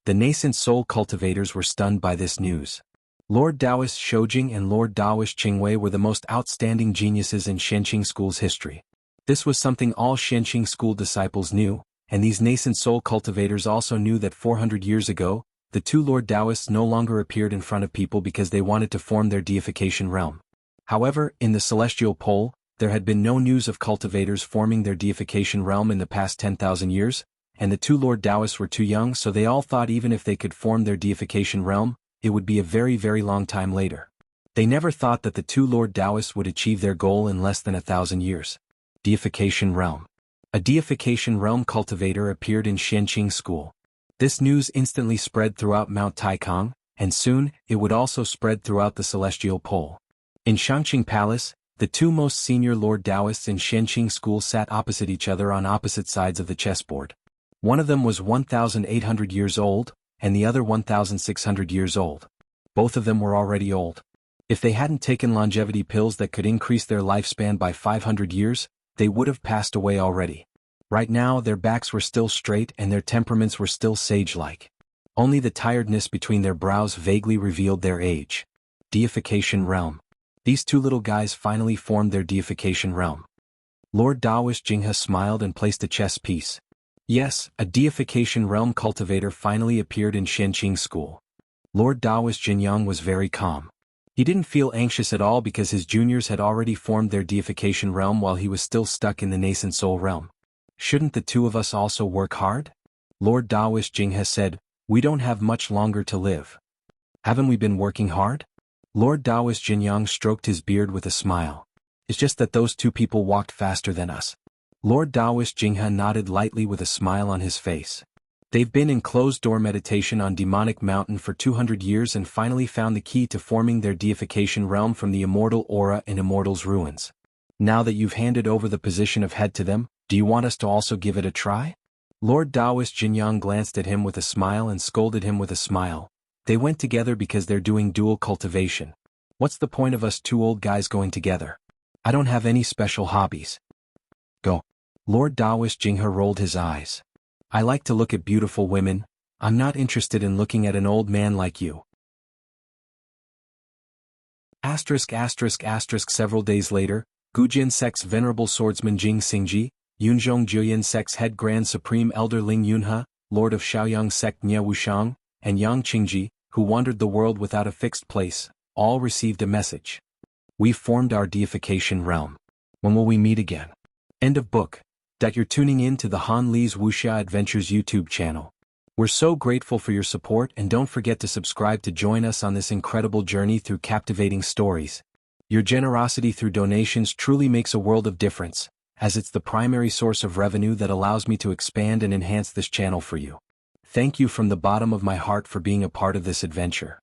The nascent soul cultivators were stunned by this news. Lord Taoist Shoujing and Lord Taoist Qingwei were the most outstanding geniuses in Shenqing School's history. This was something all Shenqing School disciples knew, and these nascent soul cultivators also knew that 400 years ago, the two Lord Taoists no longer appeared in front of people because they wanted to form their deification realm. However, in the celestial pole, there had been no news of cultivators forming their deification realm in the past 10,000 years, and the two Lord Taoists were too young, so they all thought even if they could form their deification realm, it would be a very, very long time later. They never thought that the two Lord Taoists would achieve their goal in less than 1,000 years. Deification realm. A deification realm cultivator appeared in Shenqing School. This news instantly spread throughout Mount Taikang, and soon, it would also spread throughout the celestial pole. In Shangqing Palace, the two most senior Lord Taoists in Shenqing School sat opposite each other on opposite sides of the chessboard. One of them was 1,800 years old, and the other 1,600 years old. Both of them were already old. If they hadn't taken longevity pills that could increase their lifespan by 500 years, they would have passed away already. Right now, their backs were still straight and their temperaments were still sage-like. Only the tiredness between their brows vaguely revealed their age. Deification realm. These two little guys finally formed their deification realm. Lord Taoist Jinghe smiled and placed a chess piece. Yes, a deification realm cultivator finally appeared in Shenqing School. Lord Taoist Jinyang was very calm. He didn't feel anxious at all because his juniors had already formed their deification realm while he was still stuck in the nascent soul realm. Shouldn't the two of us also work hard? Lord Taoist Jinghe said, we don't have much longer to live. Haven't we been working hard? Lord Taoist Jinyang stroked his beard with a smile. It's just that those two people walked faster than us. Lord Taoist Jinghe nodded lightly with a smile on his face. They've been in closed-door meditation on Demonic Mountain for 200 years and finally found the key to forming their deification realm from the immortal aura in Immortal's ruins. Now that you've handed over the position of head to them, do you want us to also give it a try? Lord Taoist Jinyang glanced at him with a smile and scolded him with a smile. They went together because they're doing dual cultivation. What's the point of us two old guys going together? I don't have any special hobbies. Go. Lord Taoist Jinghe rolled his eyes. I like to look at beautiful women. I'm not interested in looking at an old man like you. Several days later, Gujin Sect's venerable swordsman Jing Xingji, Yunzhong Juyin Sect's head Grand Supreme Elder Ling Yunhe, Lord of Shaoyang Sect Nye Wushang, and Yang Qingji, who wandered the world without a fixed place, all received a message. We've formed our deification realm. When will we meet again? End of book. That you're tuning in to the Han Li's Wuxia Adventures YouTube channel. We're so grateful for your support, and don't forget to subscribe to join us on this incredible journey through captivating stories. Your generosity through donations truly makes a world of difference, as it's the primary source of revenue that allows me to expand and enhance this channel for you. Thank you from the bottom of my heart for being a part of this adventure.